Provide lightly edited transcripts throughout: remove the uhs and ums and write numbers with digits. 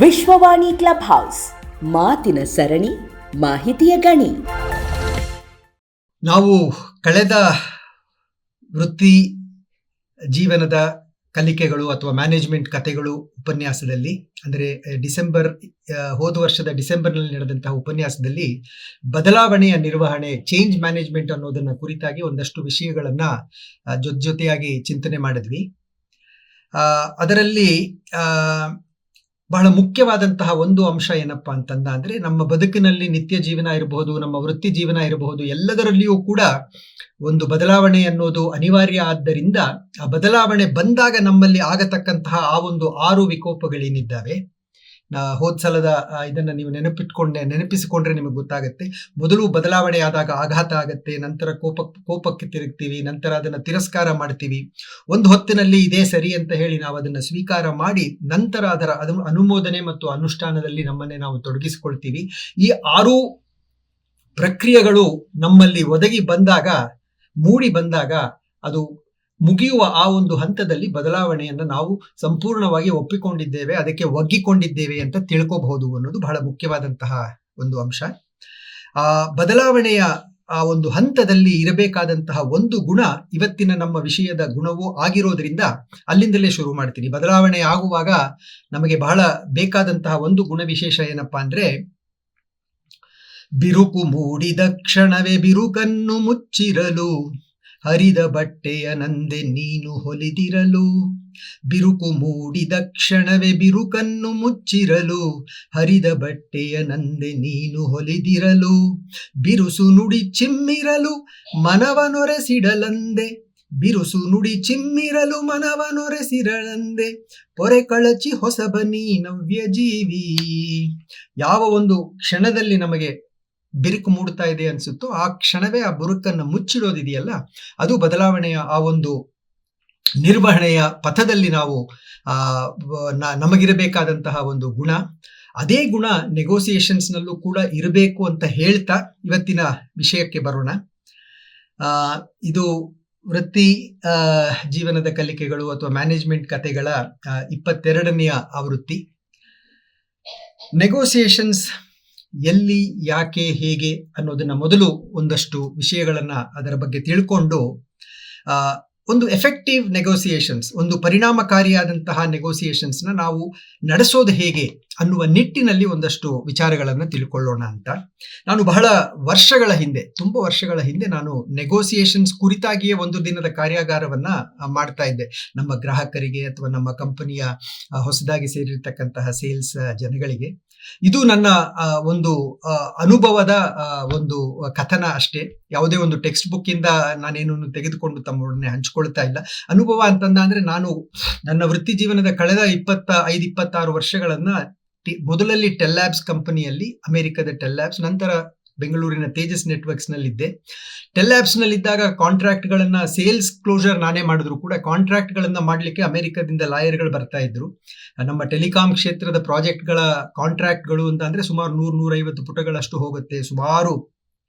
Vishwavani club house ಮಾತಿನ ಸರಣಿ, ಮಾಹಿತಿಯ ಗಣಿ. ನಾವು ಕಳೆದ ವೃತ್ತಿ ಜೀವನದ ಕಲಿಕೆಗಳು ಅಥವಾ ಮ್ಯಾನೇಜ್ಮೆಂಟ್ ಕಥೆಗಳು ಉಪನ್ಯಾಸದಲ್ಲಿ, ಅಂದರೆ ಹೋದ ವರ್ಷದ ಡಿಸೆಂಬರ್ನಲ್ಲಿ ನಡೆದಂತಹ ಉಪನ್ಯಾಸದಲ್ಲಿ ಬದಲಾವಣೆಯ ನಿರ್ವಹಣೆ, ಚೇಂಜ್ ಮ್ಯಾನೇಜ್ಮೆಂಟ್ ಅನ್ನೋದನ್ನ ಕುರಿತಾಗಿ ಒಂದಷ್ಟು ವಿಷಯಗಳನ್ನ ಜೊತೆಯಾಗಿ ಚಿಂತನೆ ಮಾಡಿದ್ವಿ. ಅದರಲ್ಲಿ ಬಹಳ ಮುಖ್ಯವಾದಂತಹ ಒಂದು ಅಂಶ ಏನಪ್ಪಾ ಅಂತಂದ ಅಂದ್ರೆ, ನಮ್ಮ ಬದುಕಿನಲ್ಲಿ ನಿತ್ಯ ಜೀವನ ಇರಬಹುದು, ನಮ್ಮ ವೃತ್ತಿ ಜೀವನ ಇರಬಹುದು, ಎಲ್ಲದರಲ್ಲಿಯೂ ಕೂಡ ಒಂದು ಬದಲಾವಣೆ ಅನ್ನೋದು ಅನಿವಾರ್ಯ. ಆದ್ದರಿಂದ ಆ ಬದಲಾವಣೆ ಬಂದಾಗ ನಮ್ಮಲ್ಲಿ ಆಗತಕ್ಕಂತಹ ಆ ಒಂದು 6 ವಿಕೋಪಗಳೇನಿದ್ದಾವೆ, ಹೋದ ಸಲದ ಇದನ್ನ ನೀವು ನೆನಪಿಸಿಕೊಂಡ್ರೆ ನಿಮಗೆ ಗೊತ್ತಾಗುತ್ತೆ. ಮೊದಲು ಬದಲಾವಣೆ ಆದಾಗ ಆಘಾತ ಆಗತ್ತೆ, ನಂತರ ಕೋಪಕ್ಕೆ ತಿರುಗ್ತೀವಿ, ನಂತರ ಅದನ್ನ ತಿರಸ್ಕಾರ ಮಾಡ್ತೀವಿ. ಒಂದು ಹೊತ್ತಿನಲ್ಲಿ ಇದೇ ಸರಿ ಅಂತ ಹೇಳಿ ನಾವು ಅದನ್ನ ಸ್ವೀಕಾರ ಮಾಡಿ ನಂತರ ಅದರ ಅನುಮೋದನೆ ಮತ್ತು ಅನುಷ್ಠಾನದಲ್ಲಿ ನಮ್ಮನ್ನೇ ನಾವು ತೊಡಗಿಸಿಕೊಳ್ತೀವಿ. ಈ 6 ಪ್ರಕ್ರಿಯೆಗಳು ನಮ್ಮಲ್ಲಿ ಮೂಡಿ ಬಂದಾಗ ಅದು ಮುಗಿಯುವ ಆ ಒಂದು ಹಂತದಲ್ಲಿ ಬದಲಾವಣೆಯನ್ನು ನಾವು ಸಂಪೂರ್ಣವಾಗಿ ಒಪ್ಪಿಕೊಂಡಿದ್ದೇವೆ, ಅದಕ್ಕೆ ಒಗ್ಗಿಕೊಂಡಿದ್ದೇವೆ ಅಂತ ತಿಳ್ಕೋಬಹುದು ಅನ್ನೋದು ಬಹಳ ಮುಖ್ಯವಾದಂತಹ ಒಂದು ಅಂಶ. ಆ ಬದಲಾವಣೆಯ ಆ ಒಂದು ಹಂತದಲ್ಲಿ ಇರಬೇಕಾದಂತಹ ಒಂದು ಗುಣ ಇವತ್ತಿನ ನಮ್ಮ ವಿಷಯದ ಗುಣವೂ ಆಗಿರೋದ್ರಿಂದ ಅಲ್ಲಿಂದಲೇ ಶುರು ಮಾಡ್ತೀನಿ. ಬದಲಾವಣೆ ಆಗುವಾಗ ನಮಗೆ ಬಹಳ ಬೇಕಾದಂತಹ ಒಂದು ಗುಣ ವಿಶೇಷ ಏನಪ್ಪಾ ಅಂದ್ರೆ, ಬಿರುಕು ಮೂಡಿದ ಕ್ಷಣವೇ ಬಿರುಕನ್ನು ಮುಚ್ಚಿರಲು, ಹರಿದ ಬಟ್ಟೆಯ ನಂದೆ ನೀನು ಹೊಲಿದಿರಲು. ಬಿರುಕು ಮೂಡಿದ ಕ್ಷಣವೇ ಬಿರುಕನ್ನು ಮುಚ್ಚಿರಲು, ಹರಿದ ಬಟ್ಟೆಯ ನಂದೆ ನೀನು ಹೊಲಿದಿರಲು. ಬಿರುಸು ನುಡಿ ಚಿಮ್ಮಿರಲು ಮನವನೊರೆಸಿಡಲಂದೆ, ಬಿರುಸು ನುಡಿ ಚಿಮ್ಮಿರಲು ಮನವನೊರೆಸಿರಲಂದೆ. ಪೊರೆ ಕಳಚಿ ಹೊಸಬನಿ ನವ್ಯ ಜೀವಿ. ಯಾವ ಒಂದು ಕ್ಷಣದಲ್ಲಿ ನಮಗೆ ಬಿರುಕು ಮೂಡ್ತಾ ಇದೆ ಅನ್ಸುತ್ತೋ ಆ ಕ್ಷಣವೇ ಆ ಬಿರುಕನ್ನು ಮುಚ್ಚಿಡೋದಿದೆಯಲ್ಲ, ಅದು ಬದಲಾವಣೆಯ ಆ ಒಂದು ನಿರ್ವಹಣೆಯ ಪಥದಲ್ಲಿ ನಾವು ನಮಗಿರಬೇಕಾದಂತಹ ಒಂದು ಗುಣ. ಅದೇ ಗುಣ ನೆಗೋಸಿಯೇಷನ್ಸ್ ನಲ್ಲೂ ಕೂಡ ಇರಬೇಕು ಅಂತ ಹೇಳ್ತಾ ಇವತ್ತಿನ ವಿಷಯಕ್ಕೆ ಬರೋಣ. ಇದು ವೃತ್ತಿ ಜೀವನದ ಕಲಿಕೆಗಳು ಅಥವಾ ಮ್ಯಾನೇಜ್ಮೆಂಟ್ ಕಥೆಗಳ 22ನೆಯ ಆವೃತ್ತಿ. ನೆಗೋಸಿಯೇಷನ್ಸ್ ಎಲ್ಲಿ, ಯಾಕೆ, ಹೇಗೆ ಅನ್ನೋದನ್ನ ಮೊದಲು ಒಂದಷ್ಟು ವಿಷಯಗಳನ್ನ ಅದರ ಬಗ್ಗೆ ತಿಳ್ಕೊಂಡು, ಒಂದು ಎಫೆಕ್ಟಿವ್ ನೆಗೋಸಿಯೇಷನ್ಸ್, ಒಂದು ಪರಿಣಾಮಕಾರಿಯಾದಂತಹ ನೆಗೋಸಿಯೇಷನ್ಸ್ನ ನಾವು ನಡೆಸೋದು ಹೇಗೆ ಅನ್ನುವ ನಿಟ್ಟಿನಲ್ಲಿ ಒಂದಷ್ಟು ವಿಚಾರಗಳನ್ನು ತಿಳ್ಕೊಳ್ಳೋಣ ಅಂತ. ನಾನು ತುಂಬ ವರ್ಷಗಳ ಹಿಂದೆ ನಾನು ನೆಗೋಸಿಯೇಷನ್ಸ್ ಕುರಿತಾಗಿಯೇ ಒಂದು ದಿನದ ಕಾರ್ಯಾಗಾರವನ್ನ ಮಾಡ್ತಾ ಇದ್ದೆ, ನಮ್ಮ ಗ್ರಾಹಕರಿಗೆ ಅಥವಾ ನಮ್ಮ ಕಂಪನಿಯ ಹೊಸದಾಗಿ ಸೇರಿರ್ತಕ್ಕಂತಹ ಸೇಲ್ಸ್ ಜನಗಳಿಗೆ. ಇದು ನನ್ನ ಒಂದು ಅನುಭವದ ಒಂದು ಕಥನ ಅಷ್ಟೇ. ಯಾವುದೇ ಒಂದು ಟೆಕ್ಸ್ಟ್ ಬುಕ್ ಇಂದ ನಾನೇನು ತೆಗೆದುಕೊಂಡು ತಮ್ಮೊಡನೆ ಹಂಚ್ಕೊಳ್ತಾ ಇಲ್ಲ. ಅನುಭವ ಅಂತಂದ್ರೆ, ನಾನು ನನ್ನ ವೃತ್ತಿ ಜೀವನದ ಕಳೆದ 25-26 ವರ್ಷಗಳನ್ನ ಮೊದಲಲ್ಲಿ ಟೆಲ್ ಲ್ಯಾಬ್ಸ್ ಕಂಪನಿಯಲ್ಲಿ, ಅಮೆರಿಕದ ಟೆಲ್ ಲ್ಯಾಬ್ಸ್, ನಂತರ ಬೆಂಗಳೂರಿನ ತೇಜಸ್ ನೆಟ್ವರ್ಕ್ಸ್ ನಲ್ಲಿದ್ದೆ. ಟೆಲ್ ಲ್ಯಾಬ್ಸ್ ನಲ್ಲಿದ್ದಾಗ ಕಾಂಟ್ರಾಕ್ಟ್ ಗಳನ್ನ, ಸೇಲ್ಸ್ ಕ್ಲೋಸರ್ ನಾನೇ ಮಾಡಿದ್ರು ಕೂಡ ಕಾಂಟ್ರಾಕ್ಟ್ ಗಳನ್ನ ಮಾಡ್ಲಿಕ್ಕೆ ಅಮೆರಿಕದಿಂದ ಲಾಯರ್ಗಳು ಬರ್ತಾ ಇದ್ರು. ನಮ್ಮ ಟೆಲಿಕಾಂ ಕ್ಷೇತ್ರದ ಪ್ರಾಜೆಕ್ಟ್ ಗಳ ಕಾಂಟ್ರಾಕ್ಟ್ ಗಳು ಅಂತ ಅಂದ್ರೆ ಸುಮಾರು 100-150 ಪುಟಗಳಷ್ಟು ಹೋಗುತ್ತೆ. ಸುಮಾರು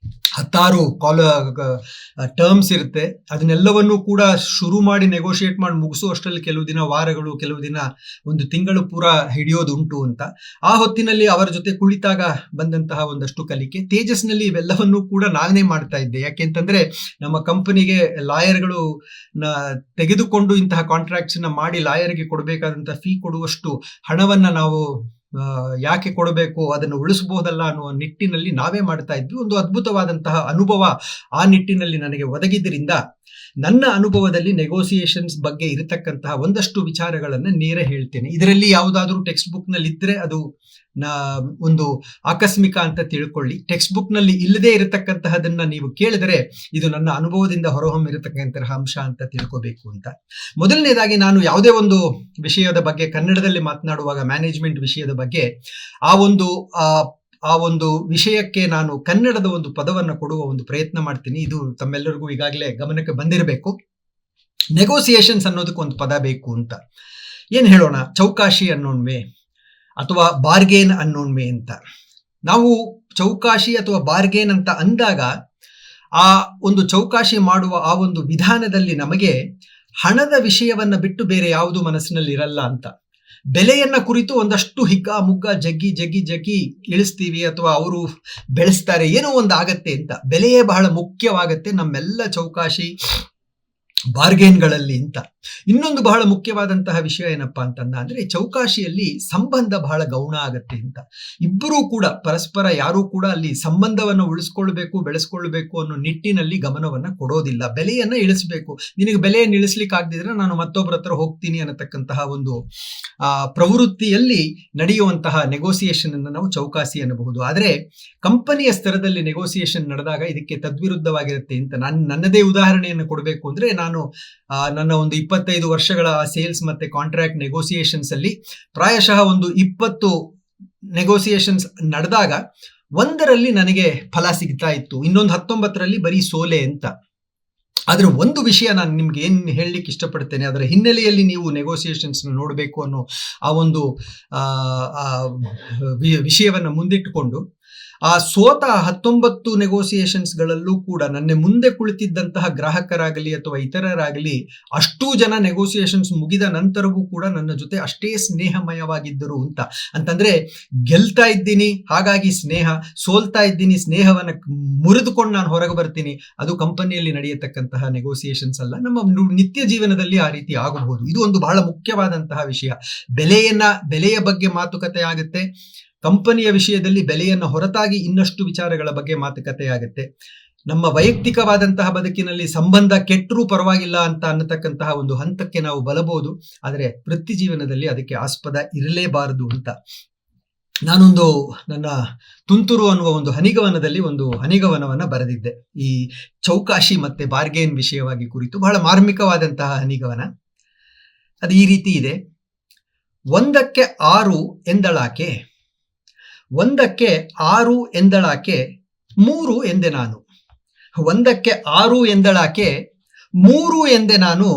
10 ಟರ್ಮ್ಸ್ ಇರುತ್ತೆ. ಅದನ್ನೆಲ್ಲವನ್ನೂ ಕೂಡ ಶುರು ಮಾಡಿ ನೆಗೋಷಿಯೇಟ್ ಮಾಡಿ ಮುಗಿಸುವಷ್ಟರಲ್ಲಿ ಕೆಲವು ದಿನ ವಾರಗಳು, ಕೆಲವು ದಿನ ಒಂದು ತಿಂಗಳು ಪೂರ ಹಿಡಿಯೋದುಂಟು ಅಂತ. ಆ ಹೊತ್ತಿನಲ್ಲಿ ಅವರ ಜೊತೆ ಕುಳಿತಾಗ ಬಂದಂತಹ ಒಂದಷ್ಟು ಕಲಿಕೆ. ತೇಜಸ್ನಲ್ಲಿ ಇವೆಲ್ಲವನ್ನೂ ಕೂಡ ನಾನೇ ಮಾಡ್ತಾ ಇದ್ದೆ. ಯಾಕೆಂತಂದ್ರೆ ನಮ್ಮ ಕಂಪನಿಗೆ ಲಾಯರ್ಗಳು ತೆಗೆದುಕೊಂಡು ಇಂತಹ ಕಾಂಟ್ರಾಕ್ಟ್ಸ್ ನ ಮಾಡಿ ಲಾಯರ್ಗೆ ಕೊಡಬೇಕಾದಂತಹ ಫೀ ಕೊಡುವಷ್ಟು ಹಣವನ್ನ ನಾವು ಯಾಕೆ ಕೊಡಬೇಕು, ಅದನ್ನು ಉಳಿಸಬಹುದಲ್ಲ ಅನ್ನುವ ನಿಟ್ಟಿನಲ್ಲಿ ನಾವೇ ಮಾಡ್ತಾ ಇದ್ವಿ. ಒಂದು ಅದ್ಭುತವಾದಂತಹ ಅನುಭವ ಆ ನಿಟ್ಟಿನಲ್ಲಿ ನನಗೆ ಒದಗಿದ್ರಿಂದ ನನ್ನ ಅನುಭವದಲ್ಲಿ ನೆಗೋಸಿಯೇಷನ್ಸ್ ಬಗ್ಗೆ ಇರತಕ್ಕಂತಹ ಒಂದಷ್ಟು ವಿಚಾರಗಳನ್ನ ನೇರ ಹೇಳ್ತೇನೆ. ಇದರಲ್ಲಿ ಯಾವುದಾದ್ರೂ ಟೆಕ್ಸ್ಟ್ ಬುಕ್ ನಲ್ಲಿ ಇದ್ರೆ ಅದು ಒಂದು ಆಕಸ್ಮಿಕ ಅಂತ ತಿಳ್ಕೊಳ್ಳಿ. ಟೆಕ್ಸ್ಟ್ ಬುಕ್ ನಲ್ಲಿ ಇಲ್ಲದೆ ಇರತಕ್ಕಂತಹದನ್ನ ನೀವು ಕೇಳಿದರೆ ಇದು ನನ್ನ ಅನುಭವದಿಂದ ಹೊರಹೊಮ್ಮಿರತಕ್ಕಂತಹ ಅಂಶ ಅಂತ ತಿಳ್ಕೋಬೇಕು ಅಂತ. ಮೊದಲನೇದಾಗಿ, ನಾನು ಯಾವುದೇ ಒಂದು ವಿಷಯದ ಬಗ್ಗೆ ಕನ್ನಡದಲ್ಲಿ ಮಾತನಾಡುವಾಗ, ಮ್ಯಾನೇಜ್ಮೆಂಟ್ ವಿಷಯದ ಬಗ್ಗೆ ಆ ಒಂದು ವಿಷಯಕ್ಕೆ ನಾನು ಕನ್ನಡದ ಒಂದು ಪದವನ್ನು ಕೊಡುವ ಒಂದು ಪ್ರಯತ್ನ ಮಾಡ್ತೀನಿ. ಇದು ತಮ್ಮೆಲ್ಲರಿಗೂ ಈಗಾಗಲೇ ಗಮನಕ್ಕೆ ಬಂದಿರಬೇಕು. ನೆಗೋಸಿಯೇಷನ್ಸ್ ಅನ್ನೋದಕ್ಕೆ ಒಂದು ಪದ ಬೇಕು ಅಂತ. ಏನ್ ಹೇಳೋಣ, ಚೌಕಾಶಿ ಅನ್ನೋಣ್ಮೆ ಅಥವಾ ಬಾರ್ಗೇನ್ ಅನ್ನೋಣ್ಮೆ ಅಂತ. ನಾವು ಚೌಕಾಶಿ ಅಥವಾ ಬಾರ್ಗೇನ್ ಅಂತ ಅಂದಾಗ ಆ ಒಂದು ಚೌಕಾಶಿ ಮಾಡುವ ಆ ಒಂದು ವಿಧಾನದಲ್ಲಿ ನಮಗೆ ಹಣದ ವಿಷಯವನ್ನ ಬಿಟ್ಟು ಬೇರೆ ಯಾವುದು ಮನಸ್ಸಿನಲ್ಲಿ ಇರಲ್ಲ ಅಂತ. ಬೆಲೆಯನ್ನ ಕುರಿತು ಒಂದಷ್ಟು ಹಿಗ್ಗ ಮುಗ್ಗ ಜಗ್ಗಿ ಜಗ್ಗಿ ಜಗ್ಗಿ ಇಳಿಸ್ತೀವಿ ಅಥವಾ ಅವರು ಬೆಳೆಸ್ತಾರೆ ಏನೋ ಒಂದು ಆಗತ್ತೆ ಅಂತ. ಬೆಲೆಯೇ ಬಹಳ ಮುಖ್ಯವಾಗತ್ತೆ ನಮ್ಮೆಲ್ಲ ಚೌಕಾಶಿ ಬಾರ್ಗೇನ್ಗಳಲ್ಲಿ ಅಂತ. ಇನ್ನೊಂದು ಬಹಳ ಮುಖ್ಯವಾದಂತಹ ವಿಷಯ ಏನಪ್ಪಾ ಅಂತಂದ್ರೆ ಚೌಕಾಶಿಯಲ್ಲಿ ಸಂಬಂಧ ಬಹಳ ಗೌಣ ಆಗತ್ತೆ ಅಂತ. ಇಬ್ಬರೂ ಕೂಡ ಪರಸ್ಪರ ಯಾರೂ ಕೂಡ ಅಲ್ಲಿ ಸಂಬಂಧವನ್ನು ಉಳಿಸ್ಕೊಳ್ಬೇಕು ಬೆಳೆಸ್ಕೊಳ್ಬೇಕು ಅನ್ನೋ ನಿಟ್ಟಿನಲ್ಲಿ ಗಮನವನ್ನ ಕೊಡೋದಿಲ್ಲ. ಬೆಲೆಯನ್ನ ಇಳಿಸ್ಬೇಕು, ನಿನಗೆ ಬೆಲೆಯನ್ನು ಇಳಿಸ್ಲಿಕ್ಕೆ ಆಗದಿದ್ರೆ ನಾನು ಮತ್ತೊಬ್ಬರ ಹತ್ರ ಹೋಗ್ತೀನಿ ಅನ್ನತಕ್ಕಂತಹ ಒಂದು ಪ್ರವೃತ್ತಿಯಲ್ಲಿ ನಡೆಯುವಂತಹ ನೆಗೋಸಿಯೇಷನ್ ಅನ್ನು ನಾವು ಚೌಕಾಸಿ ಅನ್ನಬಹುದು. ಆದ್ರೆ ಕಂಪನಿಯ ಸ್ತರದಲ್ಲಿ ನೆಗೋಸಿಯೇಷನ್ ನಡೆದಾಗ ಇದಕ್ಕೆ ತದ್ವಿರುದ್ಧವಾಗಿರುತ್ತೆ ಅಂತ. ನನ್ನದೇ ಉದಾಹರಣೆಯನ್ನು ಕೊಡಬೇಕು ಅಂದ್ರೆ ನನ್ನ ಒಂದು 25 ವರ್ಷಗಳ ಸೇಲ್ಸ್ ಮತ್ತೆ ಕಾಂಟ್ರಾಕ್ಟ್ ನೆಗೋಸಿಯೇಷನ್ಸ್ ಅಲ್ಲಿ ಪ್ರಾಯಶಃ ಒಂದು 20 ನೆಗೋಸಿಯೇಷನ್ಸ್ ನಡೆದಾಗ ಒಂದರಲ್ಲಿ ನನಗೆ ಫಲ ಸಿಗ್ತಾ ಇತ್ತು, ಇನ್ನೊಂದು 19ರಲ್ಲಿ ಬರೀ ಸೋಲೆ ಅಂತ. ಆದ್ರೆ ಒಂದು ವಿಷಯ ನಾನು ನಿಮ್ಗೆ ಏನ್ ಹೇಳಲಿಕ್ಕೆ ಇಷ್ಟಪಡ್ತೇನೆ, ಅದರ ಹಿನ್ನೆಲೆಯಲ್ಲಿ ನೀವು ನೆಗೋಸಿಯೇಷನ್ಸ್ ನೋಡಬೇಕು ಅನ್ನೋ ಆ ಒಂದು ವಿಷಯವನ್ನ ಮುಂದಿಟ್ಟುಕೊಂಡು ಆ ಸೋತ 19 ನೆಗೋಸಿಯೇಷನ್ಸ್ಗಳಲ್ಲೂ ಕೂಡ ನನ್ನ ಮುಂದೆ ಕುಳಿತಿದ್ದಂತಹ ಗ್ರಾಹಕರಾಗಲಿ ಅಥವಾ ಇತರರಾಗಲಿ ಅಷ್ಟೂ ಜನ ನೆಗೋಸಿಯೇಷನ್ಸ್ ಮುಗಿದ ನಂತರವೂ ಕೂಡ ನನ್ನ ಜೊತೆ ಅಷ್ಟೇ ಸ್ನೇಹಮಯವಾಗಿದ್ದರು ಅಂತ. ಅಂತಂದ್ರೆ ಗೆಲ್ತಾ ಇದ್ದೀನಿ ಹಾಗಾಗಿ ಸ್ನೇಹ, ಸೋಲ್ತಾ ಇದ್ದೀನಿ ಸ್ನೇಹವನ್ನ ಮುರಿದುಕೊಂಡು ನಾನು ಹೊರಗೆ ಬರ್ತೀನಿ, ಅದು ಕಂಪನಿಯಲ್ಲಿ ನಡೆಯತಕ್ಕಂತಹ ನೆಗೋಸಿಯೇಷನ್ಸ್ ಅಲ್ಲ. ನಮ್ಮ ನಿತ್ಯ ಜೀವನದಲ್ಲಿ ಆ ರೀತಿ ಆಗಬಹುದು. ಇದು ಒಂದು ಬಹಳ ಮುಖ್ಯವಾದಂತಹ ವಿಷಯ. ಬೆಲೆಯ ಬಗ್ಗೆ ಮಾತುಕತೆ ಆಗುತ್ತೆ. ಕಂಪನಿಯ ವಿಷಯದಲ್ಲಿ ಬೆಲೆಯನ್ನು ಹೊರತಾಗಿ ಇನ್ನಷ್ಟು ವಿಚಾರಗಳ ಬಗ್ಗೆ ಮಾತುಕತೆ ಆಗುತ್ತೆ. ನಮ್ಮ ವೈಯಕ್ತಿಕವಾದಂತಹ ಬದುಕಿನಲ್ಲಿ ಸಂಬಂಧ ಕೆಟ್ಟರೂ ಪರವಾಗಿಲ್ಲ ಅಂತ ಅನ್ನತಕ್ಕಂತಹ ಒಂದು ಹಂತಕ್ಕೆ ನಾವು ಬಲಬಹುದು. ಆದರೆ ವೃತ್ತಿ ಜೀವನದಲ್ಲಿ ಅದಕ್ಕೆ ಆಸ್ಪದ ಇರಲೇಬಾರದು ಅಂತ. ನಾನೊಂದು ನನ್ನ ತುಂತುರು ಅನ್ನುವ ಒಂದು ಹನಿಗವನದಲ್ಲಿ ಒಂದು ಹನಿಗವನವನ್ನ ಬರೆದಿದ್ದೆ ಈ ಚೌಕಾಶಿ ಮತ್ತೆ ಬಾರ್ಗೇನ್ ವಿಷಯವಾಗಿ ಕುರಿತು. ಬಹಳ ಮಾರ್ಮಿಕವಾದಂತಹ ಹನಿಗವನ. ಅದು ಈ ರೀತಿ ಇದೆ. 1ಕ್ಕೆ 6 ಎಂದಳಾಕೆ, 1ಕ್ಕೆ 6 ಎಂದಳಾಕೆ, 3 ಎಂದೆ ನಾನು. 1ಕ್ಕೆ 6 ಎಂದಳಾಕೆ, 3 ಎಂದೆ ನಾನು,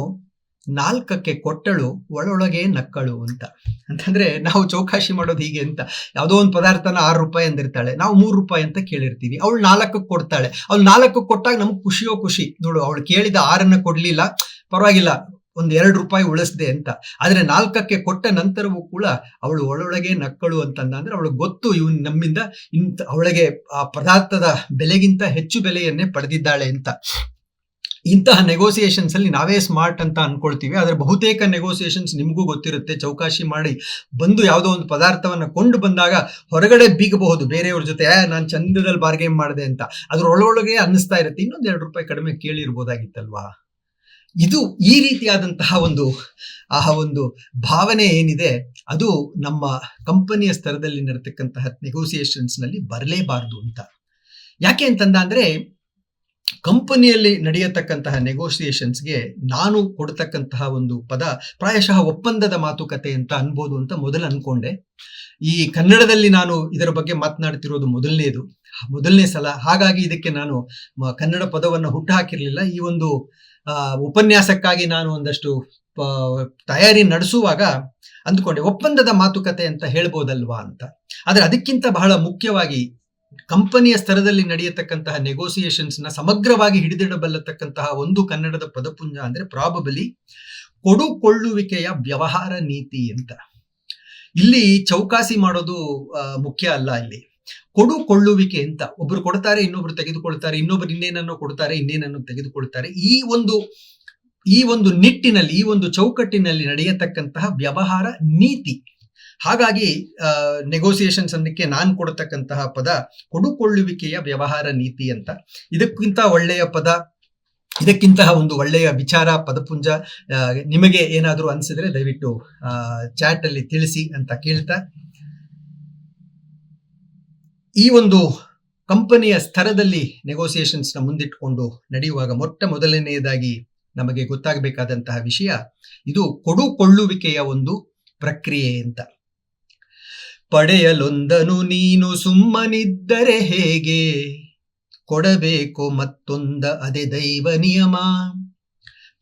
4ಕ್ಕೆ ಕೊಟ್ಟಳು ಒಳೊಳಗೆ ನಕ್ಕಳು ಅಂತ. ಅಂತಂದ್ರೆ ನಾವು ಚೌಕಾಶಿ ಮಾಡೋದು ಹೀಗೆ ಅಂತ. ಯಾವುದೋ ಒಂದು ಪದಾರ್ಥನ 6 ರೂಪಾಯಿ ಅಂದಿರ್ತಾಳೆ, ನಾವು 3 ರೂಪಾಯಿ ಅಂತ ಕೇಳಿರ್ತೀವಿ. ಅವಳು 4ಕ್ಕೆ ಕೊಡ್ತಾಳೆ. ಅವಳು 4ಕ್ಕೆ ಕೊಟ್ಟಾಗ ನಮ್ಗೆ ಖುಷಿಯೋ ಖುಷಿ. ನೋಡು, ಅವಳು ಕೇಳಿದ 6ಅನ್ನ ಕೊಡ್ಲಿಲ್ಲ, ಪರವಾಗಿಲ್ಲ, ಒಂದು 2 ರೂಪಾಯಿ ಉಳಿಸ್ದೆ ಅಂತ. ಆದ್ರೆ 4ಕ್ಕೆ ಕೊಟ್ಟ ನಂತರವೂ ಕೂಡ ಅವಳು ಒಳೊಳಗೆ ನಕ್ಕಳು ಅಂತಂದ್ರೆ ಅವಳಿಗೆ ಗೊತ್ತು ಇವನು ನಮ್ಮಿಂದ ಅವಳಿಗೆ ಆ ಪದಾರ್ಥದ ಬೆಲೆಗಿಂತ ಹೆಚ್ಚು ಬೆಲೆಯನ್ನೇ ಪಡೆದಿದ್ದಾಳೆ ಅಂತ. ಇಂತಹ ನೆಗೋಸಿಯೇಷನ್ಸ್ ಅಲ್ಲಿ ನಾವೇ ಸ್ಮಾರ್ಟ್ ಅಂತ ಅನ್ಕೊಳ್ತೀವಿ. ಆದ್ರೆ ಬಹುತೇಕ ನೆಗೋಸಿಯೇಷನ್ಸ್ ನಿಮಗೂ ಗೊತ್ತಿರುತ್ತೆ. ಚೌಕಾಶಿ ಮಾಡಿ ಬಂದು ಯಾವುದೋ ಒಂದು ಪದಾರ್ಥವನ್ನ ಕೊಂಡು ಬಂದಾಗ ಹೊರಗಡೆ ಬೀಗಬಹುದು ಬೇರೆಯವ್ರ ಜೊತೆ, ನಾನು ಚಂದದಲ್ಲಿ ಬಾರ್ಗೇನ್ ಮಾಡಿದೆ ಅಂತ. ಅದ್ರ ಒಳೊಳಗೆ ಅನ್ನಿಸ್ತಾ ಇರುತ್ತೆ, ಇನ್ನೊಂದು 2 ರೂಪಾಯಿ ಕಡಿಮೆ ಕೇಳಿರ್ಬೋದಾಗಿತ್ತಲ್ವಾ. ಇದು ಈ ರೀತಿಯಾದಂತಹ ಒಂದು ಭಾವನೆ ಏನಿದೆ ಅದು ನಮ್ಮ ಕಂಪನಿಯ ಸ್ತರದಲ್ಲಿ ನಡೆತಕ್ಕಂತಹ ನೆಗೋಸಿಯೇಷನ್ಸ್ ನಲ್ಲಿ ಬರಲೇಬಾರದು ಅಂತ. ಯಾಕೆ ಅಂತಂದ್ರೆ ಕಂಪನಿಯಲ್ಲಿ ನಡೆಯತಕ್ಕಂತಹ ನೆಗೋಸಿಯೇಷನ್ಸ್ಗೆ ನಾನು ಕೊಡ್ತಕ್ಕಂತಹ ಒಂದು ಪದ ಪ್ರಾಯಶಃ ಒಪ್ಪಂದದ ಮಾತುಕತೆ ಅಂತ ಅನ್ಬೋದು ಅಂತ ಮೊದಲು ಅನ್ಕೊಂಡೆ. ಈ ಕನ್ನಡದಲ್ಲಿ ನಾನು ಇದರ ಬಗ್ಗೆ ಮಾತನಾಡ್ತಿರೋದು ಮೊದಲನೇ ಸಲ. ಹಾಗಾಗಿ ಇದಕ್ಕೆ ನಾನು ಕನ್ನಡ ಪದವನ್ನು ಹುಟ್ಟು ಹಾಕಿರ್ಲಿಲ್ಲ. ಈ ಒಂದು ಉಪನ್ಯಾಸಕ್ಕಾಗಿ ನಾನು ಒಂದಷ್ಟು ತಯಾರಿ ನಡೆಸುವಾಗ ಅಂದ್ಕೊಂಡೆ ಒಪ್ಪಂದದ ಮಾತುಕತೆ ಅಂತ ಹೇಳ್ಬೋದಲ್ವಾ ಅಂತ. ಆದ್ರೆ ಅದಕ್ಕಿಂತ ಬಹಳ ಮುಖ್ಯವಾಗಿ ಕಂಪನಿಯ ಸ್ತರದಲ್ಲಿ ನಡೆಯತಕ್ಕಂತಹ ನೆಗೋಸಿಯೇಷನ್ಸ್ ನ ಸಮಗ್ರವಾಗಿ ಹಿಡಿದಿಡಬಲ್ಲತಕ್ಕಂತಹ ಒಂದು ಕನ್ನಡದ ಪದಪುಂಜ ಅಂದ್ರೆ ಪ್ರಾಬಬಲಿ ಕೊಡುಕೊಳ್ಳುವಿಕೆಯ ವ್ಯವಹಾರ ನೀತಿ ಅಂತ. ಇಲ್ಲಿ ಚೌಕಾಸಿ ಮಾಡೋದು ಮುಖ್ಯ ಅಲ್ಲ. ಇಲ್ಲಿ ಕೊಡುಕೊಳ್ಳುವಿಕೆ ಅಂತ, ಒಬ್ರು ಕೊಡ್ತಾರೆ, ಇನ್ನೊಬ್ರು ತೆಗೆದುಕೊಳ್ತಾರೆ, ಇನ್ನೊಬ್ರು ಇನ್ನೇನನ್ನು ಕೊಡ್ತಾರೆ, ಇನ್ನೇನನ್ನು ತೆಗೆದುಕೊಳ್ತಾರೆ. ಈ ಒಂದು ನಿಟ್ಟಿನಲ್ಲಿ, ಈ ಒಂದು ಚೌಕಟ್ಟಿನಲ್ಲಿ ನಡೆಯತಕ್ಕಂತಹ ವ್ಯವಹಾರ ನೀತಿ. ಹಾಗಾಗಿ ನೆಗೋಸಿಯೇಷನ್ಸ್ ಅನ್ನಕ್ಕೆ ನಾನು ಕೊಡತಕ್ಕಂತಹ ಪದ ಕೊಡುಕೊಳ್ಳುವಿಕೆಯ ವ್ಯವಹಾರ ನೀತಿ ಅಂತ. ಇದಕ್ಕಿಂತ ಒಳ್ಳೆಯ ಪದ, ಇದಕ್ಕಿಂತಹ ಒಂದು ಒಳ್ಳೆಯ ವಿಚಾರ ಪದಪುಂಜ ನಿಮಗೆ ಏನಾದರೂ ಅನ್ಸಿದ್ರೆ ದಯವಿಟ್ಟು ಚಾಟ್ ಅಲ್ಲಿ ತಿಳಿಸಿ ಅಂತ ಕೇಳ್ತಾ, ಈ ಒಂದು ಕಂಪನಿಯ ಸ್ತರದಲ್ಲಿ ನೆಗೋಸಿಯೇಷನ್ಸ್ ನ ಮುಂದಿಟ್ಟುಕೊಂಡು ನಡೆಯುವಾಗ ಮೊದಲನೆಯದಾಗಿ ನಮಗೆ ಗೊತ್ತಾಗಬೇಕಾದಂತಹ ವಿಷಯ ಇದು ಕೊಡುಕೊಳ್ಳುವಿಕೆಯ ಒಂದು ಪ್ರಕ್ರಿಯೆ ಅಂತ. ಪಡೆಯಲೊಂದನು ನೀನು ಸುಮ್ಮನಿದ್ದರೆ ಹೇಗೆ, ಕೊಡಬೇಕು ಮತ್ತೊಂದ ಅದೇ ದೈವ ನಿಯಮ.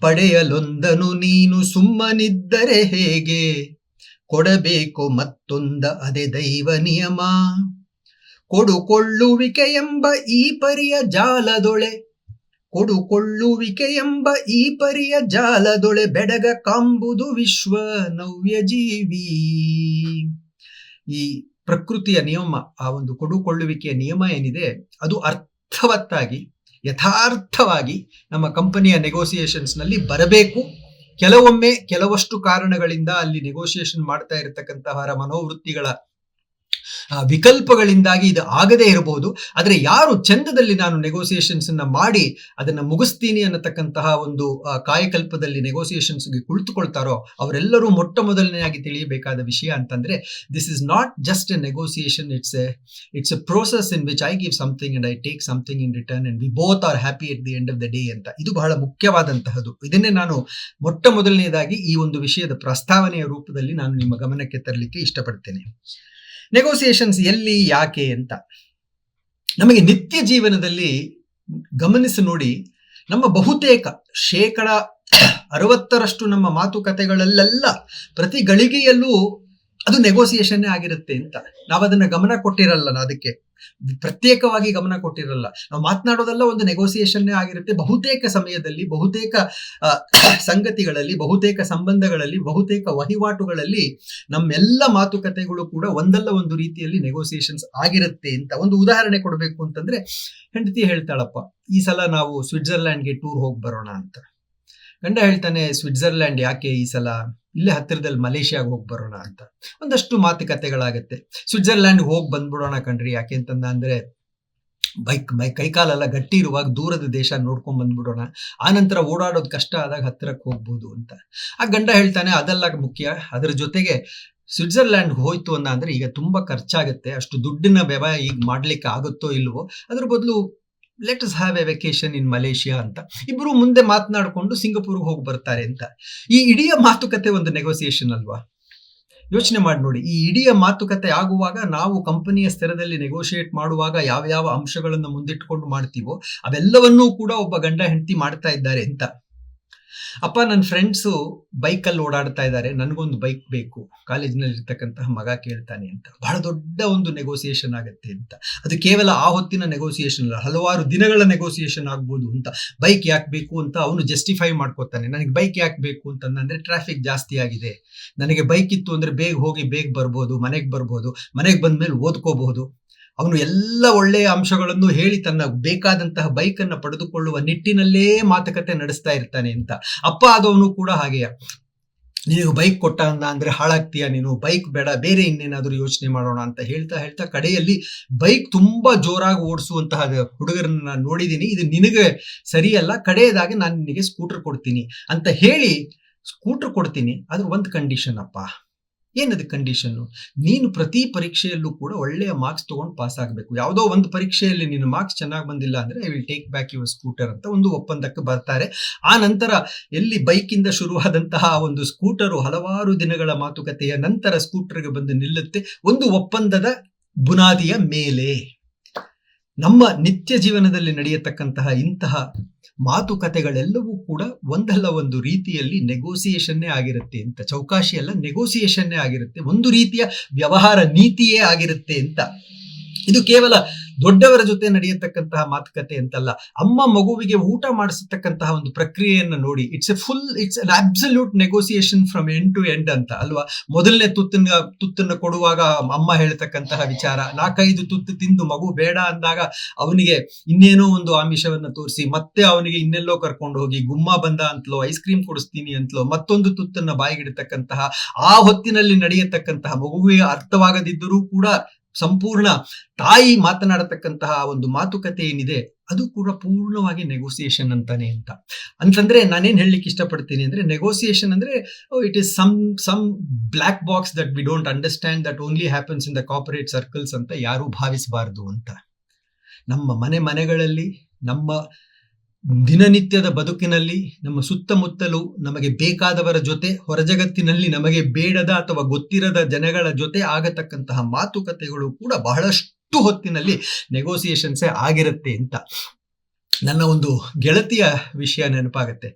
ಪಡೆಯಲೊಂದನು ನೀನು ಸುಮ್ಮನಿದ್ದರೆ ಹೇಗೆ, ಕೊಡಬೇಕು ಮತ್ತೊಂದ ಅದೇ ದೈವ ನಿಯಮ. ಕೊಡುಕೊಳ್ಳುವಿಕೆ ಎಂಬ ಈ ಪರಿಯ ಜಾಲದೊಳೆ ಕೊಡುಕೊಳ್ಳುವಿಕೆ ಎಂಬ ಈ ಪರಿಯ ಜಾಲದೊಳೆ ಬೆಡಗ ಕಾಂಬುದು ವಿಶ್ವ ನವ್ಯ ಜೀವಿ. ಈ ಪ್ರಕೃತಿಯ ನಿಯಮ, ಆ ಒಂದು ಕೊಡುಕೊಳ್ಳುವಿಕೆಯ ನಿಯಮ ಏನಿದೆ ಅದು ಅರ್ಥವತ್ತಾಗಿ ಯಥಾರ್ಥವಾಗಿ ನಮ್ಮ ಕಂಪನಿಯ ನೆಗೋಸಿಯೇಷನ್ಸ್ ನಲ್ಲಿ ಬರಬೇಕು. ಕೆಲವೊಮ್ಮೆ ಕೆಲವಷ್ಟು ಕಾರಣಗಳಿಂದ ಅಲ್ಲಿ ನೆಗೋಸಿಯೇಷನ್ ಮಾಡ್ತಾ ಇರತಕ್ಕಂತಹ ಮನೋವೃತ್ತಿಗಳ ವಿಕಲ್ಪಗಳಿಂದಾಗಿ ಇದು ಆಗದೇ ಇರಬಹುದು. ಆದರೆ ಯಾರು ಚಂದದಲ್ಲಿ ನಾನು ನೆಗೋಸಿಯೇಷನ್ಸ್ ಅನ್ನ ಮಾಡಿ ಅದನ್ನ ಮುಗಿಸ್ತೀನಿ ಅನ್ನತಕ್ಕಂತಹ ಒಂದು ಕಾಯಕಲ್ಪದಲ್ಲಿ ನೆಗೋಸಿಯೇಷನ್ಸ್ಗೆ ಕುಳಿತುಕೊಳ್ತಾರೋ ಅವರೆಲ್ಲರೂ ಮೊಟ್ಟ ಮೊದಲನೆಯಾಗಿ ತಿಳಿಯಬೇಕಾದ ವಿಷಯ ಅಂತಂದ್ರೆ, this is not just A negotiation, it's A process in which I give something and I take something in return and we both are happy at the end of the day ಅಂತ. ಇದು ಬಹಳ ಮುಖ್ಯವಾದಂತಹದ್ದು. ಇದನ್ನೇ ನಾನು ಮೊಟ್ಟ ಮೊದಲನೆಯದಾಗಿ ಈ ಒಂದು ವಿಷಯದ ಪ್ರಸ್ತಾವನೆಯ ರೂಪದಲ್ಲಿ ನಾನು ನಿಮ್ಮ ಗಮನಕ್ಕೆ ತರಲಿಕ್ಕೆ ಇಷ್ಟಪಡ್ತೇನೆ. ನೆಗೋಸಿಯೇಷನ್ಸ್ ಎಲ್ಲಿ, ಯಾಕೆ ಅಂತ ನಮಗೆ ನಿತ್ಯ ಜೀವನದಲ್ಲಿ ಗಮನಿಸಿ ನೋಡಿ, ನಮ್ಮ ಬಹುತೇಕ 60% ನಮ್ಮ ಮಾತುಕತೆಗಳಲ್ಲೆಲ್ಲ ಪ್ರತಿ ಗಳಿಗೆಯಲ್ಲೂ ಅದು ನೆಗೋಸಿಯೇಷನ್ನೇ ಆಗಿರುತ್ತೆ ಅಂತ. ನಾವು ಅದನ್ನ ಗಮನ ಕೊಟ್ಟಿರಲ್ಲ, ಅದಕ್ಕೆ ಪ್ರತ್ಯೇಕವಾಗಿ ಗಮನ ಕೊಟ್ಟಿರಲ್ಲ. ನಾವು ಮಾತನಾಡೋದೆಲ್ಲ ಒಂದು ನೆಗೋಸಿಯೇಷನ್ನೇ ಆಗಿರುತ್ತೆ. ಬಹುತೇಕ ಸಮಯದಲ್ಲಿ, ಬಹುತೇಕ ಸಂಗತಿಗಳಲ್ಲಿ, ಬಹುತೇಕ ಸಂಬಂಧಗಳಲ್ಲಿ, ಬಹುತೇಕ ವಹಿವಾಟುಗಳಲ್ಲಿ ನಮ್ಮೆಲ್ಲ ಮಾತುಕತೆಗಳು ಕೂಡ ಒಂದಲ್ಲ ಒಂದು ರೀತಿಯಲ್ಲಿ ನೆಗೋಸಿಯೇಷನ್ಸ್ ಆಗಿರುತ್ತೆ ಅಂತ. ಒಂದು ಉದಾಹರಣೆ ಕೊಡಬೇಕು ಅಂತಂದ್ರೆ, ಹೆಂಡತಿ ಹೇಳ್ತಾಳಪ್ಪ, ಈ ಸಲ ನಾವು ಸ್ವಿಟ್ಜರ್ಲ್ಯಾಂಡ್ಗೆ ಟೂರ್ ಹೋಗಿ ಬರೋಣ ಅಂತ. ಗಂಡ ಹೇಳ್ತಾನೆ, ಸ್ವಿಟ್ಜರ್ಲ್ಯಾಂಡ್ ಯಾಕೆ ಈ ಸಲ, ಇಲ್ಲೇ ಹತ್ತಿರದಲ್ಲಿ ಮಲೇಷಿಯಾಗ ಹೋಗಿ ಬರೋಣ ಅಂತ. ಒಂದಷ್ಟು ಮಾತುಕತೆಗಳಾಗತ್ತೆ. ಸ್ವಿಟ್ಜರ್ಲ್ಯಾಂಡ್ ಹೋಗಿ ಬಂದ್ಬಿಡೋಣ ಕಣ್ರಿ, ಯಾಕೆ ಅಂತಂದ ಅಂದ್ರೆ ಕೈಕಾಲೆಲ್ಲ ಗಟ್ಟಿ ಇರುವಾಗ ದೂರದ ದೇಶ ನೋಡ್ಕೊಂಡ್ ಬಂದ್ಬಿಡೋಣ, ಆನಂತರ ಓಡಾಡೋದು ಕಷ್ಟ ಆದಾಗ ಹತ್ತಿರಕ್ಕೆ ಹೋಗ್ಬೋದು ಅಂತ. ಆ ಗಂಡ ಹೇಳ್ತಾನೆ, ಅದೆಲ್ಲ ಮುಖ್ಯ, ಅದ್ರ ಜೊತೆಗೆ ಸ್ವಿಟ್ಜರ್ಲ್ಯಾಂಡ್ ಹೋಯ್ತು ಅಂದ್ರೆ ಈಗ ತುಂಬಾ ಖರ್ಚಾಗತ್ತೆ, ಅಷ್ಟು ದುಡ್ಡಿನ ವ್ಯವಹಾರ ಈಗ ಮಾಡ್ಲಿಕ್ಕೆ ಆಗುತ್ತೋ ಇಲ್ವೋ, ಅದ್ರ ಬದಲು let us have A vacation in Malaysia ಅಂತ. ಇಬ್ರು ಮುಂದೆ ಮಾತನಾಡಿಕೊಂಡು ಸಿಂಗಪುರ್ಗೆ ಹೋಗಿ ಬರ್ತಾರೆ ಅಂತ. ಈ ಇಡೀ ಮಾತುಕತೆ ಒಂದು ನೆಗೋಸಿಯೇಷನ್ ಅಲ್ವಾ? ಯೋಚನೆ ಮಾಡಿ ನೋಡಿ, ಈ ಇಡೀ ಮಾತುಕತೆ ಆಗುವಾಗ ನಾವು ಕಂಪನಿಯ ಸ್ತರದಲ್ಲಿ ನೆಗೋಷಿಯೇಟ್ ಮಾಡುವಾಗ ಯಾವ ಯಾವ ಅಂಶಗಳನ್ನು ಮುಂದಿಟ್ಕೊಂಡು ಮಾಡ್ತೀವೋ ಅವೆಲ್ಲವನ್ನೂ ಕೂಡ ಒಬ್ಬ ಗಂಡ ಹೆಂಡತಿ ಮಾಡ್ತಾ ಇದ್ದಾರೆ ಅಂತ. ಅಪ್ಪ, ನನ್ನ ಫ್ರೆಂಡ್ಸು ಬೈಕಲ್ಲಿ ಓಡಾಡ್ತಾ ಇದ್ದಾರೆ, ನನಗೊಂದು ಬೈಕ್ ಬೇಕು, ಕಾಲೇಜಿನಲ್ಲಿ ಇರ್ತಕ್ಕಂತಹ ಮಗ ಕೇಳ್ತಾನೆ ಅಂತ. ಬಹಳ ದೊಡ್ಡ ಒಂದು ನೆಗೋಸಿಯೇಷನ್ ಆಗುತ್ತೆ ಅಂತ. ಅದು ಕೇವಲ ಆ ಹೊತ್ತಿನ ನೆಗೋಸಿಯೇಷನ್ ಅಲ್ಲ, ಹಲವಾರು ದಿನಗಳ ನೆಗೋಸಿಯೇಷನ್ ಆಗ್ಬೋದು ಅಂತ. ಬೈಕ್ ಯಾಕೆ ಬೇಕು ಅಂತ ಅವನು ಜಸ್ಟಿಫೈ ಮಾಡ್ಕೋತಾನೆ. ನನಗೆ ಬೈಕ್ ಯಾಕೆ ಬೇಕು ಅಂತಂದ್ರೆ ಟ್ರಾಫಿಕ್ ಜಾಸ್ತಿ ಆಗಿದೆ, ನನಗೆ ಬೈಕ್ ಇತ್ತು ಅಂದ್ರೆ ಬೇಗ ಹೋಗಿ ಬೇಗ ಬರ್ಬೋದು, ಮನೆಗೆ ಬರ್ಬೋದು, ಮನೆಗೆ ಬಂದ್ಮೇಲೆ ಓದ್ಕೋಬಹುದು. ಅವನು ಎಲ್ಲ ಒಳ್ಳೆಯ ಅಂಶಗಳನ್ನು ಹೇಳಿ ತನ್ನ ಬೇಕಾದಂತಹ ಬೈಕ್ ಅನ್ನ ಪಡೆದುಕೊಳ್ಳುವ ನಿಟ್ಟಿನಲ್ಲೇ ಮಾತುಕತೆ ನಡೆಸ್ತಾ ಇರ್ತಾನೆ ಅಂತ. ಅಪ್ಪ ಆದವನು ಕೂಡ ಹಾಗೆಯ, ನೀನು ಬೈಕ್ ಕೊಟ್ಟ ಅಂದ್ರೆ ಹಾಳಾಗ್ತೀಯ, ನೀನು ಬೈಕ್ ಬೇಡ, ಬೇರೆ ಇನ್ನೇನಾದ್ರೂ ಯೋಚನೆ ಮಾಡೋಣ ಅಂತ ಹೇಳ್ತಾ ಹೇಳ್ತಾ ಕಡೆಯಲ್ಲಿ ಬೈಕ್ ತುಂಬಾ ಜೋರಾಗಿ ಓಡಿಸುವಂತಹ ಹುಡುಗರನ್ನ ನಾನು ನೋಡಿದೀನಿ, ಇದು ನಿನಗೆ ಸರಿಯಲ್ಲ, ಕಡೆಯದಾಗಿ ನಾನು ನಿನಗೆ ಸ್ಕೂಟರ್ ಕೊಡ್ತೀನಿ ಅಂತ ಹೇಳಿ ಸ್ಕೂಟರ್ ಕೊಡ್ತೀನಿ. ಅದ್ರ ಒಂದು ಕಂಡೀಷನ್ ಅಪ್ಪ. ಏನದು ಕಂಡೀಷನ್ನು? ನೀನು ಪ್ರತಿ ಪರೀಕ್ಷೆಯಲ್ಲೂ ಕೂಡ ಒಳ್ಳೆಯ ಮಾರ್ಕ್ಸ್ ತಗೊಂಡು ಪಾಸ್ ಆಗಬೇಕು. ಯಾವುದೋ ಒಂದು ಪರೀಕ್ಷೆಯಲ್ಲಿ ನೀನು ಮಾರ್ಕ್ಸ್ ಚೆನ್ನಾಗಿ ಬಂದಿಲ್ಲ ಅಂದ್ರೆ I will take back your scooter ಅಂತ ಒಂದು ಒಪ್ಪಂದಕ್ಕೆ ಬರ್ತಾರೆ. ಆ ನಂತರ ಎಲ್ಲಿ ಬೈಕಿಂದ ಶುರುವಾದಂತಹ ಒಂದು ಸ್ಕೂಟರು ಹಲವಾರು ದಿನಗಳ ಮಾತುಕತೆಯ ನಂತರ ಸ್ಕೂಟರ್ಗೆ ಬಂದು ನಿಲ್ಲುತ್ತೆ, ಒಂದು ಒಪ್ಪಂದದ ಬುನಾದಿಯ ಮೇಲೆ. ನಮ್ಮ ನಿತ್ಯ ಜೀವನದಲ್ಲಿ ನಡೆಯತಕ್ಕಂತಹ ಇಂತಹ ಮಾತುಕತೆಗಳೆಲ್ಲವೂ ಕೂಡ ಒಂದಲ್ಲ ಒಂದು ರೀತಿಯಲ್ಲಿ ನೆಗೋಸಿಯೇಷನ್ನೇ ಆಗಿರುತ್ತೆ ಅಂತ. ಚೌಕಾಶಿ ಅಲ್ಲ, ನೆಗೋಸಿಯೇಷನ್ನೇ ಆಗಿರುತ್ತೆ, ಒಂದು ರೀತಿಯ ವ್ಯವಹಾರ ನೀತಿಯೇ ಆಗಿರುತ್ತೆ ಅಂತ. ಇದು ಕೇವಲ ದೊಡ್ಡವರ ಜೊತೆ ನಡೆಯತಕ್ಕಂತಹ ಮಾತುಕತೆ ಅಂತಲ್ಲ. ಅಮ್ಮ ಮಗುವಿಗೆ ಊಟ ಮಾಡಿಸತಕ್ಕಂತಹ ಒಂದು ಪ್ರಕ್ರಿಯೆಯನ್ನು ನೋಡಿ, it's an absolute negotiation from end to end ಅಂತ ಅಲ್ವಾ? ಮೊದಲನೇ ತುತ್ತನ್ನು ಕೊಡುವಾಗ ಅಮ್ಮ ಹೇಳ್ತಕ್ಕಂತಹ ವಿಚಾರ, 4-5 ತುತ್ತು ತಿಂದು ಮಗು ಬೇಡ ಅಂದಾಗ ಅವನಿಗೆ ಇನ್ನೇನೋ ಒಂದು ಆಮಿಷವನ್ನ ತೋರಿಸಿ, ಮತ್ತೆ ಅವನಿಗೆ ಇನ್ನೆಲ್ಲೋ ಕರ್ಕೊಂಡು ಹೋಗಿ ಗುಮ್ಮ ಬಂದ ಅಂತಲೋ ಐಸ್ ಕ್ರೀಮ್ ಕೊಡಿಸ್ತೀನಿ ಅಂತಲೋ ಮತ್ತೊಂದು ತುತ್ತನ್ನ ಬಾಯಿಗಿಡತಕ್ಕಂತಹ, ಆ ಹೊತ್ತಿನಲ್ಲಿ ನಡೆಯತಕ್ಕಂತಹ ಮಗುವಿಗೆ ಅರ್ಥವಾಗದಿದ್ದರೂ ಕೂಡ ಸಂಪೂರ್ಣ ತಾಯಿ ಮಾತನಾಡತಕ್ಕಂತಹ ಒಂದು ಮಾತುಕತೆ ಏನಿದೆ ಅದು ಕೂಡ ಪೂರ್ಣವಾಗಿ ನೆಗೋಸಿಯೇಷನ್ ಅಂತಾನೆ ಅಂತಂದ್ರೆ ನಾನೇನ್ ಹೇಳಲಿಕ್ಕೆ ಇಷ್ಟಪಡ್ತೀನಿ ಅಂದ್ರೆ, ನೆಗೋಸಿಯೇಷನ್ ಅಂದ್ರೆ it is some black box that we don't understand that only happens in the corporate circles ಅಂತ ಯಾರು ಭಾವಿಸಬಾರದು ಅಂತ. ನಮ್ಮ ಮನೆಗಳಲ್ಲಿ, ನಮ್ಮ ದಿನನಿತ್ಯದ ಬದುಕಿನಲ್ಲಿ, ನಮ್ಮ ಸುತ್ತಮುತ್ತಲೂ ನಮಗೆ ಬೇಕಾದವರ ಜೊತೆ, ಹೊರಜಗತ್ತಿನಲ್ಲಿ ನಮಗೆ ಬೇಡದ ಅಥವಾ ಗೊತ್ತಿರದ ಜನಗಳ ಜೊತೆ ಆಗತಕ್ಕಂತಹ ಮಾತುಕತೆಗಳು ಕೂಡ ಬಹಳಷ್ಟು ಹೊತ್ತಿನಲ್ಲಿ ನೆಗೋಸಿಯೇಷನ್ಸೇ ಆಗಿರುತ್ತೆ ಅಂತ. ನನ್ನ ಒಂದು ಗೆಳತಿಯ ವಿಷಯ ನೆನಪಾಗತ್ತೆ.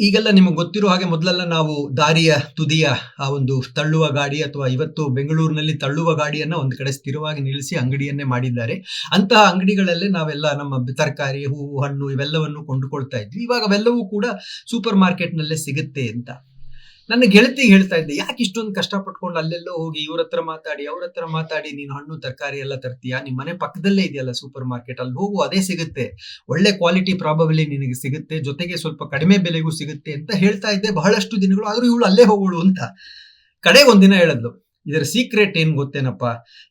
ಈಗೆಲ್ಲ ನಿಮಗೆ ಗೊತ್ತಿರೋ ಹಾಗೆ ಮೊದಲೆಲ್ಲ ನಾವು ದಾರಿಯ ತುದಿಯ ಆ ಒಂದು ತಳ್ಳುವ ಗಾಡಿ, ಅಥವಾ ಇವತ್ತು ಬೆಂಗಳೂರಿನಲ್ಲಿ ತಳ್ಳುವ ಗಾಡಿಯನ್ನ ಒಂದು ಕಡೆ ಸ್ಥಿರವಾಗಿ ನಿಲ್ಲಿಸಿ ಅಂಗಡಿಯನ್ನೇ ಮಾಡಿದ್ದಾರೆ. ಅಂತಹ ಅಂಗಡಿಗಳಲ್ಲೇ ನಾವೆಲ್ಲ ನಮ್ಮ ತರಕಾರಿ, ಹೂವು, ಹಣ್ಣು ಇವೆಲ್ಲವನ್ನು ಕೊಂಡುಕೊಳ್ತಾ ಇದ್ವಿ. ಇವಾಗ ಅವೆಲ್ಲವೂ ಕೂಡ ಸೂಪರ್ ಮಾರ್ಕೆಟ್ ನಲ್ಲೇ ಸಿಗುತ್ತೆ ಅಂತ. ನನ್ನ ಗೆಳತಿ ಹೇಳ್ತಾ ಇದ್ದೆ, ಯಾಕೆ ಇಷ್ಟೊಂದು ಕಷ್ಟಪಟ್ಕೊಂಡು ಅಲ್ಲೆಲ್ಲೋ ಹೋಗಿ ಇವ್ರ ಹತ್ರ ಮಾತಾಡಿ ಅವ್ರ ಹತ್ರ ಮಾತಾಡಿ ನೀನು ಹಣ್ಣು ತರಕಾರಿ ಎಲ್ಲ ತರ್ತೀಯಾ? ನಿಮ್ ಮನೆ ಪಕ್ಕದಲ್ಲೇ ಇದೆಯಲ್ಲ ಸೂಪರ್ ಮಾರ್ಕೆಟ್, ಅಲ್ಲಿ ಹೋಗು, ಅದೇ ಸಿಗುತ್ತೆ, ಒಳ್ಳೆ ಕ್ವಾಲಿಟಿ ಪ್ರಾಬಬಲಿ ನಿನಗೆ ಸಿಗುತ್ತೆ, ಜೊತೆಗೆ ಸ್ವಲ್ಪ ಕಡಿಮೆ ಬೆಲೆಗೂ ಸಿಗುತ್ತೆ ಅಂತ ಹೇಳ್ತಾ ಇದ್ದೆ ಬಹಳಷ್ಟು ದಿನಗಳು. ಆದ್ರೂ ಇವಳು ಅಲ್ಲೇ ಹೋಗೋಳು ಅಂತ. ಕಡೆಗೆ ಒಂದಿನ ಹೇಳಿದ್ಲು, ಇದರ ಸೀಕ್ರೆಟ್ ಏನ್ ಗೊತ್ತೇನಪ್ಪ,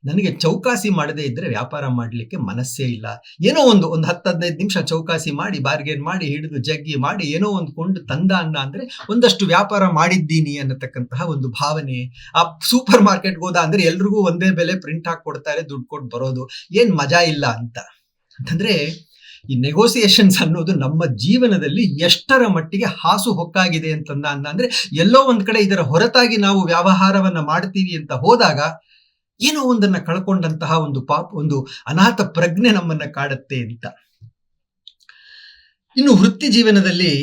ನನಗೆ ಚೌಕಾಸಿ ಮಾಡದೇ ಇದ್ರೆ ವ್ಯಾಪಾರ ಮಾಡ್ಲಿಕ್ಕೆ ಮನಸ್ಸೇ ಇಲ್ಲ. ಏನೋ ಒಂದು 10-15 ನಿಮಿಷ ಚೌಕಾಸಿ ಮಾಡಿ, ಬಾರ್ಗೇನ್ ಮಾಡಿ, ಹಿಡಿದು ಜಗ್ಗಿ ಮಾಡಿ ಏನೋ ಒಂದು ಕೊಂಡು ತಂದ ಅನ್ನ ಅಂದ್ರೆ ಒಂದಷ್ಟು ವ್ಯಾಪಾರ ಮಾಡಿದ್ದೀನಿ ಅನ್ನತಕ್ಕಂತಹ ಒಂದು ಭಾವನೆ. ಆ ಸೂಪರ್ ಮಾರ್ಕೆಟ್ಗೆ ಹೋದ ಅಂದ್ರೆ ಎಲ್ರಿಗೂ ಒಂದೇ ಬೆಲೆ ಪ್ರಿಂಟ್ ಹಾಕಿ ಕೊಡ್ತಾರೆ, ದುಡ್ಡು ಕೊಟ್ಟು ಬರೋದು, ಏನ್ ಮಜಾ ಇಲ್ಲ ಅಂತ. ಅಂತಂದ್ರೆ ಈ ನೆಗೋಸಿಯೇಷನ್ಸ್ ಅನ್ನೋದು ನಮ್ಮ ಜೀವನದಲ್ಲಿ ಎಷ್ಟರ ಮಟ್ಟಿಗೆ ಹಾಸು ಹೊಕ್ಕಾಗಿದೆ ಅಂದ್ರೆ ಎಲ್ಲೋ ಒಂದ್ ಕಡೆ ಇದರ ಹೊರತಾಗಿ ನಾವು ವ್ಯವಹಾರವನ್ನ ಮಾಡ್ತೀವಿ ಅಂತ ಹೋದಾಗ ಏನೋ ಒಂದನ್ನ ಕಳ್ಕೊಂಡಂತಹ ಒಂದು ಅನಾಥ ಪ್ರಜ್ಞೆ ನಮ್ಮನ್ನ ಕಾಡುತ್ತೆ ಅಂತ. ಇನ್ನು ವೃತ್ತಿ ಜೀವನದಲ್ಲಿ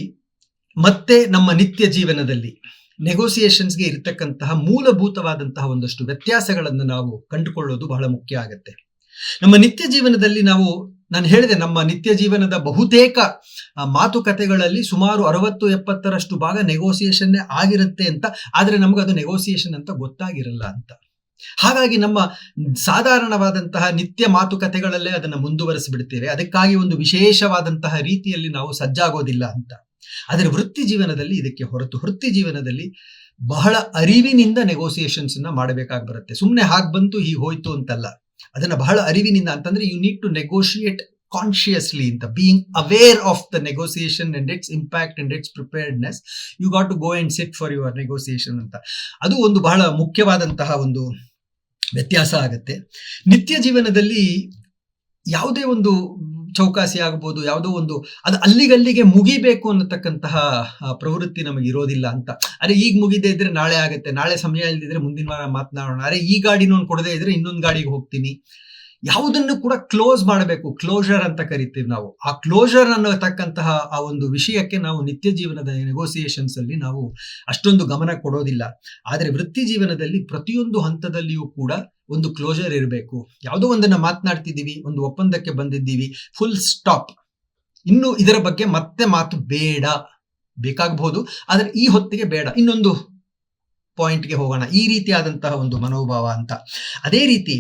ಮತ್ತೆ ನಮ್ಮ ನಿತ್ಯ ಜೀವನದಲ್ಲಿ ನೆಗೋಸಿಯೇಷನ್ಸ್ಗೆ ಇರತಕ್ಕಂತಹ ಮೂಲಭೂತವಾದಂತಹ ಒಂದಷ್ಟು ವ್ಯತ್ಯಾಸಗಳನ್ನು ನಾವು ಕಂಡುಕೊಳ್ಳೋದು ಬಹಳ ಮುಖ್ಯ ಆಗತ್ತೆ. ನಮ್ಮ ನಿತ್ಯ ಜೀವನದಲ್ಲಿ ನಾನು ಹೇಳಿದೆ, ನಮ್ಮ ನಿತ್ಯ ಜೀವನದ ಬಹುತೇಕ ಮಾತುಕತೆಗಳಲ್ಲಿ ಸುಮಾರು 60-70% ಭಾಗ ನೆಗೋಸಿಯೇಷನ್ ಆಗಿರುತ್ತೆ ಅಂತ. ಆದ್ರೆ ನಮಗದು ನೆಗೋಸಿಯೇಷನ್ ಅಂತ ಗೊತ್ತಾಗಿರಲ್ಲ ಅಂತ. ಹಾಗಾಗಿ ನಮ್ಮ ಸಾಧಾರಣವಾದಂತಹ ನಿತ್ಯ ಮಾತುಕತೆಗಳಲ್ಲೇ ಅದನ್ನ ಮುಂದುವರಿಸಿಬಿಡ್ತೇವೆ. ಅದಕ್ಕಾಗಿ ಒಂದು ವಿಶೇಷವಾದಂತಹ ರೀತಿಯಲ್ಲಿ ನಾವು ಸಜ್ಜಾಗೋದಿಲ್ಲ ಅಂತ. ಆದರೆ ವೃತ್ತಿ ಜೀವನದಲ್ಲಿ ಇದಕ್ಕೆ ಹೊರತು, ವೃತ್ತಿ ಜೀವನದಲ್ಲಿ ಬಹಳ ಅರಿವಿನಿಂದ ನೆಗೋಸಿಯೇಷನ್ಸ್ ಮಾಡಬೇಕಾಗಿ ಬರುತ್ತೆ. ಸುಮ್ಮನೆ ಹಾಗೆ ಬಂತು ಹೀಗೆ ಹೋಯ್ತು ಅಂತಲ್ಲ, ಅದನ್ನ ಬಹಳ ಅರಿವಿನಿಂದ. ಅಂತಂದ್ರೆ you need to negotiate consciously ಅಂತ, being aware of the negotiation and its impact and its preparedness. You got to go and sit for your negotiation ಅಂತ. ಅದು ಒಂದು ಬಹಳ ಮುಖ್ಯವಾದಂತಹ ಒಂದು ವ್ಯತ್ಯಾಸ ಆಗುತ್ತೆ. ನಿತ್ಯ ಜೀವನದಲ್ಲಿ ಯಾವುದೇ ಒಂದು ಚೌಕಾಸಿ ಆಗ್ಬೋದು, ಯಾವುದೋ ಒಂದು ಅದು ಅಲ್ಲಿಗಲ್ಲಿಗೆ ಮುಗಿಬೇಕು ಅನ್ನತಕ್ಕಂತಹ ಪ್ರವೃತ್ತಿ ನಮಗೆ ಇರೋದಿಲ್ಲ ಅಂತ. ಅರೆ ಈಗ ಮುಗಿದೇ ಇದ್ರೆ ನಾಳೆ ಆಗುತ್ತೆ, ನಾಳೆ ಸಮಯ ಇಲ್ದಿದ್ರೆ ಮುಂದಿನ ವಾರ ಮಾತನಾಡೋಣ, ಅರೆ ಈ ಗಾಡಿನ ಕೊಡದೇ ಇದ್ರೆ ಇನ್ನೊಂದು ಗಾಡಿಗೆ ಹೋಗ್ತೀನಿ. ಯಾವುದನ್ನು ಕೂಡ ಕ್ಲೋಸ್ ಮಾಡಬೇಕು, ಕ್ಲೋಜರ್ ಅಂತ ಕರಿತೀವಿ ನಾವು. ಆ ಕ್ಲೋಜರ್ ಅನ್ನತಕ್ಕಂತಹ ಆ ಒಂದು ವಿಷಯಕ್ಕೆ ನಾವು ನಿತ್ಯ ಜೀವನದ ನೆಗೋಸಿಯೇಷನ್ಸ್ ಅಲ್ಲಿ ನಾವು ಅಷ್ಟೊಂದು ಗಮನ ಕೊಡೋದಿಲ್ಲ. ಆದರೆ ವೃತ್ತಿ ಜೀವನದಲ್ಲಿ ಪ್ರತಿಯೊಂದು ಹಂತದಲ್ಲಿಯೂ ಕೂಡ ಒಂದು ಕ್ಲೋಜರ್ ಇರಬೇಕು. ಯಾವುದೋ ಒಂದನ್ನ ಮಾತನಾಡ್ತಿದ್ದೀವಿ, ಒಂದು ಒಪ್ಪಂದಕ್ಕೆ ಬಂದಿದ್ದೀವಿ, ಫುಲ್ ಸ್ಟಾಪ್, ಇನ್ನು ಇದರ ಬಗ್ಗೆ ಮತ್ತೆ ಮಾತು ಬೇಡ, ಬೇಕಾಗಬಹುದು ಆದ್ರೆ ಈ ಹೊತ್ತಿಗೆ ಬೇಡ, ಇನ್ನೊಂದು ಪಾಯಿಂಟ್ಗೆ ಹೋಗೋಣ, ಈ ರೀತಿಯಾದಂತಹ ಒಂದು ಮನೋಭಾವ ಅಂತ. ಅದೇ ರೀತಿ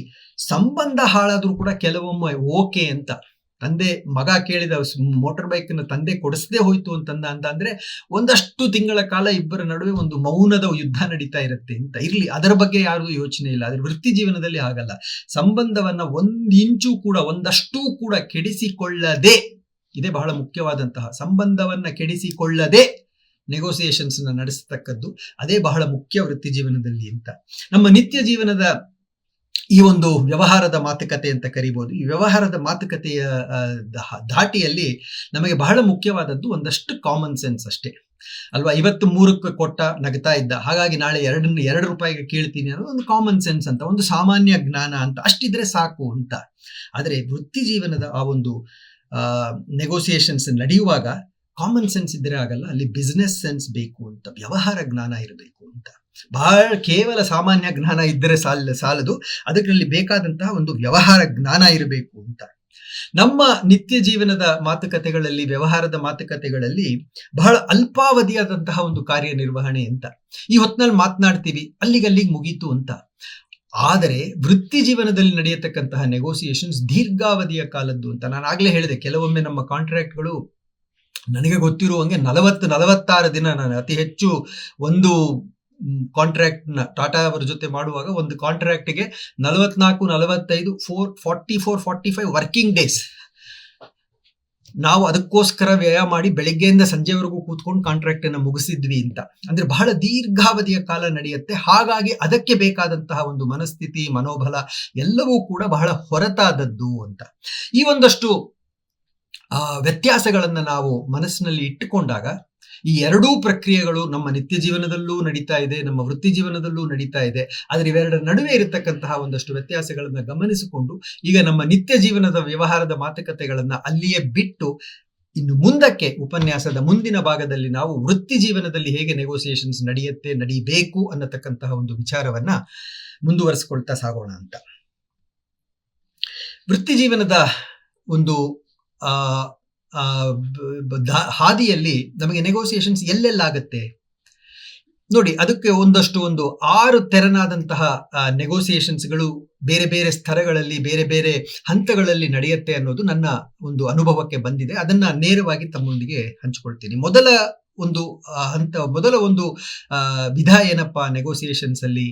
ಸಂಬಂಧ ಹಾಳಾದ್ರೂ ಕೂಡ ಕೆಲವೊಮ್ಮೆ ಓಕೆ ಅಂತ. ತಂದೆ ಮಗ ಕೇಳಿದ ಮೋಟಾರ್ ಬೈಕ್ ನ ತಂದೆ ಕೊಡಿಸದೇ ಹೋಯ್ತು ಅಂದ್ರೆ ಒಂದಷ್ಟು ತಿಂಗಳ ಕಾಲ ಇಬ್ಬರ ನಡುವೆ ಒಂದು ಮೌನದ ಯುದ್ಧ ನಡೀತಾ ಇರುತ್ತೆ ಅಂತ. ಇರ್ಲಿ, ಅದರ ಬಗ್ಗೆ ಯಾರಿಗೂ ಯೋಚನೆ ಇಲ್ಲ. ಆದ್ರೆ ವೃತ್ತಿ ಜೀವನದಲ್ಲಿ ಆಗಲ್ಲ. ಸಂಬಂಧವನ್ನ ಒಂದಿಂಚು ಕೂಡ ಒಂದಷ್ಟು ಕೂಡ ಕೆಡಿಸಿಕೊಳ್ಳದೆ, ಇದೇ ಬಹಳ ಮುಖ್ಯವಾದಂತಹ, ಸಂಬಂಧವನ್ನ ಕೆಡಿಸಿಕೊಳ್ಳದೆ ನೆಗೋಸಿಯೇಷನ್ಸ್ ನಡೆಸತಕ್ಕದ್ದು, ಅದೇ ಬಹಳ ಮುಖ್ಯ ವೃತ್ತಿ ಜೀವನದಲ್ಲಿ ಅಂತ. ನಮ್ಮ ನಿತ್ಯ ಜೀವನದ ಈ ಒಂದು ವ್ಯವಹಾರದ ಮಾತುಕತೆ ಅಂತ ಕರಿಬಹುದು. ಈ ವ್ಯವಹಾರದ ಮಾತುಕತೆಯ ಧಾಟಿಯಲ್ಲಿ ನಮಗೆ ಬಹಳ ಮುಖ್ಯವಾದದ್ದು ಒಂದಷ್ಟು ಕಾಮನ್ ಸೆನ್ಸ್ ಅಷ್ಟೇ ಅಲ್ವಾ. 53ಕ್ಕೆ ಕೊಟ್ಟ ನಗ್ತಾ ಇದ್ದ, ಹಾಗಾಗಿ ನಾಳೆ 2 ರೂಪಾಯಿಗೆ ಕೇಳ್ತೀನಿ ಅನ್ನೋದು ಒಂದು ಕಾಮನ್ ಸೆನ್ಸ್ ಅಂತ, ಒಂದು ಸಾಮಾನ್ಯ ಜ್ಞಾನ ಅಂತ, ಅಷ್ಟಿದ್ರೆ ಸಾಕು ಅಂತ. ಆದರೆ ವೃತ್ತಿ ಜೀವನದ ಆ ಒಂದು ನೆಗೋಸಿಯೇಷನ್ಸ್ ನಡೆಯುವಾಗ ಕಾಮನ್ ಸೆನ್ಸ್ ಇದ್ರೆ ಆಗಲ್ಲ, ಅಲ್ಲಿ ಬಿಸ್ನೆಸ್ ಸೆನ್ಸ್ ಬೇಕು ಅಂತ, ವ್ಯವಹಾರ ಜ್ಞಾನ ಇರಬೇಕು ಅಂತ. ಬಹಳ ಕೇವಲ ಸಾಮಾನ್ಯ ಜ್ಞಾನ ಇದ್ದರೆ ಸಾಲದು, ಅದರಲ್ಲಿ ಬೇಕಾದಂತಹ ಒಂದು ವ್ಯವಹಾರ ಜ್ಞಾನ ಇರಬೇಕು ಅಂತ. ನಮ್ಮ ನಿತ್ಯ ಜೀವನದ ಮಾತುಕತೆಗಳಲ್ಲಿ, ವ್ಯವಹಾರದ ಮಾತುಕತೆಗಳಲ್ಲಿ ಬಹಳ ಅಲ್ಪಾವಧಿಯಾದಂತಹ ಒಂದು ಕಾರ್ಯನಿರ್ವಹಣೆ ಅಂತ. ಈ ಹೊತ್ತಿನಲ್ಲಿ ಮಾತನಾಡ್ತೀವಿ, ಅಲ್ಲಿಗೆ ಮುಗೀತು ಅಂತ. ಆದರೆ ವೃತ್ತಿ ಜೀವನದಲ್ಲಿ ನಡೆಯತಕ್ಕಂತಹ ನೆಗೋಸಿಯೇಷನ್ಸ್ ದೀರ್ಘಾವಧಿಯ ಕಾಲದ್ದು ಅಂತ. ನಾನು ಆಗ್ಲೇ ಹೇಳಿದೆ, ಕೆಲವೊಮ್ಮೆ ನಮ್ಮ ಕಾಂಟ್ರಾಕ್ಟ್ಗಳು ನನಗೆ ಗೊತ್ತಿರುವಂಗೆ 40-46 ದಿನ, ನಾನು ಅತಿ ಹೆಚ್ಚು ಒಂದು ಕಾಂಟ್ರಾಕ್ಟ್ ನ ಟಾಟಾ ಅವರ ಜೊತೆ ಮಾಡುವಾಗ ಒಂದು ಕಾಂಟ್ರಾಕ್ಟ್ಗೆ 44-45 44-45 ವರ್ಕಿಂಗ್ ಡೇಸ್ ನಾವು ಅದಕ್ಕೋಸ್ಕರ ವ್ಯಯ ಮಾಡಿ ಬೆಳಿಗ್ಗೆಯಿಂದ ಸಂಜೆವರೆಗೂ ಕೂತ್ಕೊಂಡು ಕಾಂಟ್ರಾಕ್ಟ್ ಅನ್ನ ಮುಗಿಸಿದ್ವಿ ಅಂತ. ಅಂದ್ರೆ ಬಹಳ ದೀರ್ಘಾವಧಿಯ ಕಾಲ ನಡೆಯುತ್ತೆ. ಹಾಗಾಗಿ ಅದಕ್ಕೆ ಬೇಕಾದಂತಹ ಒಂದು ಮನಸ್ಥಿತಿ, ಮನೋಬಲ ಎಲ್ಲವೂ ಕೂಡ ಬಹಳ ಹೊರತಾದದ್ದು ಅಂತ. ಈ ಒಂದಷ್ಟು ವ್ಯತ್ಯಾಸಗಳನ್ನ ನಾವು ಮನಸ್ಸಿನಲ್ಲಿ ಇಟ್ಟುಕೊಂಡಾಗ ಈ ಎರಡೂ ಪ್ರಕ್ರಿಯೆಗಳು ನಮ್ಮ ನಿತ್ಯ ಜೀವನದಲ್ಲೂ ನಡೀತಾ ಇದೆ, ನಮ್ಮ ವೃತ್ತಿ ಜೀವನದಲ್ಲೂ ನಡೀತಾ ಇದೆ. ಆದ್ರೆ ಇವೆರಡರ ನಡುವೆ ಇರತಕ್ಕಂತಹ ಒಂದಷ್ಟು ವ್ಯತ್ಯಾಸಗಳನ್ನ ಗಮನಿಸಿಕೊಂಡು ಈಗ ನಮ್ಮ ನಿತ್ಯ ಜೀವನದ ವ್ಯವಹಾರದ ಮಾತುಕತೆಗಳನ್ನ ಅಲ್ಲಿಯೇ ಬಿಟ್ಟು ಇನ್ನು ಮುಂದಕ್ಕೆ ಉಪನ್ಯಾಸದ ಮುಂದಿನ ಭಾಗದಲ್ಲಿ ನಾವು ವೃತ್ತಿ ಜೀವನದಲ್ಲಿ ಹೇಗೆ ನೆಗೋಸಿಯೇಷನ್ಸ್ ನಡೀಬೇಕು ಅನ್ನತಕ್ಕಂತಹ ಒಂದು ವಿಚಾರವನ್ನ ಮುಂದುವರಿಸಿಕೊಳ್ತಾ ಸಾಗೋಣ ಅಂತ. ವೃತ್ತಿ ಜೀವನದ ಒಂದು ಹಾದಿಯಲ್ಲಿ ನಮಗೆ ನೆಗೋಸಿಯೇಷನ್ಸ್ ಎಲ್ಲೆಲ್ಲಾಗತ್ತೆ ನೋಡಿ. ಅದಕ್ಕೆ ಒಂದು 6 ತೆರನಾದಂತಹ ನೆಗೋಸಿಯೇಷನ್ಸ್ಗಳು ಬೇರೆ ಬೇರೆ ಸ್ತರಗಳಲ್ಲಿ ಬೇರೆ ಬೇರೆ ಹಂತಗಳಲ್ಲಿ ನಡೆಯುತ್ತೆ ಅನ್ನೋದು ನನ್ನ ಒಂದು ಅನುಭವಕ್ಕೆ ಬಂದಿದೆ. ಅದನ್ನ ನೇರವಾಗಿ ತಮ್ಮೊಂದಿಗೆ ಹಂಚಿಕೊಳ್ತೀನಿ. ಮೊದಲ ಒಂದು ವಿಧ ಏನಪ್ಪಾ ನೆಗೋಸಿಯೇಷನ್ಸ್ ಅಲ್ಲಿ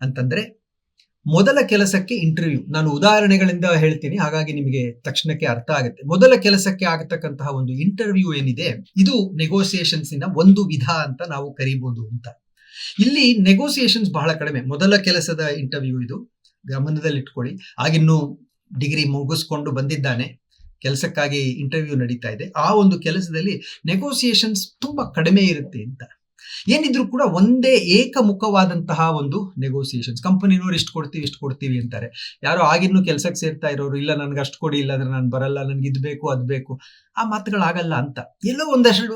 ಅಂತಂದ್ರೆ, ಮೊದಲ ಕೆಲಸಕ್ಕೆ ಇಂಟರ್ವ್ಯೂ. ನಾನು ಉದಾಹರಣೆಗಳಿಂದ ಹೇಳ್ತೀನಿ, ಹಾಗಾಗಿ ನಿಮಗೆ ತಕ್ಷಣಕ್ಕೆ ಅರ್ಥ ಆಗುತ್ತೆ. ಮೊದಲ ಕೆಲಸಕ್ಕೆ ಆಗತಕ್ಕಂತಹ ಒಂದು ಇಂಟರ್ವ್ಯೂ ಏನಿದೆ, ಇದು ನೆಗೋಸಿಯೇಷನ್ಸ್ ಒಂದು ವಿಧ ಅಂತ ನಾವು ಕರಿಬಹುದು ಅಂತ. ಇಲ್ಲಿ ನೆಗೋಸಿಯೇಷನ್ಸ್ ಬಹಳ ಕಡಿಮೆ. ಮೊದಲ ಕೆಲಸದ ಇಂಟರ್ವ್ಯೂ ಇದು ಗಮನದಲ್ಲಿಟ್ಕೊಳ್ಳಿ. ಆಗಿನ್ನೂ ಡಿಗ್ರಿ ಮುಗಿಸ್ಕೊಂಡು ಬಂದಿದ್ದಾನೆ, ಕೆಲಸಕ್ಕಾಗಿ ಇಂಟರ್ವ್ಯೂ ನಡೀತಾ ಇದೆ. ಆ ಒಂದು ಕೆಲಸದಲ್ಲಿ ನೆಗೋಸಿಯೇಷನ್ಸ್ ತುಂಬಾ ಕಡಿಮೆ ಇರುತ್ತೆ ಅಂತ. ಏನಿದ್ರು ಕೂಡ ಒಂದೇ ಏಕಮುಖವಾದಂತಹ ಒಂದು ನೆಗೋಸಿಯೇಷನ್ಸ್. ಕಂಪನಿನವ್ರು ಇಷ್ಟು ಕೊಡ್ತೀವಿ ಅಂತಾರೆ. ಯಾರೋ ಆಗಿನ್ನೂ ಕೆಲಸಕ್ಕೆ ಸೇರ್ತಾ ಇರೋರು, ಇಲ್ಲ ನನ್ಗೆ ಅಷ್ಟು ಕೊಡಿ, ಇಲ್ಲಾಂದ್ರೆ ನಾನು ಬರಲ್ಲ, ನನ್ಗೆ ಇದು ಬೇಕು ಅದು ಬೇಕು, ಆ ಮಾತುಗಳಾಗಲ್ಲ ಅಂತ. ಎಲ್ಲೋ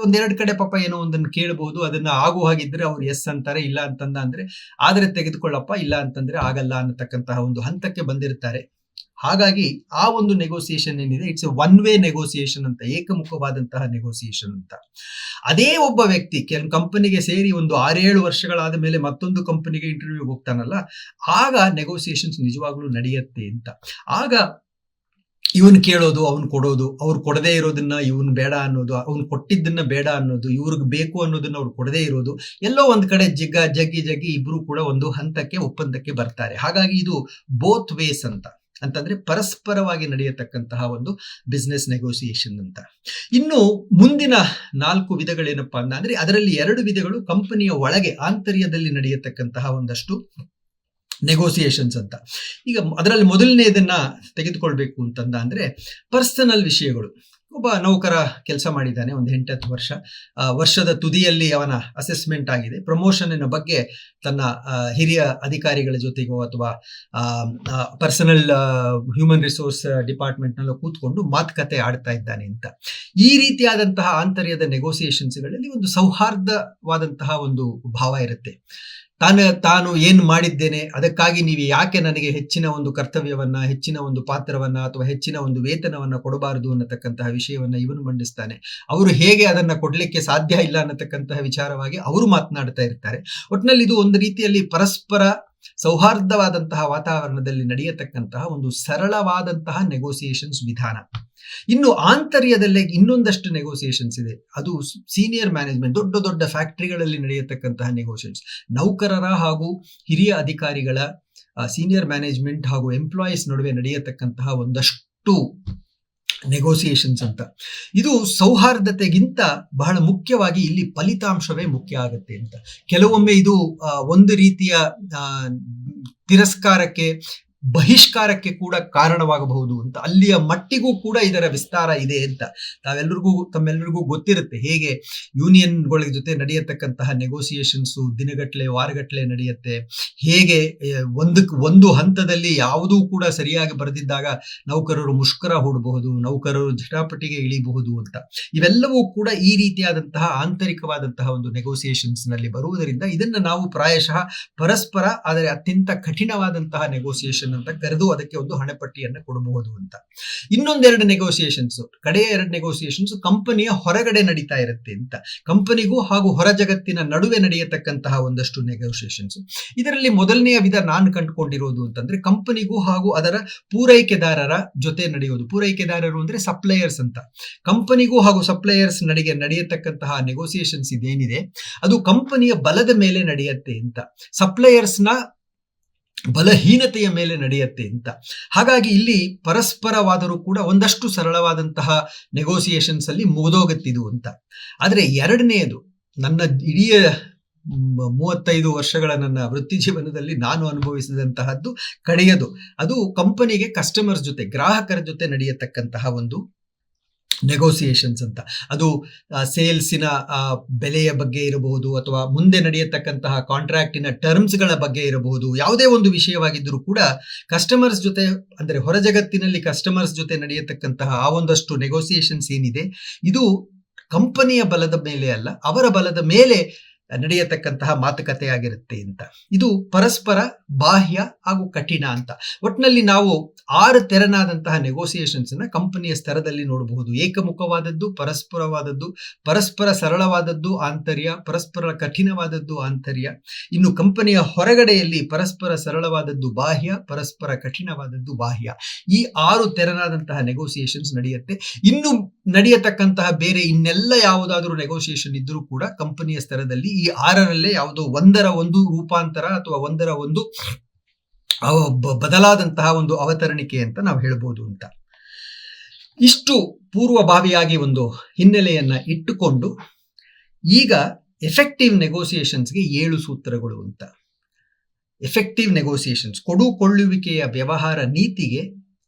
ಒಂದೆರಡು ಕಡೆ ಪಾಪ ಏನೋ ಒಂದನ್ನು ಕೇಳಬಹುದು. ಅದನ್ನ ಆಗೋ ಹಾಗಿದ್ರೆ ಅವ್ರು ಎಸ್ ಅಂತಾರೆ, ಇಲ್ಲ ಅಂತಂದ್ರೆ ಆದ್ರೆ ತೆಗೆದುಕೊಳ್ಳಪ್ಪ, ಇಲ್ಲ ಅಂತಂದ್ರೆ ಆಗಲ್ಲ ಅನ್ನತಕ್ಕಂತಹ ಒಂದು ಹಂತಕ್ಕೆ ಬಂದಿರ್ತಾರೆ. ಹಾಗಾಗಿ ಆ ಒಂದು ನೆಗೋಸಿಯೇಷನ್ ಏನಿದೆ, ಇಟ್ಸ್ ಒನ್ ವೇ ನೆಗೋಸಿಯೇಷನ್ ಅಂತ, ಏಕಮುಖವಾದಂತಹ ನೆಗೋಸಿಯೇಷನ್ ಅಂತ. ಅದೇ ಒಬ್ಬ ವ್ಯಕ್ತಿ ಕಂಪನಿಗೆ ಸೇರಿ ಒಂದು 6-7 ವರ್ಷಗಳಾದ ಮೇಲೆ ಮತ್ತೊಂದು ಕಂಪನಿಗೆ ಇಂಟರ್ವ್ಯೂಗೆ ಹೋಗ್ತಾನಲ್ಲ, ಆಗ ನೆಗೋಸಿಯೇಷನ್ಸ್ ನಿಜವಾಗ್ಲೂ ನಡೆಯುತ್ತೆ ಅಂತ. ಆಗ ಇವನ್ ಕೇಳೋದು, ಅವ್ನು ಕೊಡೋದು, ಅವ್ರು ಕೊಡದೇ ಇರೋದನ್ನ ಇವನ್ ಬೇಡ ಅನ್ನೋದು, ಅವ್ನು ಕೊಟ್ಟಿದ್ದನ್ನ ಬೇಡ ಅನ್ನೋದು, ಇವ್ರಿಗೆ ಬೇಕು ಅನ್ನೋದನ್ನ ಅವ್ರು ಕೊಡದೇ ಇರೋದು, ಎಲ್ಲೋ ಒಂದ್ ಕಡೆ ಜಗ್ಗಿ ಇಬ್ರು ಕೂಡ ಒಂದು ಹಂತಕ್ಕೆ ಒಪ್ಪಂದಕ್ಕೆ ಬರ್ತಾರೆ. ಹಾಗಾಗಿ ಇದು ಬೋತ್ ವೇಸ್ ಅಂತಂದ್ರೆ ಪರಸ್ಪರವಾಗಿ ನಡೆಯತಕ್ಕಂತಹ ಒಂದು ಬಿಸ್ನೆಸ್ ನೆಗೋಸಿಯೇಷನ್ ಅಂತ. ಇನ್ನು ಮುಂದಿನ 4 ವಿಧಗಳೇನಪ್ಪಾ ಅಂದ್ರೆ, ಅದರಲ್ಲಿ 2 ವಿಧಗಳು ಕಂಪನಿಯ ಒಳಗೆ ಆಂತರ್ಯದಲ್ಲಿ ನಡೆಯತಕ್ಕಂತಹ ಒಂದಷ್ಟು ನೆಗೋಸಿಯೇಷನ್ಸ್ ಅಂತ. ಈಗ ಅದರಲ್ಲಿ ಮೊದಲನೇದನ್ನ ತೆಗೆದುಕೊಳ್ಬೇಕು ಅಂದ್ರೆ ಪರ್ಸನಲ್ ವಿಷಯಗಳು. ಒಬ್ಬ ನೌಕರ ಕೆಲಸ ಮಾಡಿದ್ದಾನೆ ಒಂದು 8-10 ವರ್ಷ. ವರ್ಷದ ತುದಿಯಲ್ಲಿ ಅವನ ಅಸೆಸ್ಮೆಂಟ್ ಆಗಿದೆ. ಪ್ರಮೋಷನ್ನಿನ ಬಗ್ಗೆ ತನ್ನ ಹಿರಿಯ ಅಧಿಕಾರಿಗಳ ಜೊತೆಗೋ ಅಥವಾ ಪರ್ಸನಲ್ ಹ್ಯೂಮನ್ ರಿಸೋರ್ಸ್ ಡಿಪಾರ್ಟ್ಮೆಂಟ್ ನಲ್ಲೋ ಕೂತ್ಕೊಂಡು ಮಾತುಕತೆ ಆಡ್ತಾ ಇದ್ದಾನೆ ಅಂತ. ಈ ರೀತಿಯಾದಂತಹ ಆಂತರ್ಯದ ನೆಗೋಸಿಯೇಷನ್ಸ್ಗಳಲ್ಲಿ ಒಂದು ಸೌಹಾರ್ದವಾದಂತಹ ಒಂದು ಭಾವ ಇರುತ್ತೆ. ತಾನು ಏನು ಮಾಡಿದ್ದೇನೆ, ಅದಕ್ಕಾಗಿ ನೀವು ಯಾಕೆ ನನಗೆ ಹೆಚ್ಚಿನ ಒಂದು ಕರ್ತವ್ಯವನ್ನ, ಹೆಚ್ಚಿನ ಒಂದು ಪಾತ್ರವನ್ನ ಅಥವಾ ಹೆಚ್ಚಿನ ಒಂದು ವೇತನವನ್ನ ಕೊಡಬಾರದು ಅನ್ನತಕ್ಕಂತಹ ವಿಷಯವನ್ನ ಇವನು ಮಂಡಿಸ್ತಾನೆ. ಅವರು ಹೇಗೆ ಅದನ್ನ ಕೊಡ್ಲಿಕ್ಕೆ ಸಾಧ್ಯ ಇಲ್ಲ ಅನ್ನತಕ್ಕಂತಹ ವಿಚಾರವಾಗಿ ಅವರು ಮಾತನಾಡ್ತಾ ಇರ್ತಾರೆ. ಒಟ್ಟಿನಲ್ಲಿ ಇದು ಒಂದು ರೀತಿಯಲ್ಲಿ ಪರಸ್ಪರ ಸೌಹಾರ್ದವಾದಂತಹ ವಾತಾವರಣದಲ್ಲಿ ನಡೆಯತಕ್ಕಂತಹ ಒಂದು ಸರಳವಾದಂತಹ ನೆಗೋಸಿಯೇಷನ್ಸ್ ವಿಧಾನ. ಇನ್ನು ಆಂತರ್ಯದಲ್ಲೇ ಇನ್ನೊಂದಷ್ಟು ನೆಗೋಸಿಯೇಷನ್ಸ್ ಇದೆ. ಅದು ಸೀನಿಯರ್ ಮ್ಯಾನೇಜ್ಮೆಂಟ್, ದೊಡ್ಡ ಫ್ಯಾಕ್ಟರಿಗಳಲ್ಲಿ ನಡೆಯತಕ್ಕಂತಹ ನೆಗೋಸಿಯೇಷನ್ಸ್. ನೌಕರರ ಹಾಗೂ ಹಿರಿಯ ಅಧಿಕಾರಿಗಳ, ಸೀನಿಯರ್ ಮ್ಯಾನೇಜ್ಮೆಂಟ್ ಹಾಗೂ ಎಂಪ್ಲಾಯೀಸ್ ನಡುವೆ ನಡೆಯತಕ್ಕಂತಹ ಒಂದಷ್ಟು ನೆಗೋಸಿಯೇಷನ್ಸ್ ಅಂತ. ಇದು ಸೌಹಾರ್ದತೆಗಿಂತ ಬಹಳ ಮುಖ್ಯವಾಗಿ ಇಲ್ಲಿ ಫಲಿತಾಂಶವೇ ಮುಖ್ಯ ಆಗುತ್ತೆ ಅಂತ. ಕೆಲವೊಮ್ಮೆ ಇದು ಒಂದು ರೀತಿಯ ತಿರಸ್ಕಾರಕ್ಕೆ, ಬಹಿಷ್ಕಾರಕ್ಕೆ ಕೂಡ ಕಾರಣವಾಗಬಹುದು ಅಂತ. ಅಲ್ಲಿಯ ಮಟ್ಟಿಗೂ ಕೂಡ ಇದರ ವಿಸ್ತಾರ ಇದೆ ಅಂತ ತಮ್ಮೆಲ್ಲರಿಗೂ ಗೊತ್ತಿರುತ್ತೆ. ಹೇಗೆ ಯೂನಿಯನ್ಗಳ ಜೊತೆ ನಡೆಯತಕ್ಕಂತಹ ನೆಗೋಸಿಯೇಷನ್ಸ್ ದಿನಗಟ್ಟಲೆ ವಾರಗಟ್ಟಲೆ ನಡೆಯುತ್ತೆ. ಹೇಗೆ ಒಂದು ಹಂತದಲ್ಲಿ ಯಾವುದೂ ಕೂಡ ಸರಿಯಾಗಿ ಬರೆದಿದ್ದಾಗ ನೌಕರರು ಮುಷ್ಕರ ಹೂಡಬಹುದು, ನೌಕರರು ಜಟಾಪಟಿಗೆ ಇಳಿಬಹುದು ಅಂತ. ಇವೆಲ್ಲವೂ ಕೂಡ ಈ ರೀತಿಯಾದಂತಹ ಆಂತರಿಕವಾದಂತಹ ಒಂದು ನೆಗೋಸಿಯೇಷನ್ಸ್ ನಲ್ಲಿ ಬರುವುದರಿಂದ ಇದನ್ನ ನಾವು ಪ್ರಾಯಶಃ ಪರಸ್ಪರ ಆದರೆ ಅತ್ಯಂತ ಕಠಿಣವಾದಂತಹ ನೆಗೋಸಿಯೇಷನ್ ಅಂತ ಕರೆದು ಅದಕ್ಕೆ ಒಂದು ಹಣೆಪಟ್ಟಿಯನ್ನು ಕೊಡಬಹುದು ಅಂತ. ಇನ್ನೊಂದೆರಡು ನೆಗೋಸಿಯೇಷನ್ಸ್, ಕಡೆಯ 2 ನೆಗೋಸಿಯೇಷನ್ಸ್ ಕಂಪನಿಯ ಹೊರಗಡೆ ನಡೀತಾ ಇರುತ್ತೆ ಅಂತ. ಕಂಪನಿಗೂ ಹಾಗೂ ಹೊರ ಜಗತ್ತಿನ ನಡುವೆ ನಡೆಯತಕ್ಕಂತಹ ಒಂದಷ್ಟು ನೆಗೋಸಿಯೇಷನ್ಸ್. ಇದರಲ್ಲಿ ಮೊದಲನೆಯ ವಿಧ ನಾನು ಕಂಡುಕೊಂಡಿರೋದು ಅಂತಂದ್ರೆ ಕಂಪನಿಗೂ ಹಾಗೂ ಅದರ ಪೂರೈಕೆದಾರರ ಜೊತೆ ನಡೆಯೋದು. ಪೂರೈಕೆದಾರರು ಅಂದ್ರೆ ಸಪ್ಲೈಯರ್ಸ್ ಅಂತ. ಕಂಪನಿಗೂ ಹಾಗೂ ಸಪ್ಲೈಯರ್ಸ್ ನಡೆಯತಕ್ಕಂತಹ ನೆಗೋಸಿಯೇಷನ್ಸ್ ಇದೇನಿದೆ ಅದು ಕಂಪನಿಯ ಬಲದ ಮೇಲೆ ನಡೆಯುತ್ತೆ ಅಂತ, ಸಪ್ಲೈಯರ್ಸ್ ನ ಬಲಹೀನತೆಯ ಮೇಲೆ ನಡೆಯುತ್ತೆ ಅಂತ. ಹಾಗಾಗಿ ಇಲ್ಲಿ ಪರಸ್ಪರವಾದರೂ ಕೂಡ ಒಂದಷ್ಟು ಸರಳವಾದಂತಹ ನೆಗೋಸಿಯೇಷನ್ಸ್ ಅಲ್ಲಿ ಮುಗಿದೋಗುತ್ತಿದ್ದು ಅಂತ. ಆದ್ರೆ ಎರಡನೆಯದು, ನನ್ನ ಇಡೀ 35 ವರ್ಷಗಳ ನನ್ನ ವೃತ್ತಿ ಜೀವನದಲ್ಲಿ ನಾನು ಅನುಭವಿಸಿದಂತಹದ್ದು ಕಡೆಯದು. ಅದು ಕಂಪನಿಗೆ ಕಸ್ಟಮರ್ಸ್ ಜೊತೆ, ಗ್ರಾಹಕರ ಜೊತೆ ನಡೆಯತಕ್ಕಂತಹ ಒಂದು ನೆಗೋಸಿಯೇಷನ್ಸ್ ಅಂತ. ಅದು ಸೇಲ್ಸಿನ ಬೆಲೆಯ ಬಗ್ಗೆ ಇರಬಹುದು, ಅಥವಾ ಮುಂದೆ ನಡೆಯತಕ್ಕಂತಹ ಕಾಂಟ್ರಾಕ್ಟಿನ ಟರ್ಮ್ಸ್ಗಳ ಬಗ್ಗೆ ಇರಬಹುದು. ಯಾವುದೇ ಒಂದು ವಿಷಯವಾಗಿದ್ದರೂ ಕೂಡ ಕಸ್ಟಮರ್ಸ್ ಜೊತೆ, ಅಂದರೆ ಹೊರ ಜಗತ್ತಿನಲ್ಲಿ ಕಸ್ಟಮರ್ಸ್ ಜೊತೆ ನಡೆಯತಕ್ಕಂತಹ ಆ ಒಂದಷ್ಟು ನೆಗೋಸಿಯೇಷನ್ಸ್ ಏನಿದೆ, ಇದು ಕಂಪನಿಯ ಬಲದ ಮೇಲೆ ಅಲ್ಲ, ಅವರ ಬಲದ ಮೇಲೆ ನಡೆಯತಕ್ಕಂತಹ ಮಾತುಕತೆ ಆಗಿರುತ್ತೆ ಅಂತ. ಇದು ಪರಸ್ಪರ ಬಾಹ್ಯ ಹಾಗೂ ಕಠಿಣ ಅಂತ. ಒಟ್ಟಿನಲ್ಲಿ ನಾವು 6 ತೆರನಾದಂತಹ ನೆಗೋಸಿಯೇಷನ್ಸ್ ಅನ್ನ ಕಂಪನಿಯ ಸ್ತರದಲ್ಲಿ ನೋಡಬಹುದು. ಏಕಮುಖವಾದದ್ದು, ಪರಸ್ಪರವಾದದ್ದು, ಪರಸ್ಪರ ಸರಳವಾದದ್ದು ಆಂತರ್ಯ, ಪರಸ್ಪರ ಕಠಿಣವಾದದ್ದು ಆಂತರ್ಯ. ಇನ್ನು ಕಂಪನಿಯ ಹೊರಗಡೆಯಲ್ಲಿ ಪರಸ್ಪರ ಸರಳವಾದದ್ದು ಬಾಹ್ಯ, ಪರಸ್ಪರ ಕಠಿಣವಾದದ್ದು ಬಾಹ್ಯ. ಈ 6 ತೆರನಾದಂತಹ ನೆಗೋಸಿಯೇಷನ್ಸ್ ನಡೆಯುತ್ತೆ. ಇನ್ನು ನಡೆಯತಕ್ಕಂತಹ ಬೇರೆ ಇನ್ನೆಲ್ಲ ಯಾವುದಾದ್ರೂ ನೆಗೋಸಿಯೇಷನ್ ಇದ್ರೂ ಕೂಡ ಕಂಪನಿಯ ಸ್ತರದಲ್ಲಿ ಈ 6ರಲ್ಲೇ ಯಾವುದೋ ಒಂದರ ಒಂದು ರೂಪಾಂತರ ಅಥವಾ ಒಂದರ ಒಂದು ಬದಲಾದಂತಹ ಒಂದು ಅವತರಣಿಕೆ ಅಂತ ನಾವು ಹೇಳ್ಬೋದು ಅಂತ. ಇಷ್ಟು ಪೂರ್ವಭಾವಿಯಾಗಿ ಒಂದು ಹಿನ್ನೆಲೆಯನ್ನ ಇಟ್ಟುಕೊಂಡು ಈಗ ಎಫೆಕ್ಟಿವ್ ನೆಗೋಸಿಯೇಷನ್ಸ್ಗೆ 7 ಸೂತ್ರಗಳು ಅಂತ. ಎಫೆಕ್ಟಿವ್ ನೆಗೋಸಿಯೇಷನ್ಸ್, ಕೊಡುಕೊಳ್ಳುವಿಕೆಯ ವ್ಯವಹಾರ ನೀತಿಗೆ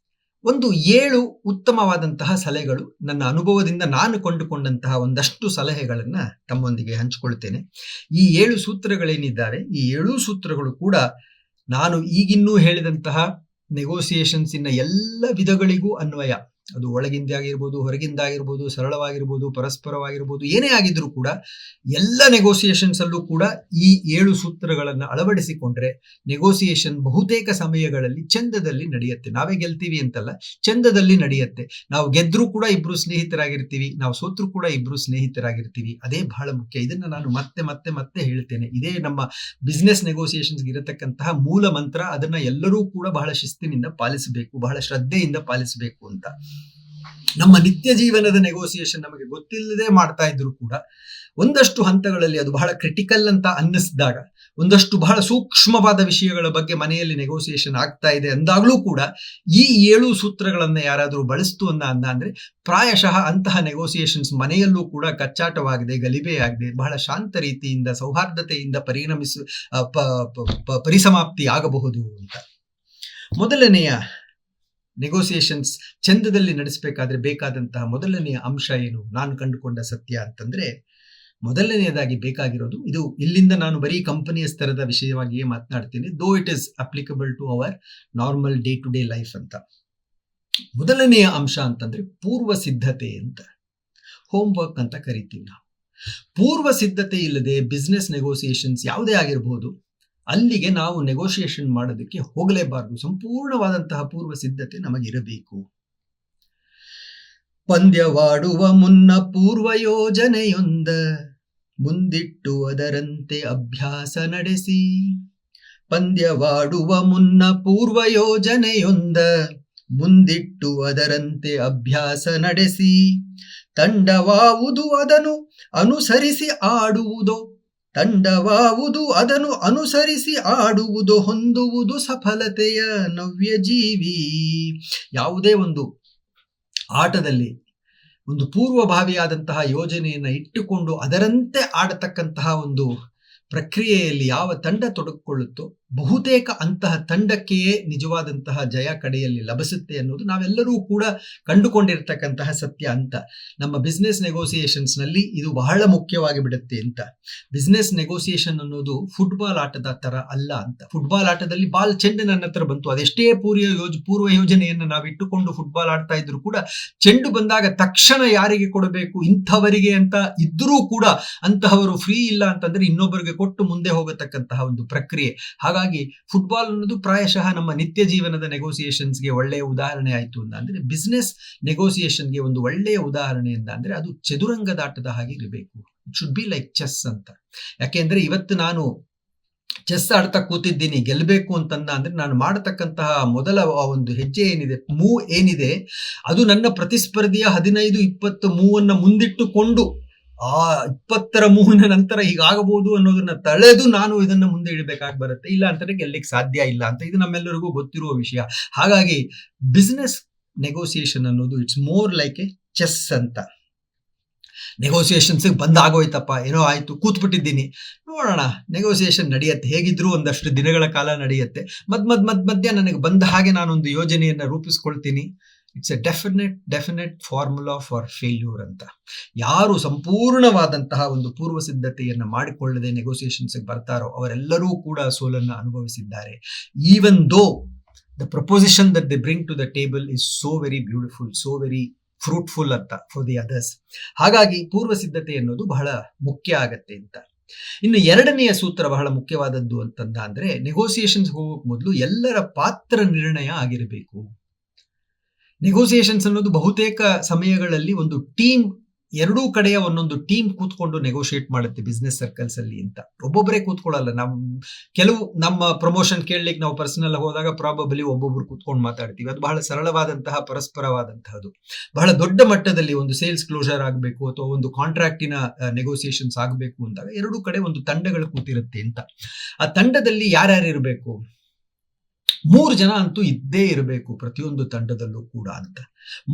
ಒಂದು 7 ಉತ್ತಮವಾದಂತಹ ಸಲಹೆಗಳು, ನನ್ನ ಅನುಭವದಿಂದ ನಾನು ಕೊಂಡುಕೊಂಡಂತಹ ಒಂದಷ್ಟು ಸಲಹೆಗಳನ್ನ ತಮ್ಮೊಂದಿಗೆ ಹಂಚಿಕೊಳ್ತೇನೆ. ಈ 7 ಸೂತ್ರಗಳೇನಿದ್ದಾವೆ, ಈ 7 ಸೂತ್ರಗಳು ಕೂಡ ನಾನು ಈಗಿನ್ನೂ ಹೇಳಿದಂತಹ ನೆಗೋಸಿಯೇಷನ್ಸಿನ ಎಲ್ಲ ವಿಧಗಳಿಗೂ ಅನ್ವಯ. ಅದು ಒಳಗಿಂದಾಗಿರ್ಬೋದು, ಹೊರಗಿಂದಾಗಿರ್ಬೋದು, ಸರಳವಾಗಿರ್ಬೋದು, ಪರಸ್ಪರವಾಗಿರ್ಬೋದು, ಏನೇ ಆಗಿದ್ರೂ ಕೂಡ ಎಲ್ಲ ನೆಗೋಸಿಯೇಷನ್ಸ್ ಅಲ್ಲೂ ಕೂಡ ಈ 7 ಸೂತ್ರಗಳನ್ನು ಅಳವಡಿಸಿಕೊಂಡ್ರೆ ನೆಗೋಸಿಯೇಷನ್ ಬಹುತೇಕ ಸಮಯಗಳಲ್ಲಿ ಚಂದದಲ್ಲಿ ನಡೆಯುತ್ತೆ. ನಾವೇ ಗೆಲ್ತೀವಿ ಅಂತಲ್ಲ, ಚಂದದಲ್ಲಿ ನಡೆಯುತ್ತೆ. ನಾವು ಗೆದ್ರೂ ಕೂಡ ಇಬ್ರು ಸ್ನೇಹಿತರಾಗಿರ್ತೀವಿ, ನಾವು ಸೋತ್ರು ಕೂಡ ಇಬ್ರು ಸ್ನೇಹಿತರಾಗಿರ್ತೀವಿ. ಅದೇ ಬಹಳ ಮುಖ್ಯ. ಇದನ್ನ ನಾನು ಮತ್ತೆ ಮತ್ತೆ ಮತ್ತೆ ಹೇಳ್ತೇನೆ. ಇದೇ ನಮ್ಮ ಬಿಸ್ನೆಸ್ ನೆಗೋಸಿಯೇಷನ್ಸ್ ಇರತಕ್ಕಂತಹ ಮೂಲ ಮಂತ್ರ. ಅದನ್ನ ಎಲ್ಲರೂ ಕೂಡ ಬಹಳ ಶಿಸ್ತಿನಿಂದ ಪಾಲಿಸಬೇಕು, ಬಹಳ ಶ್ರದ್ಧೆಯಿಂದ ಪಾಲಿಸಬೇಕು ಅಂತ. ನಮ್ಮ ನಿತ್ಯ ಜೀವನದ ನೆಗೋಸಿಯೇಷನ್ ನಮಗೆ ಗೊತ್ತಿಲ್ಲದೆ ಮಾಡ್ತಾ ಇದ್ರು ಕೂಡ ಒಂದಷ್ಟು ಹಂತಗಳಲ್ಲಿ ಅದು ಬಹಳ ಕ್ರಿಟಿಕಲ್ ಅಂತ ಅನ್ನಿಸಿದಾಗ, ಒಂದಷ್ಟು ಬಹಳ ಸೂಕ್ಷ್ಮವಾದ ವಿಷಯಗಳ ಬಗ್ಗೆ ಮನೆಯಲ್ಲಿ ನೆಗೋಸಿಯೇಷನ್ ಆಗ್ತಾ ಇದೆ ಅಂದಾಗ್ಲೂ ಕೂಡ ಈ 7 ಸೂತ್ರಗಳನ್ನ ಯಾರಾದರೂ ಬಳಸ್ತು ಅಂದ್ರೆ ಪ್ರಾಯಶಃ ಅಂತಹ ನೆಗೋಸಿಯೇಷನ್ಸ್ ಮನೆಯಲ್ಲೂ ಕೂಡ ಕಚ್ಚಾಟವಾಗದೆ, ಗಲಿಬೆಯಾಗದೆ, ಬಹಳ ಶಾಂತ ರೀತಿಯಿಂದ, ಸೌಹಾರ್ದತೆಯಿಂದ ಪರಿಸಮಾಪ್ತಿ ಆಗಬಹುದು ಅಂತ. ಮೊದಲನೆಯ ನೆಗೋಸಿಯೇಷನ್ಸ್ ಚಂದದಲ್ಲಿ ನಡೆಸಬೇಕಾದ್ರೆ ಬೇಕಾದಂತಹ ಮೊದಲನೆಯ ಅಂಶ ಏನು, ನಾನು ಕಂಡುಕೊಂಡ ಸತ್ಯ ಅಂತಂದ್ರೆ, ಮೊದಲನೆಯದಾಗಿ ಬೇಕಾಗಿರೋದು, ಇದು ಇಲ್ಲಿಂದ ನಾನು ಬರೀ ಕಂಪನಿಯ ಸ್ತರದ ವಿಷಯವಾಗಿಯೇ ಮಾತನಾಡ್ತೀನಿ, though it is applicable to our normal day to day life ಅಂತ. ಮೊದಲನೆಯ ಅಂಶ ಅಂತಂದ್ರೆ ಪೂರ್ವ ಸಿದ್ಧತೆ ಅಂತ, ಹೋಮ್ ವರ್ಕ್ ಅಂತ ಕರಿತೀವಿ ನಾವು. ಪೂರ್ವ ಸಿದ್ಧತೆ ಇಲ್ಲದೆ ಬಿಸ್ನೆಸ್ ನೆಗೋಸಿಯೇಷನ್ಸ್ ಯಾವುದೇ ಆಗಿರಬಹುದು, ಅಲ್ಲಿಗೆ ನಾವು ನೆಗೋಷಿಯೇಷನ್ ಮಾಡೋದಕ್ಕೆ ಹೋಗಲೇಬಾರದು. ಸಂಪೂರ್ಣವಾದಂತಹ ಪೂರ್ವ ಸಿದ್ಧತೆ ನಮಗಿರಬೇಕು. ಪಂದ್ಯವಾಡುವ ಮುನ್ನ ಪೂರ್ವ ಯೋಜನೆಯೊಂದ ಮುಂದಿಟ್ಟು ಅದರಂತೆ ಅಭ್ಯಾಸ ನಡೆಸಿ. ಪಂದ್ಯವಾಡುವ ಮುನ್ನ ಪೂರ್ವ ಯೋಜನೆಯೊಂದ ಮುಂದಿಟ್ಟು ಅದರಂತೆ ಅಭ್ಯಾಸ ನಡೆಸಿ. ತಂಡವಾವುದು ಅದನ್ನು ಅನುಸರಿಸಿ ಆಡುವುದೋ, ತಂಡವಾವುದು ಅದನ್ನು ಅನುಸರಿಸಿ ಆಡುವುದು, ಹೊಂದುವುದು ಸಫಲತೆಯ ನವ್ಯ ಜೀವಿ. ಯಾವುದೇ ಒಂದು ಆಟದಲ್ಲಿ ಒಂದು ಪೂರ್ವಭಾವಿಯಾದಂತಹ ಯೋಜನೆಯನ್ನು ಇಟ್ಟುಕೊಂಡು ಅದರಂತೆ ಆಡತಕ್ಕಂತಹ ಒಂದು ಪ್ರಕ್ರಿಯೆಯಲ್ಲಿ ಯಾವ ತಂಡ ತೊಡಗಿಕೊಳ್ಳುತ್ತೋ ಬಹುತೇಕ ಅಂತಹ ತಂಡಕ್ಕೆಯೇ ನಿಜವಾದಂತಹ ಜಯ ಕಡೆಯಲ್ಲಿ ಲಭಿಸುತ್ತೆ ಅನ್ನೋದು ನಾವೆಲ್ಲರೂ ಕೂಡ ಕಂಡುಕೊಂಡಿರ್ತಕ್ಕಂತಹ ಸತ್ಯ ಅಂತ. ನಮ್ಮ ಬಿಸ್ನೆಸ್ ನೆಗೋಸಿಯೇಷನ್ಸ್ ನಲ್ಲಿ ಇದು ಬಹಳ ಮುಖ್ಯವಾಗಿ ಬಿಡುತ್ತೆ ಅಂತ. ಬಿಸ್ನೆಸ್ ನೆಗೋಸಿಯೇಷನ್ ಅನ್ನೋದು ಫುಟ್ಬಾಲ್ ಆಟದ ತರ ಅಲ್ಲ ಅಂತ. ಫುಟ್ಬಾಲ್ ಆಟದಲ್ಲಿ ಬಾಲ್ ಚೆಂಡು ನನ್ನ ಹತ್ರ ಬಂತು, ಅದೆಷ್ಟೇ ಪೂರ್ವ ಯೋಜನೆಯನ್ನು ನಾವು ಇಟ್ಟುಕೊಂಡು ಫುಟ್ಬಾಲ್ ಆಡ್ತಾ ಇದ್ರು ಕೂಡ ಚೆಂಡು ಬಂದಾಗ ತಕ್ಷಣ ಯಾರಿಗೆ ಕೊಡಬೇಕು, ಇಂಥವರಿಗೆ ಅಂತ ಇದ್ರೂ ಕೂಡ ಅಂತಹವರು ಫ್ರೀ ಇಲ್ಲ ಅಂತಂದ್ರೆ ಇನ್ನೊಬ್ಬರಿಗೆ ಕೊಟ್ಟು ಮುಂದೆ ಹೋಗತಕ್ಕಂತಹ ಒಂದು ಪ್ರಕ್ರಿಯೆ. ಹಾಗಾಗಿ ಫುಟ್ಬಾಲ್ ಅನ್ನೋದು ಪ್ರಾಯಶಃ ನಮ್ಮ ನಿತ್ಯ ಜೀವನದ ನೆಗೋಸಿಯೇಷನ್ಸ್ಗೆ ಒಳ್ಳೆಯ ಉದಾಹರಣೆ ಆಯಿತು ಅಂದ್ರೆ ಬಿಸ್ನೆಸ್ ನೆಗೋಸಿಯೇಷನ್ಗೆ ಒಂದು ಒಳ್ಳೆಯ ಉದಾಹರಣೆ ಅಂದ್ರೆ ಅದು ಚದುರಂಗದಾಟದ ಹಾಗೆ ಇರಬೇಕು. It should be like chess ಅಂತ. ಯಾಕೆಂದ್ರೆ ಇವತ್ತು ನಾನು ಚೆಸ್ ಆಡ್ತಾ ಕೂತಿದ್ದೀನಿ, ಗೆಲ್ಲಬೇಕು ಅಂದ್ರೆ ನಾನು ಮಾಡತಕ್ಕಂತಹ ಮೊದಲ ಒಂದು ಹೆಜ್ಜೆ ಏನಿದೆ, ಮೂವ್ ಏನಿದೆ, ಅದು ನನ್ನ ಪ್ರತಿಸ್ಪರ್ಧಿಯ 15-20 ಮೂವನ್ನ ಮುಂದಿಟ್ಟುಕೊಂಡು ಆ 20ರ ಮೂವಿನ ನಂತರ ಹೀಗಾಗಬಹುದು ಅನ್ನೋದನ್ನ ತಳೆದು ನಾನು ಇದನ್ನ ಮುಂದೆ ಇಡಬೇಕಾಗಿ ಬರುತ್ತೆ. ಇಲ್ಲ ಅಂತಂದ್ರೆ ಗೆಲ್ಲಕ್ಕೆ ಸಾಧ್ಯ ಇಲ್ಲ ಅಂತ. ಇದು ನಮ್ಮೆಲ್ಲರಿಗೂ ಗೊತ್ತಿರುವ ವಿಷಯ. ಹಾಗಾಗಿ ಬಿಸ್ನೆಸ್ ನೆಗೋಸಿಯೇಷನ್ ಅನ್ನೋದು it's more like A chess ಅಂತ. ನೆಗೋಸಿಯೇಷನ್ಸ್ ಬಂದಾಗೋಯ್ತಪ್ಪ, ಏನೋ ಆಯ್ತು, ಕೂತ್ಬಿಟ್ಟಿದ್ದೀನಿ, ನೋಡೋಣ, ನೆಗೋಸಿಯೇಷನ್ ನಡೆಯುತ್ತೆ, ಹೇಗಿದ್ರು ಒಂದಷ್ಟು ದಿನಗಳ ಕಾಲ ನಡೆಯುತ್ತೆ. ಮಧ್ಯ ನನಗೆ ಬಂದ ಹಾಗೆ ನಾನೊಂದು ಯೋಜನೆಯನ್ನ ರೂಪಿಸ್ಕೊಳ್ತೀನಿ, it's a definite formula for failure ಅಂತ. ಯಾರು ಸಂಪೂರ್ಣವಾದಂತಹ ಒಂದು ಪೂರ್ವ ಸಿದ್ಧತೆಯನ್ನು ಮಾಡಿಕೊಳ್ಳದೆ ನೆಗೋಸಿಯೇಷನ್ಸ್ಗೆ ಬರ್ತಾರೋ ಅವರೆಲ್ಲರೂ ಕೂಡ ಸೋಲನ್ನು ಅನುಭವಿಸಿದ್ದಾರೆ. Even though the proposition that they bring to the table is so very beautiful, so very fruitful ಅಂತ ಫಾರ್ ದಿ ಅದರ್ಸ್. ಹಾಗಾಗಿ ಪೂರ್ವ ಸಿದ್ಧತೆ ಅನ್ನೋದು ಬಹಳ ಮುಖ್ಯ ಆಗತ್ತೆ ಅಂತ. ಇನ್ನು ಎರಡನೆಯ ಸೂತ್ರ ಬಹಳ ಮುಖ್ಯವಾದದ್ದು ಅಂತಂದ ಅಂದ್ರೆ, ನೆಗೋಸಿಯೇಷನ್ಸ್ ಹೋಗೋಕ್ ಮೊದಲು ಎಲ್ಲರ ಪಾತ್ರ ನಿರ್ಣಯ ಆಗಿರಬೇಕು. ನೆಗೋಸಿಯೇಷನ್ಸ್ ಅನ್ನೋದು ಬಹುತೇಕ ಸಮಯಗಳಲ್ಲಿ ಒಂದು ಟೀಮ್, ಎರಡೂ ಕಡೆಯ ಒಂದೊಂದು ಟೀಮ್ ಕೂತ್ಕೊಂಡು ನೆಗೋಷಿಯೇಟ್ ಮಾಡುತ್ತೆ ಬಿಸ್ನೆಸ್ ಸರ್ಕಲ್ಸ್ ಅಲ್ಲಿ ಅಂತ. ಒಬ್ಬೊಬ್ಬರೇ ಕೂತ್ಕೊಳ್ಳಲ್ಲ. ನಮ್ಮ ಪ್ರಮೋಷನ್ ಕೇಳಲಿಕ್ಕೆ ನಾವು ಪರ್ಸನಲ್ ಹೋದಾಗ ಪ್ರಾಬಬಲಿ ಒಬ್ಬೊಬ್ರು ಕೂತ್ಕೊಂಡು ಮಾತಾಡ್ತೀವಿ. ಅದು ಬಹಳ ಸರಳವಾದಂತಹ ಪರಸ್ಪರವಾದಂತಹದ್ದು. ಬಹಳ ದೊಡ್ಡ ಮಟ್ಟದಲ್ಲಿ ಒಂದು ಸೇಲ್ಸ್ ಕ್ಲೋಸರ್ ಆಗಬೇಕು ಅಥವಾ ಒಂದು ಕಾಂಟ್ರಾಕ್ಟಿನ ನೆಗೋಸಿಯೇಷನ್ಸ್ ಆಗಬೇಕು ಅಂದಾಗ ಎರಡೂ ಕಡೆ ಒಂದು ತಂಡಗಳು ಕೂತಿರುತ್ತೆ ಅಂತ. ಆ ತಂಡದಲ್ಲಿ ಯಾರ್ಯಾರು ಇರಬೇಕು? 3 ಜನ ಅಂತೂ ಇದ್ದೇ ಇರಬೇಕು ಪ್ರತಿಯೊಂದು ತಂಡದಲ್ಲೂ ಕೂಡ ಅಂತ.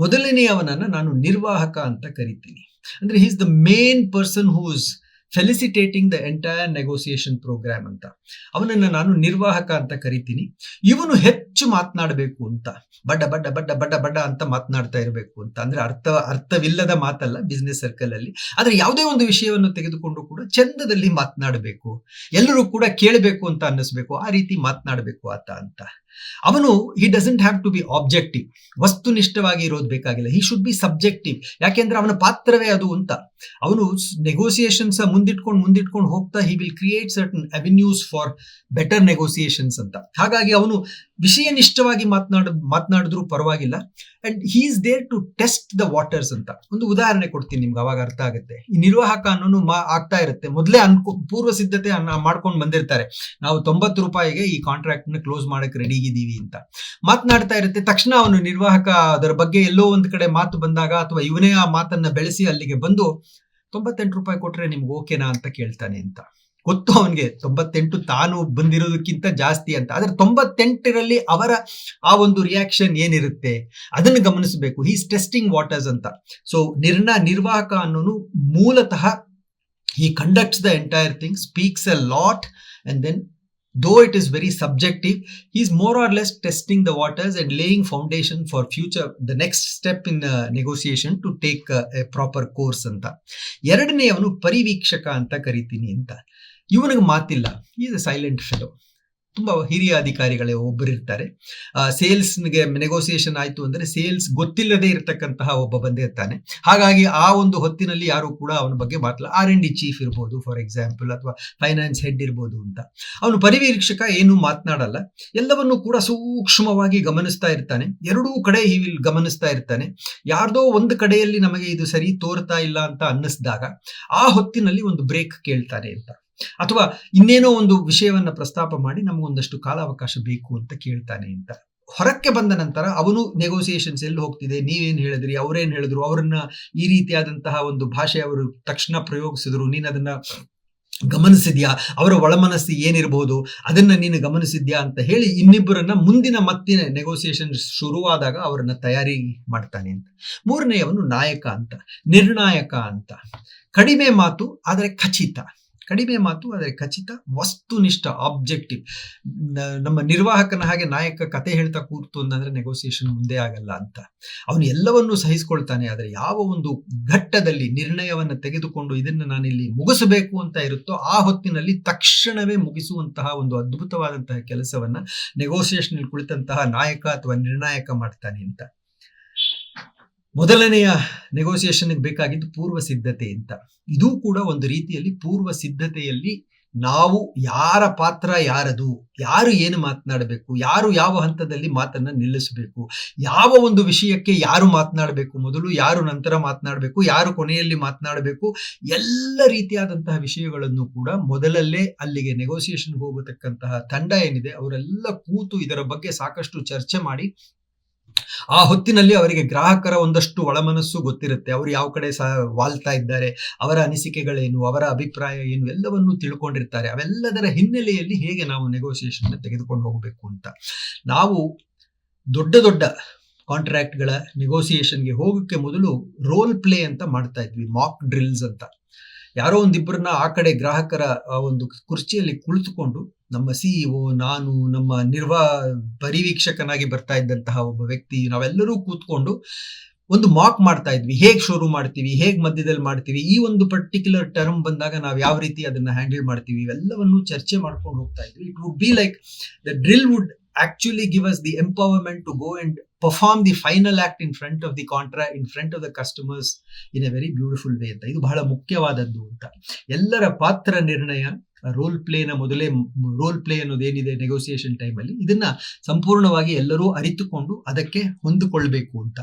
ಮೊದಲನೆಯವನನ್ನ ನಾನು ನಿರ್ವಾಹಕ ಅಂತ ಕರಿತೀನಿ. ಅಂದ್ರೆ he is the main person who is felicitating the entire negotiation program ಅಂತ. ಅವನನ್ನ ನಾನು ನಿರ್ವಾಹಕ ಅಂತ ಕರಿತೀನಿ. ಇವನು ಹೆಚ್ಚು ಮಾತನಾಡಬೇಕು ಅಂತ, ಬಡ್ಡ ಬಡ್ಡ ಬಡ್ಡ ಬಡ್ಡ ಬಡ್ಡ ಅಂತ ಮಾತನಾಡ್ತಾ ಇರಬೇಕು ಅಂತ. ಅಂದ್ರೆ ಅರ್ಥವಿಲ್ಲದ ಮಾತಲ್ಲ ಬಿಸ್ನೆಸ್ ಸರ್ಕಲ್ ಅಲ್ಲಿ. ಆದ್ರೆ ಯಾವುದೇ ಒಂದು ವಿಷಯವನ್ನು ತೆಗೆದುಕೊಂಡು ಕೂಡ ಚಂದದಲ್ಲಿ ಮಾತನಾಡಬೇಕು, ಎಲ್ಲರೂ ಕೂಡ ಕೇಳಬೇಕು ಅಂತ ಅನ್ನಿಸ್ಬೇಕು, ಆ ರೀತಿ ಮಾತನಾಡಬೇಕು ಆತ ಅಂತ. ಅವನು he doesn't have to be objective, ವಸ್ತುನಿಷ್ಠವಾಗಿ ಇರೋದು ಬೇಕಾಗಿಲ್ಲ. He should be subjective. ಯಾಕೆಂದ್ರೆ ಅವನ ಪಾತ್ರವೇ ಅದು ಅಂತ. ಅವನು ನೆಗೋಸಿಯೇಷನ್ಸ್ ಮುಂದಿಟ್ಕೊಂಡು ಹೋಗ್ತಾ he will create certain avenues for better negotiations ಅಂತ. ಹಾಗಾಗಿ ಅವನು ವಿಷಯನಿಷ್ಠವಾಗಿ ಮಾತನಾಡಿದ್ರು ಪರವಾಗಿಲ್ಲ. And he is there to test the waters ಅಂತ. ಒಂದು ಉದಾಹರಣೆ ಕೊಡ್ತೀನಿ ನಿಮ್ಗೆ, ಅವಾಗ ಅರ್ಥ ಆಗುತ್ತೆ. ಈ ನಿರ್ವಾಹಕ ಅನ್ನೋನು ಆಗ್ತಾ ಇರುತ್ತೆ, ಮೊದಲೇ ಪೂರ್ವ ಸಿದ್ಧತೆ ಮಾಡ್ಕೊಂಡು ಬಂದಿರ್ತಾರೆ. ನಾವು 90 ರೂಪಾಯಿಗೆ ಈ ಕಾಂಟ್ರಾಕ್ಟ್ ನ ಕ್ಲೋಸ್ ಮಾಡಕ್ಕೆ ರೆಡಿ ಇದೀವಿ ಅಂತ ಮಾತನಾಡ್ತಾ ಇರುತ್ತೆ. ತಕ್ಷಣ ಅವನು ನಿರ್ವಾಹಕ ಅದರ ಬಗ್ಗೆ ಎಲ್ಲೋ ಒಂದ್ ಕಡೆ ಮಾತು ಬಂದಾಗ ಅಥವಾ ಇವನೇ ಆ ಮಾತನ್ನ ಬೆಳೆಸಿ ಅಲ್ಲಿಗೆ ಬಂದು 98 ರೂಪಾಯಿ ಕೊಟ್ರೆ ನಿಮ್ಗೆ ಓಕೆನಾ ಅಂತ ಕೇಳ್ತಾನೆ ಅಂತ. ಗೊತ್ತು ಅವನಿಗೆ 98 ತಾನು ಬಂದಿರೋದಕ್ಕಿಂತ ಜಾಸ್ತಿ ಅಂತ. ಆದ್ರೆ 98ರಲ್ಲಿ ಅವರ ಆ ಒಂದು ರಿಯಾಕ್ಷನ್ ಏನಿರುತ್ತೆ ಅದನ್ನು ಗಮನಿಸಬೇಕು. ಹಿ ಇಸ್ ಟೆಸ್ಟಿಂಗ್ ವಾಟರ್ಸ್ ಅಂತ. ಸೊ ನಿರ್ವಾಹಕ ಅನ್ನೋನು ಮೂಲತಃ he conducts the entire thing, speaks a lot, and then though it is very subjective, he is more or less testing the waters and laying foundation for future, the next step in negotiation to take a proper course ಅಂತ. ಎರಡನೆಯವನು ಪರಿವೀಕ್ಷಕ ಅಂತ ಕರಿತೀನಿ ಅಂತ. ಇವನಿಗೆ ಮಾತಿಲ್ಲ, he is a silent fellow. ತುಂಬಾ ಹಿರಿಯ ಅಧಿಕಾರಿಗಳೇ ಒಬ್ಬರು ಇರ್ತಾರೆ. ಸೇಲ್ಸ್ಗೆ ನೆಗೋಸಿಯೇಷನ್ ಆಯ್ತು ಅಂದ್ರೆ ಸೇಲ್ಸ್ ಗೊತ್ತಿಲ್ಲದೆ ಇರತಕ್ಕಂತಹ ಒಬ್ಬ ಬಂದಿರ್ತಾನೆ. ಹಾಗಾಗಿ ಆ ಒಂದು ಹೊತ್ತಿನಲ್ಲಿ ಯಾರು ಕೂಡ ಅವನ ಬಗ್ಗೆ ಮಾತಾಡಲ್ಲ. R&D ಚೀಫ್ ಇರ್ಬೋದು ಫಾರ್ ಎಕ್ಸಾಂಪಲ್, ಅಥವಾ ಫೈನಾನ್ಸ್ ಹೆಡ್ ಇರ್ಬೋದು ಅಂತ. ಅವನು ಪರಿವೀಕ್ಷಕ, ಏನು ಮಾತನಾಡಲ್ಲ, ಎಲ್ಲವನ್ನೂ ಕೂಡ ಸೂಕ್ಷ್ಮವಾಗಿ ಗಮನಿಸ್ತಾ ಇರ್ತಾನೆ. ಎರಡೂ ಕಡೆ ಹಿ ವಿಲ್ ಗಮನಿಸ್ತಾ ಇರ್ತಾನೆ. ಯಾರ್ದೋ ಒಂದು ಕಡೆಯಲ್ಲಿ ನಮಗೆ ಇದು ಸರಿ ತೋರ್ತಾ ಇಲ್ಲ ಅಂತ ಅನ್ನಿಸಿದಾಗ ಆ ಹೊತ್ತಿನಲ್ಲಿ ಒಂದು ಬ್ರೇಕ್ ಕೇಳ್ತಾನೆ ಅಂತ, ಅಥವಾ ಇನ್ನೇನೋ ಒಂದು ವಿಷಯವನ್ನ ಪ್ರಸ್ತಾಪ ಮಾಡಿ ನಮಗೊಂದಷ್ಟು ಕಾಲಾವಕಾಶ ಬೇಕು ಅಂತ ಕೇಳ್ತಾನೆ ಅಂತ. ಹೊರಕ್ಕೆ ಬಂದ ನಂತರ ಅವನು ನೆಗೋಸಿಯೇಷನ್ಸ್ ಎಲ್ಲಿ ಹೋಗ್ತಿದೆ, ನೀವೇನ್ ಹೇಳಿದ್ರಿ, ಅವ್ರೇನ್ ಹೇಳಿದ್ರು, ಅವ್ರನ್ನ ಈ ರೀತಿಯಾದಂತಹ ಒಂದು ಭಾಷೆ ಅವರು ತಕ್ಷಣ ಪ್ರಯೋಗಿಸಿದ್ರು, ನೀನ್ ಅದನ್ನ ಗಮನಿಸಿದ್ಯಾ, ಅವರ ಒಳಮನಸ್ಸು ಏನಿರಬಹುದು ಅದನ್ನ ನೀನು ಗಮನಿಸಿದ್ಯಾ ಅಂತ ಹೇಳಿ ಇನ್ನಿಬ್ಬರನ್ನ ಮುಂದಿನ ಮತ್ತಿನ ನೆಗೋಸಿಯೇಷನ್ ಶುರುವಾದಾಗ ಅವರನ್ನ ತಯಾರಿ ಮಾಡ್ತಾನೆ ಅಂತ. ಮೂರನೆಯವನು ನಾಯಕ ಅಂತ, ನಿರ್ಣಾಯಕ ಅಂತ. ಕಡಿಮೆ ಮಾತು ಆದರೆ ಖಚಿತ, ವಸ್ತುನಿಷ್ಠ, ಆಬ್ಜೆಕ್ಟಿವ್. ನಮ್ಮ ನಿರ್ವಾಹಕನ ಹಾಗೆ ನಾಯಕ ಕತೆ ಹೇಳ್ತಾ ಕೂರ್ತು ಅಂತಂದ್ರೆ ನೆಗೋಸಿಯೇಷನ್ ಮುಂದೆ ಆಗಲ್ಲ ಅಂತ. ಅವನು ಎಲ್ಲವನ್ನೂ ಸಹಿಸ್ಕೊಳ್ತಾನೆ. ಆದರೆ ಯಾವ ಒಂದು ಘಟ್ಟದಲ್ಲಿ ನಿರ್ಣಯವನ್ನು ತೆಗೆದುಕೊಂಡು ಇದನ್ನು ನಾನಿಲ್ಲಿ ಮುಗಿಸಬೇಕು ಅಂತ ಇರುತ್ತೋ ಆ ಹೊತ್ತಿನಲ್ಲಿ ತಕ್ಷಣವೇ ಮುಗಿಸುವಂತಹ ಒಂದು ಅದ್ಭುತವಾದಂತಹ ಕೆಲಸವನ್ನ ನೆಗೋಸಿಯೇಷನ್ ಕುಳಿತಂತಹ ನಾಯಕ ಅಥವಾ ನಿರ್ಣಾಯಕ ಮಾಡ್ತಾನೆ ಅಂತ. ಮೊದಲನೆಯ ನೆಗೋಸಿಯೇಷನ್ಗೆ ಬೇಕಾಗಿದ್ದು ಪೂರ್ವ ಸಿದ್ಧತೆ ಅಂತ. ಇದು ಕೂಡ ಒಂದು ರೀತಿಯಲ್ಲಿ ಪೂರ್ವ ಸಿದ್ಧತೆಯಲ್ಲಿ ನಾವು ಯಾರ ಪಾತ್ರ ಯಾರದು, ಯಾರು ಏನು ಮಾತನಾಡಬೇಕು, ಯಾರು ಯಾವ ಹಂತದಲ್ಲಿ ಮಾತನ್ನ ನಿಲ್ಲಿಸಬೇಕು, ಯಾವ ಒಂದು ವಿಷಯಕ್ಕೆ ಯಾರು ಮಾತನಾಡಬೇಕು ಮೊದಲು, ಯಾರು ನಂತರ ಮಾತನಾಡಬೇಕು, ಯಾರು ಕೊನೆಯಲ್ಲಿ ಮಾತನಾಡಬೇಕು, ಎಲ್ಲ ರೀತಿಯಾದಂತಹ ವಿಷಯಗಳನ್ನು ಕೂಡ ಮೊದಲಲ್ಲೇ ಅಲ್ಲಿಗೆ ನೆಗೋಸಿಯೇಷನ್ ಹೋಗತಕ್ಕಂತಹ ತಂಡ ಏನಿದೆ ಅವರೆಲ್ಲ ಕೂತು ಇದರ ಬಗ್ಗೆ ಸಾಕಷ್ಟು ಚರ್ಚೆ ಮಾಡಿ ಆ ಹೊತ್ತಿನಲ್ಲಿ ಅವರಿಗೆ ಗ್ರಾಹಕರ ಒಂದಷ್ಟು ಒಳಮನಸ್ಸು ಗೊತ್ತಿರುತ್ತೆ. ಅವರು ಯಾವ ಕಡೆ ವಾಲ್ತಾ ಇದ್ದಾರೆ, ಅವರ ಅನಿಸಿಕೆಗಳೇನು, ಅವರ ಅಭಿಪ್ರಾಯ ಏನು, ಎಲ್ಲವನ್ನೂ ತಿಳ್ಕೊಂಡಿರ್ತಾರೆ. ಅವೆಲ್ಲದರ ಹಿನ್ನೆಲೆಯಲ್ಲಿ ಹೇಗೆ ನಾವು ನೆಗೋಸಿಯೇಷನ್ ತೆಗೆದುಕೊಂಡು ಹೋಗಬೇಕು ಅಂತ. ನಾವು ದೊಡ್ಡ ಕಾಂಟ್ರಾಕ್ಟ್ಗಳ ನೆಗೋಸಿಯೇಷನ್ಗೆ ಹೋಗೋಕ್ಕೆ ಮೊದಲು ರೋಲ್ ಪ್ಲೇ ಅಂತ ಮಾಡ್ತಾ ಇದ್ವಿ, ಮಾಕ್ ಡ್ರಿಲ್ಸ್ ಅಂತ. ಯಾರೋ ಒಂದಿಬ್ಬರನ್ನ ಆ ಕಡೆ ಗ್ರಾಹಕರ ಒಂದು ಕುರ್ಚಿಯಲ್ಲಿ ಕುಳಿತುಕೊಂಡು ನಮ್ಮ CEO, ನಾನು, ನಮ್ಮ ಪರಿವೀಕ್ಷಕನಾಗಿ ಬರ್ತಾ ಇದ್ದಂತಹ ಒಬ್ಬ ವ್ಯಕ್ತಿ, ನಾವೆಲ್ಲರೂ ಕೂತ್ಕೊಂಡು ಒಂದು ಮಾಕ್ ಮಾಡ್ತಾ ಇದ್ವಿ. ಹೇಗ್ ಶುರು ಮಾಡ್ತೀವಿ, ಹೇಗ್ ಮಧ್ಯದಲ್ಲಿ ಮಾಡ್ತೀವಿ, ಈ ಒಂದು ಪರ್ಟಿಕ್ಯುಲರ್ ಟರ್ಮ್ ಬಂದಾಗ ನಾವು ಯಾವ ರೀತಿ ಅದನ್ನ ಹ್ಯಾಂಡಲ್ ಮಾಡ್ತೀವಿ, ಇವೆಲ್ಲವನ್ನು ಚರ್ಚೆ ಮಾಡ್ಕೊಂಡು ಹೋಗ್ತಾ ಇದ್ವಿ. It would be like the drill would actually give us the empowerment to go and perform the final act in front of the contract, in front of the customers in a very beautiful way ಅಂತ. ಇದು ಬಹಳ ಮುಖ್ಯವಾದದ್ದು ಅಂತ. ಎಲ್ಲರ ಪಾತ್ರ ನಿರ್ಣಯ, role play ಅನ್ನೋದೇನಿದೆ negotiation ಟೈಮಲ್ಲಿ, ಇದನ್ನ ಸಂಪೂರ್ಣವಾಗಿ ಎಲ್ಲರೂ ಅರಿತುಕೊಂಡು ಅದಕ್ಕೆ ಹೊಂದಿಕೊಳ್ಬೇಕು ಅಂತ.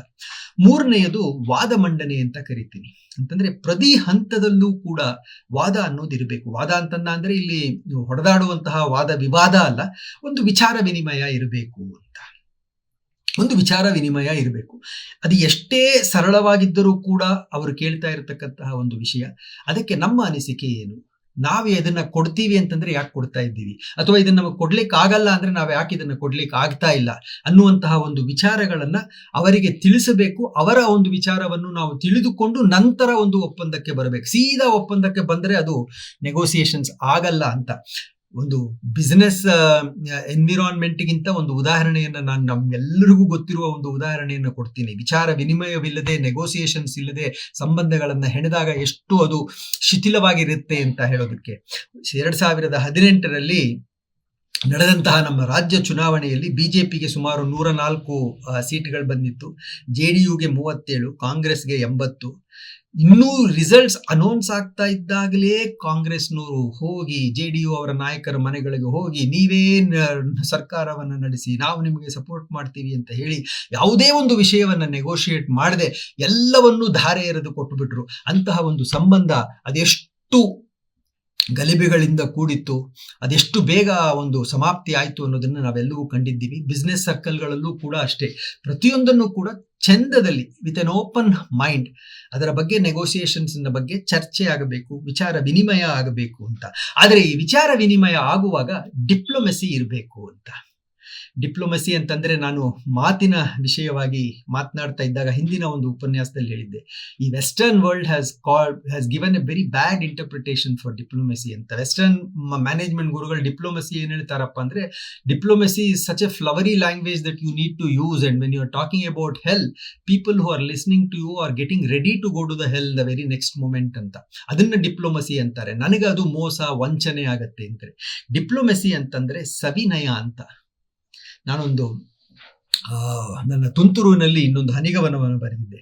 ಮೂರನೆಯದು ವಾದ ಮಂಡನೆ ಅಂತ ಕರಿತೀನಿ. ಅಂತಂದ್ರೆ ಪ್ರತಿ ಹಂತದಲ್ಲೂ ಕೂಡ ವಾದ ಅನ್ನೋದಿರಬೇಕು. ವಾದ ಅಂದ್ರೆ ಇಲ್ಲಿ ಹೊಡೆದಾಡುವಂತಹ ವಾದ ವಿವಾದ ಅಲ್ಲ, ಒಂದು ವಿಚಾರ ವಿನಿಮಯ ಇರಬೇಕು ಅಂತ. ಒಂದು ವಿಚಾರ ವಿನಿಮಯ ಇರಬೇಕು. ಅದು ಎಷ್ಟೇ ಸರಳವಾಗಿದ್ದರೂ ಕೂಡ ಅವರು ಕೇಳ್ತಾ ಇರತಕ್ಕಂತಹ ಒಂದು ವಿಷಯ, ಅದಕ್ಕೆ ನಮ್ಮ ಅನಿಸಿಕೆ ಏನು, ನಾವು ಇದನ್ನ ಕೊಡ್ತೀವಿ ಅಂತಂದ್ರೆ ಯಾಕೆ ಕೊಡ್ತಾ ಇದ್ದೀವಿ, ಅಥವಾ ಇದನ್ನ ನಮಗೆ ಕೊಡ್ಲಿಕ್ಕೆ ಆಗಲ್ಲ ಅಂದ್ರೆ ನಾವು ಯಾಕೆ ಇದನ್ನ ಕೊಡ್ಲಿಕ್ಕೆ ಆಗ್ತಾ ಇಲ್ಲ ಅನ್ನುವಂತಹ ಒಂದು ವಿಚಾರಗಳನ್ನ ಅವರಿಗೆ ತಿಳಿಸಬೇಕು. ಅವರ ಒಂದು ವಿಚಾರವನ್ನು ನಾವು ತಿಳಿದುಕೊಂಡು ನಂತರ ಒಂದು ಒಪ್ಪಂದಕ್ಕೆ ಬರಬೇಕು. ಸೀದಾ ಒಪ್ಪಂದಕ್ಕೆ ಬಂದ್ರೆ ಅದು ನೆಗೋಸಿಯೇಷನ್ಸ್ ಆಗಲ್ಲ ಅಂತ. ಒಂದು ಬಿಸಿನೆಸ್ ಎನ್ವಿರಾನ್ಮೆಂಟ್ಗಿಂತ ಒಂದು ಉದಾಹರಣೆಯನ್ನ ನಾನು ನಮ್ಗೆಲ್ಲರಿಗೂ ಗೊತ್ತಿರುವ ಒಂದು ಉದಾಹರಣೆಯನ್ನು ಕೊಡ್ತೀನಿ. ವಿಚಾರ ವಿನಿಮಯವಿಲ್ಲದೆ, ನೆಗೋಸಿಯೇಷನ್ಸ್ ಇಲ್ಲದೆ ಸಂಬಂಧಗಳನ್ನ ಹೆಣೆದಾಗ ಎಷ್ಟು ಅದು ಶಿಥಿಲವಾಗಿರುತ್ತೆ ಅಂತ ಹೇಳೋದಕ್ಕೆ. 2018ರಲ್ಲಿ ನಡೆದಂತಹ ನಮ್ಮ ರಾಜ್ಯ ಚುನಾವಣೆಯಲ್ಲಿ ಬಿಜೆಪಿಗೆ ಸುಮಾರು 104 ಸೀಟ್ಗಳು ಬಂದಿತ್ತು, JDUಗೆ 37, ಕಾಂಗ್ರೆಸ್ಗೆ 80. ಇನ್ನೂ ರಿಸಲ್ಟ್ಸ್ ಅನೌನ್ಸ್ ಆಗ್ತಾ ಇದ್ದಾಗಲೇ ಕಾಂಗ್ರೆಸ್ನವರು ಹೋಗಿ JDU ಅವರ ನಾಯಕರ ಮನೆಗಳಿಗೆ ಹೋಗಿ, ನೀವೇ ಸರ್ಕಾರವನ್ನ ನಡೆಸಿ, ನಾವು ನಿಮಗೆ ಸಪೋರ್ಟ್ ಮಾಡ್ತೀವಿ ಅಂತ ಹೇಳಿ ಯಾವುದೇ ಒಂದು ವಿಷಯವನ್ನ ನೆಗೋಷಿಯೇಟ್ ಮಾಡದೆ ಎಲ್ಲವನ್ನೂ ಧಾರೆ ಎರೆದು ಕೊಟ್ಟು ಬಿಟ್ರು. ಅಂತಹ ಒಂದು ಸಂಬಂಧ ಅದೆಷ್ಟು ಗಲಿಬೆಗಳಿಂದ ಕೂಡಿತ್ತು, ಅದೆಷ್ಟು ಬೇಗ ಒಂದು ಸಮಾಪ್ತಿ ಆಯಿತು ಅನ್ನೋದನ್ನು ನಾವೆಲ್ಲವೂ ಕಂಡಿದ್ದೀವಿ. ಬಿಸ್ನೆಸ್ ಸರ್ಕಲ್ಗಳಲ್ಲೂ ಕೂಡ ಅಷ್ಟೇ, ಪ್ರತಿಯೊಂದನ್ನು ಕೂಡ ಚಂದದಲ್ಲಿ ವಿತ್ ಅನ್ ಓಪನ್ ಮೈಂಡ್ ಅದರ ಬಗ್ಗೆ ನೆಗೋಸಿಯೇಷನ್ಸ್ ಬಗ್ಗೆ ಚರ್ಚೆ ಆಗಬೇಕು, ವಿಚಾರ ವಿನಿಮಯ ಆಗಬೇಕು ಅಂತ. ಆದರೆ ಈ ವಿಚಾರ ವಿನಿಮಯ ಆಗುವಾಗ ಡಿಪ್ಲೊಮೆಸಿ ಇರಬೇಕು ಅಂತ. ಡಿಪ್ಲೊಮಸಿ ಅಂತಂದ್ರೆ ನಾನು ಮಾತಿನ ವಿಷಯವಾಗಿ ಮಾತನಾಡ್ತಾ ಇದ್ದಾಗ ಹಿಂದಿನ ಒಂದು ಉಪನ್ಯಾಸದಲ್ಲಿ ಹೇಳಿದ್ದೆ, ಈ western world has given a very bad interpretation for diplomacy ಅಂತ. ವೆಸ್ಟರ್ನ್ ಮ್ಯಾನೇಜ್ಮೆಂಟ್ ಗುರುಗಳು ಡಿಪ್ಲೊಮಸಿ ಏನ್ ಹೇಳ್ತಾರಪ್ಪ ಅಂದ್ರೆ, diplomacy is such a flowery language that you need to use, and when you are talking about hell, people who are listening to you are getting ready to go to the hell the very next moment ಅಂತ. ಅದನ್ನ diplomacy ಅಂತಾರೆ. ನನಗೆ ಅದು ಮೋಸ, ವಂಚನೆ ಆಗತ್ತೆ ಅಂತಾರೆ. Diplomacy ಅಂತಂದ್ರೆ ಸವಿನಯ ಅಂತ. ನಾನೊಂದು ನನ್ನ ತುಂತುರುನಲ್ಲಿ ಇನ್ನೊಂದು ಹನಿಗವನವನ್ನು ಬರೆದಿದ್ದೆ.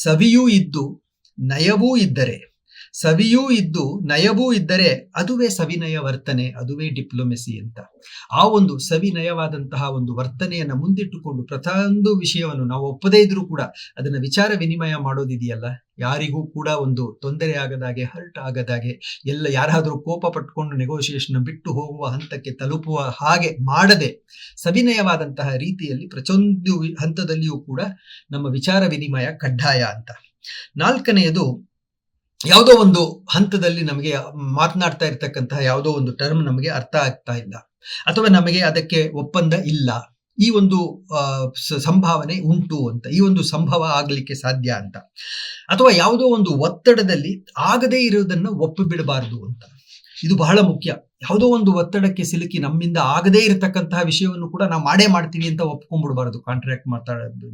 ಸವಿಯೂ ಇದ್ದು ನಯವೂ ಇದ್ದರೆ, ಸವಿಯೂ ಇದ್ದು ನಯವೂ ಇದ್ದರೆ ಅದುವೇ ಸವಿನಯ ವರ್ತನೆ, ಅದುವೇ ಡಿಪ್ಲೊಮೆಸಿ ಅಂತ. ಆ ಒಂದು ಸವಿನಯವಾದಂತಹ ಒಂದು ವರ್ತನೆಯನ್ನ ಮುಂದಿಟ್ಟುಕೊಂಡು ಪ್ರತಿಯೊಂದು ವಿಷಯವನ್ನು ನಾವು ಒಪ್ಪದೇ ಇದ್ರೂ ಕೂಡ ಅದನ್ನ ವಿಚಾರ ವಿನಿಮಯ ಮಾಡೋದಿದೆಯಲ್ಲ, ಯಾರಿಗೂ ಕೂಡ ಒಂದು ತೊಂದರೆ ಆಗದಾಗೆ, ಹರ್ಟ್ ಆಗದಾಗೆ, ಯಾರಾದರೂ ಕೋಪ ಪಟ್ಕೊಂಡು ನೆಗೋಷಿಯೇಷನ್ ಬಿಟ್ಟು ಹೋಗುವ ಹಂತಕ್ಕೆ ತಲುಪುವ ಹಾಗೆ ಮಾಡದೆ ಸವಿನಯವಾದಂತಹ ರೀತಿಯಲ್ಲಿ ಪ್ರತಿಯೊಂದು ಹಂತದಲ್ಲಿಯೂ ಕೂಡ ನಮ್ಮ ವಿಚಾರ ವಿನಿಮಯ ಕಡ್ಡಾಯ ಅಂತ. ನಾಲ್ಕನೆಯದು, ಯಾವುದೋ ಒಂದು ಹಂತದಲ್ಲಿ ನಮಗೆ ಮಾತನಾಡ್ತಾ ಇರ್ತಕ್ಕಂತಹ ಯಾವುದೋ ಒಂದು ಟರ್ಮ್ ನಮಗೆ ಅರ್ಥ ಆಗ್ತಾ ಇಲ್ಲ, ಅಥವಾ ನಮಗೆ ಅದಕ್ಕೆ ಒಪ್ಪಂದ ಇಲ್ಲ, ಈ ಒಂದು ಸಂಭಾವನೆ ಉಂಟು ಅಂತ, ಈ ಒಂದು ಸಂಭವ ಆಗ್ಲಿಕ್ಕೆ ಸಾಧ್ಯ ಅಂತ, ಅಥವಾ ಯಾವುದೋ ಒಂದು ಒತ್ತಡದಲ್ಲಿ ಆಗದೇ ಇರೋದನ್ನ ಒಪ್ಪಿ ಬಿಡಬಾರದು ಅಂತ. ಇದು ಬಹಳ ಮುಖ್ಯ. ಯಾವುದೋ ಒಂದು ಒತ್ತಡಕ್ಕೆ ಸಿಲುಕಿ ನಮ್ಮಿಂದ ಆಗದೇ ಇರತಕ್ಕಂತಹ ವಿಷಯವನ್ನು ಕೂಡ ನಾವು ಮಾಡೇ ಮಾಡ್ತೀವಿ ಅಂತ ಒಪ್ಕೊಂಡ್ಬಿಡಬಾರದು ಕಾಂಟ್ರಾಕ್ಟ್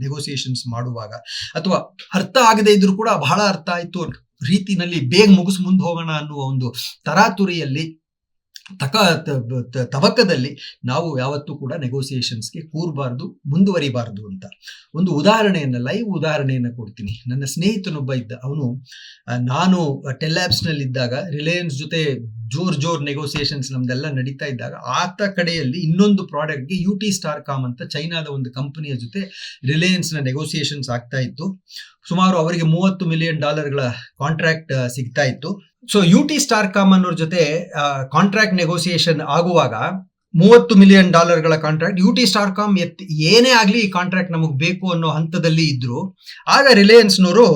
ನೆಗೋಸಿಯೇಷನ್ಸ್ ಮಾಡುವಾಗ. ಅಥವಾ ಅರ್ಥ ಆಗದೇ ಇದ್ರೂ ಕೂಡ ಬಹಳ ಅರ್ಥ ಆಯ್ತು ರೀತಿನಲ್ಲಿ ಬೇಗ ಮುಗಿಸ್ ಮುಂದೆ ಹೋಗೋಣ ಅನ್ನುವ ಒಂದು ತರಾತುರಿಯಲ್ಲಿ ತವಕದಲ್ಲಿ ನಾವು ಯಾವತ್ತೂ ಕೂಡ ನೆಗೋಸಿಯೇಷನ್ಸ್ಗೆ ಕೂರಬಾರ್ದು, ಮುಂದುವರಿಬಾರ್ದು ಅಂತ. ಒಂದು ಲೈವ್ ಉದಾಹರಣೆಯನ್ನು ಕೊಡ್ತೀನಿ. ನನ್ನ ಸ್ನೇಹಿತನೊಬ್ಬ ಇದ್ದ, ಅವನು ನಾನು ಟೆಲ್ಯಾಬ್ಸ್ ನಲ್ಲಿ ಇದ್ದಾಗ ರಿಲಯನ್ಸ್ ಜೊತೆ ಜೋರ್ ನೆಗೋಸಿಯೇಷನ್ಸ್ ನಮ್ದೆಲ್ಲ ನಡೀತಾ ಇದ್ದಾಗ, ಆತ ಕಡೆಯಲ್ಲಿ ಇನ್ನೊಂದು ಪ್ರಾಡಕ್ಟ್ಗೆ UT Starcom ಅಂತ ಚೈನಾದ ಒಂದು ಕಂಪನಿಯ ಜೊತೆ ರಿಲಯನ್ಸ್ ನ ನೆಗೋಸಿಯೇಷನ್ಸ್ ಆಗ್ತಾ ಇತ್ತು. ಸುಮಾರು ಅವರಿಗೆ $30 ಮಿಲಿಯನ್ ಕಾಂಟ್ರಾಕ್ಟ್ ಸಿಗ್ತಾ ಇತ್ತು. ಸೊ UT Starcom ಅನ್ನೋರ ಜೊತೆ ಕಾಂಟ್ರಾಕ್ಟ್ ನೆಗೋಸಿಯೇಷನ್ ಆಗುವಾಗ $30 ಮಿಲಿಯನ್ ಕಾಂಟ್ರಾಕ್ಟ್, UT Starcom ಏನೇ ಆಗ್ಲಿ ಈ ಕಾಂಟ್ರಾಕ್ಟ್ ನಮಗ್ ಬೇಕು ಅನ್ನೋ ಹಂತದಲ್ಲಿ ಇದ್ರು. ಆಗ ರಿಲಯನ್ಸ್ನವರು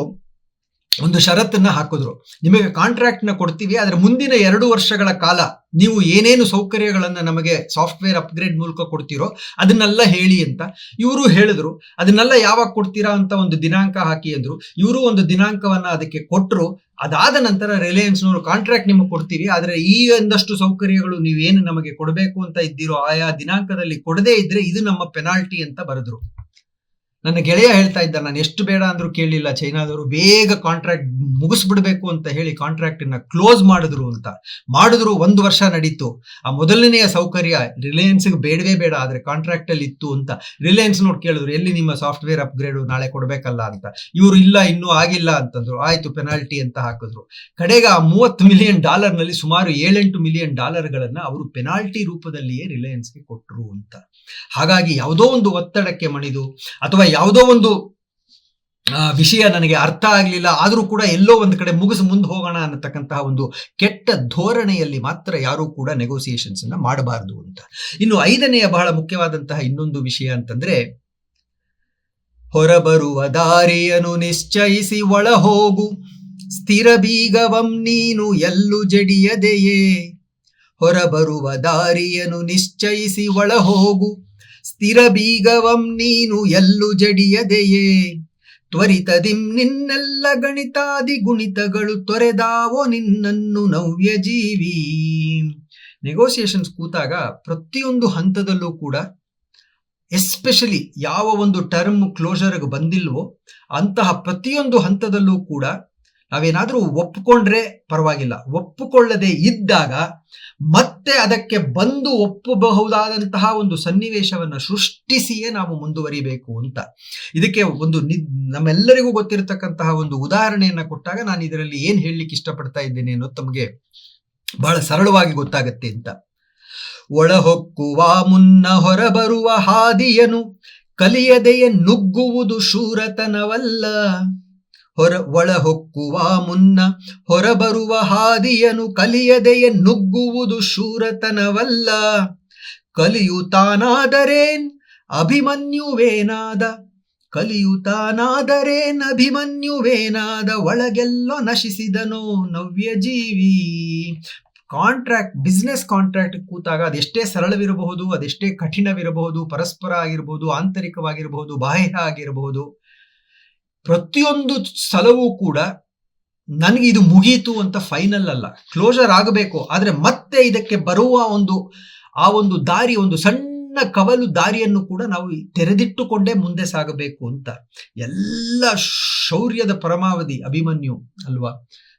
ಒಂದು ಷರತ್ತನ್ನ ಹಾಕಿದ್ರು. ನಿಮಗೆ ಕಾಂಟ್ರಾಕ್ಟ್ ನ ಕೊಡ್ತೀವಿ, ಆದ್ರೆ ಮುಂದಿನ 2 ವರ್ಷಗಳ ಕಾಲ ನೀವು ಏನೇನು ಸೌಕರ್ಯಗಳನ್ನ ನಮಗೆ ಸಾಫ್ಟ್ವೇರ್ ಅಪ್ಗ್ರೇಡ್ ಮೂಲಕ ಕೊಡ್ತೀರೋ ಅದನ್ನೆಲ್ಲ ಹೇಳಿ ಅಂತ. ಇವರು ಹೇಳಿದ್ರು, ಅದನ್ನೆಲ್ಲ ಯಾವಾಗ ಕೊಡ್ತೀರಾ ಅಂತ ಒಂದು ದಿನಾಂಕ ಹಾಕಿ ಅಂದ್ರು. ಇವರು ಒಂದು ದಿನಾಂಕವನ್ನ ಅದಕ್ಕೆ ಕೊಟ್ಟರು. ಅದಾದ ನಂತರ ರಿಲಯನ್ಸ್ನವರು ಕಾಂಟ್ರಾಕ್ಟ್ ನಿಮಗೆ ಕೊಡ್ತೀವಿ, ಆದ್ರೆ ಈ ಒಂದಷ್ಟು ಸೌಕರ್ಯಗಳು ನೀವೇನು ನಮಗೆ ಕೊಡಬೇಕು ಅಂತ ಇದ್ದೀರೋ ಆಯಾ ದಿನಾಂಕದಲ್ಲಿ ಕೊಡದೇ ಇದ್ರೆ ಇದು ನಮ್ಮ ಪೆನಾಲ್ಟಿ ಅಂತ ಬರೆದ್ರು. ನನ್ನ ಗೆಳೆಯ ಹೇಳ್ತಾ ಇದ್ದ, ನಾನು ಎಷ್ಟು ಬೇಡ ಅಂದ್ರೂ ಕೇಳಲಿಲ್ಲ, ಚೈನಾದವರು ಬೇಗ ಕಾಂಟ್ರಾಕ್ಟ್ ಮುಗಿಸ್ಬಿಡ್ಬೇಕು ಅಂತ ಹೇಳಿ ಕಾಂಟ್ರಾಕ್ಟ್ ನ ಕ್ಲೋಸ್ ಮಾಡಿದ್ರು. 1 ವರ್ಷ ನಡೀತು. ಆ ಮೊದಲನೆಯ ಸೌಕರ್ಯ ರಿಲಯನ್ಸ್ಗೆ ಬೇಡವೇ ಬೇಡ, ಆದ್ರೆ ಕಾಂಟ್ರಾಕ್ಟ್ ಅಲ್ಲಿ ಇತ್ತು ಅಂತ ರಿಲಯನ್ಸ್ ನೋಡಿ ಕೇಳಿದ್ರು, ಎಲ್ಲಿ ನಿಮ್ಮ ಸಾಫ್ಟ್ವೇರ್ ಅಪ್ಗ್ರೇಡ್ ನಾಳೆ ಕೊಡ್ಬೇಕಲ್ಲ ಅಂತ. ಇವರು ಇಲ್ಲ, ಇನ್ನೂ ಆಗಿಲ್ಲ ಅಂತಂದ್ರು. ಆಯ್ತು, ಪೆನಾಲ್ಟಿ ಅಂತ ಹಾಕಿದ್ರು. ಕಡೆಗೆ ಆ $30 ಮಿಲಿಯನ್ ನಲ್ಲಿ ಸುಮಾರು $7-8 ಮಿಲಿಯನ್ ಅವರು ಪೆನಾಲ್ಟಿ ರೂಪದಲ್ಲಿಯೇ ರಿಲಯನ್ಸ್ಗೆ ಕೊಟ್ಟರು ಅಂತ. ಹಾಗಾಗಿ ಯಾವುದೋ ಒಂದು ಒತ್ತಡಕ್ಕೆ ಮಣಿದು ಅಥವಾ ಯಾವುದೋ ಒಂದು ವಿಷಯ ನನಗೆ ಅರ್ಥ ಆಗಲಿಲ್ಲ, ಆದರೂ ಕೂಡ ಎಲ್ಲೋ ಒಂದು ಕಡೆ ಮುಗಿಸಿ ಮುಂದೆ ಹೋಗೋಣ ಅನ್ನತಕ್ಕಂತಹ ಒಂದು ಕೆಟ್ಟ ಧೋರಣೆಯಲ್ಲಿ ಮಾತ್ರ ಯಾರೂ ಕೂಡ ನೆಗೋಸಿಯೇಷನ್ಸ್ ಅನ್ನ ಮಾಡಬಾರದು ಅಂತ. ಇನ್ನು 5ನೆಯ ಬಹಳ ಮುಖ್ಯವಾದಂತಹ ಇನ್ನೊಂದು ವಿಷಯ ಅಂತಂದ್ರೆ, ಹೊರಬರುವ ದಾರಿಯನ್ನು ನಿಶ್ಚಯಿಸಿ ಒಳ ಹೋಗು, ಸ್ಥಿರ ಬೀಗವಂ ನೀನು ಎಲ್ಲೂ ಜಡಿಯದೆಯೇ. ಹೊರಬರುವ ದಾರಿಯನ್ನು ನಿಶ್ಚಯಿಸಿ ಒಳ ಹೋಗು, ಸ್ಥಿರ ಬೀಗವಂ ನೀನು ಎಲ್ಲೂ ಜಡಿಯದೆಯೇ. ತ್ವರಿತದಿಂ ನಿನ್ನೆಲ್ಲ ಗಣಿತಾದಿ ಗುಣಿತಗಳು ತೊರೆದಾವೋ ನಿನ್ನನ್ನು ನವ್ಯ ಜೀವಿ. ನೆಗೋಸಿಯೇಷನ್ಸ್ ಕೂತಾಗ ಪ್ರತಿಯೊಂದು ಹಂತದಲ್ಲೂ ಕೂಡ, ಎಸ್ಪೆಷಲಿ ಯಾವ ಒಂದು ಟರ್ಮ್ ಕ್ಲೋಸರ್ಗೆ ಬಂದಿಲ್ವೋ ಅಂತಹ ಪ್ರತಿಯೊಂದು ಹಂತದಲ್ಲೂ ಕೂಡ ನಾವೇನಾದ್ರೂ ಒಪ್ಪಿಕೊಂಡ್ರೆ ಪರವಾಗಿಲ್ಲ, ಒಪ್ಪಿಕೊಳ್ಳದೆ ಇದ್ದಾಗ ಮತ್ತೆ ಅದಕ್ಕೆ ಬಂದು ಒಪ್ಪಬಹುದಾದಂತಹ ಒಂದು ಸನ್ನಿವೇಶವನ್ನ ಸೃಷ್ಟಿಸಿಯೇ ನಾವು ಮುಂದುವರಿಬೇಕು ಅಂತ. ಇದಕ್ಕೆ ಒಂದು ನಮ್ಮೆಲ್ಲರಿಗೂ ಗೊತ್ತಿರತಕ್ಕಂತಹ ಒಂದು ಉದಾಹರಣೆಯನ್ನ ಕೊಟ್ಟಾಗ ನಾನು ಇದರಲ್ಲಿ ಏನ್ ಹೇಳಲಿಕ್ಕೆ ಇಷ್ಟಪಡ್ತಾ ಇದ್ದೇನೆ ಅನ್ನೋದು ತಮಗೆ ಬಹಳ ಸರಳವಾಗಿ ಗೊತ್ತಾಗತ್ತೆ ಅಂತ. ಒಳಹೊಕ್ಕುವ ಮುನ್ನ ಹೊರಬರುವ ಹಾದಿಯನು ಕಲಿಯದೆಯೇ ನುಗ್ಗುವುದು ಶೂರತನವಲ್ಲ. ಒಳಹೊಕ್ಕುವ ಮುನ್ನ ಹೊರಬರುವ ಹಾದಿಯನು ಕಲಿಯದೆಯೇ ನುಗ್ಗುವುದು ಶೂರತನವಲ್ಲ. ಕಲಿಯುತ್ತಾನಾದರೇನ್ ಅಭಿಮನ್ಯುವೇನಾದ, ಕಲಿಯುತ್ತಾನಾದರೇನ್ ಅಭಿಮನ್ಯುವೇನಾದ, ಒಳಗೆಲ್ಲೋ ನಶಿಸಿದನೋ ನವ್ಯ ಜೀವಿ. ಕಾಂಟ್ರಾಕ್ಟ್, ಬಿಸ್ನೆಸ್ ಕಾಂಟ್ರಾಕ್ಟ್ ಕೂತಾಗ ಅದೆಷ್ಟೇ ಸರಳವಿರಬಹುದು, ಅದೆಷ್ಟೇ ಕಠಿಣವಿರಬಹುದು, ಪರಸ್ಪರ ಆಗಿರಬಹುದು, ಆಂತರಿಕವಾಗಿರಬಹುದು, ಬಾಹ್ಯ ಆಗಿರಬಹುದು, ಪ್ರತಿಯೊಂದು ಸಲವೂ ಕೂಡ ನನಗೆ ಇದು ಮುಗೀತು ಅಂತ ಫೈನಲ್ ಅಲ್ಲ, ಕ್ಲೋಸರ್ ಆಗಬೇಕು. ಆದ್ರೆ ಮತ್ತೆ ಇದಕ್ಕೆ ಬರುವ ಆ ಒಂದು ದಾರಿ, ಒಂದು ಸಣ್ಣ ಕವಲು ದಾರಿಯನ್ನು ಕೂಡ ನಾವು ತೆರೆದಿಟ್ಟುಕೊಂಡೇ ಮುಂದೆ ಸಾಗಬೇಕು ಅಂತ. ಎಲ್ಲ ಶೌರ್ಯದ ಪರಮಾವಧಿ ಅಭಿಮನ್ಯು ಅಲ್ವಾ.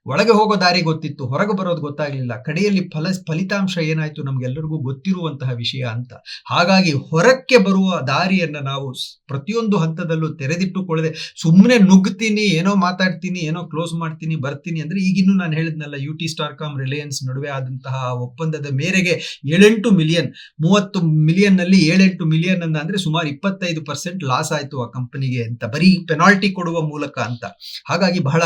ಒಳಗೆ ಹೋಗೋ ದಾರಿ ಗೊತ್ತಿತ್ತು, ಹೊರಗೆ ಬರೋದು ಗೊತ್ತಾಗ್ಲಿಲ್ಲ. ಕಡೆಯಲ್ಲಿ ಫಲಿತಾಂಶ ಏನಾಯ್ತು ನಮ್ಗೆಲ್ಲರಿಗೂ ಗೊತ್ತಿರುವಂತಹ ವಿಷಯ ಅಂತ. ಹಾಗಾಗಿ ಹೊರಕ್ಕೆ ಬರುವ ದಾರಿಯನ್ನ ನಾವು ಪ್ರತಿಯೊಂದು ಹಂತದಲ್ಲೂ ತೆರೆದಿಟ್ಟುಕೊಳ್ಳದೆ ಸುಮ್ಮನೆ ನುಗ್ತೀನಿ, ಏನೋ ಮಾತಾಡ್ತೀನಿ, ಏನೋ ಕ್ಲೋಸ್ ಮಾಡ್ತೀನಿ, ಬರ್ತೀನಿ ಅಂದ್ರೆ, ಈಗಿನ್ನೂ ನಾನು ಹೇಳಿದ್ನಲ್ಲ, UT ಸ್ಟಾರ್ಕಾಮ್ ರಿಲಯನ್ಸ್ ನಡುವೆ ಆದಂತಹ ಒಪ್ಪಂದದ ಮೇರೆಗೆ 7-8 ಮಿಲಿಯನ್, 30 ಮಿಲಿಯನ್ ನಲ್ಲಿ 7-8 ಮಿಲಿಯನ್ ಅನ್ನ ಅಂದ್ರೆ ಸುಮಾರು 25% ಲಾಸ್ ಆಯ್ತು ಆ ಕಂಪನಿಗೆ ಅಂತ, ಬರೀ ಪೆನಾಲ್ಟಿ ಕೊಡುವ ಮೂಲಕ ಅಂತ. ಹಾಗಾಗಿ ಬಹಳ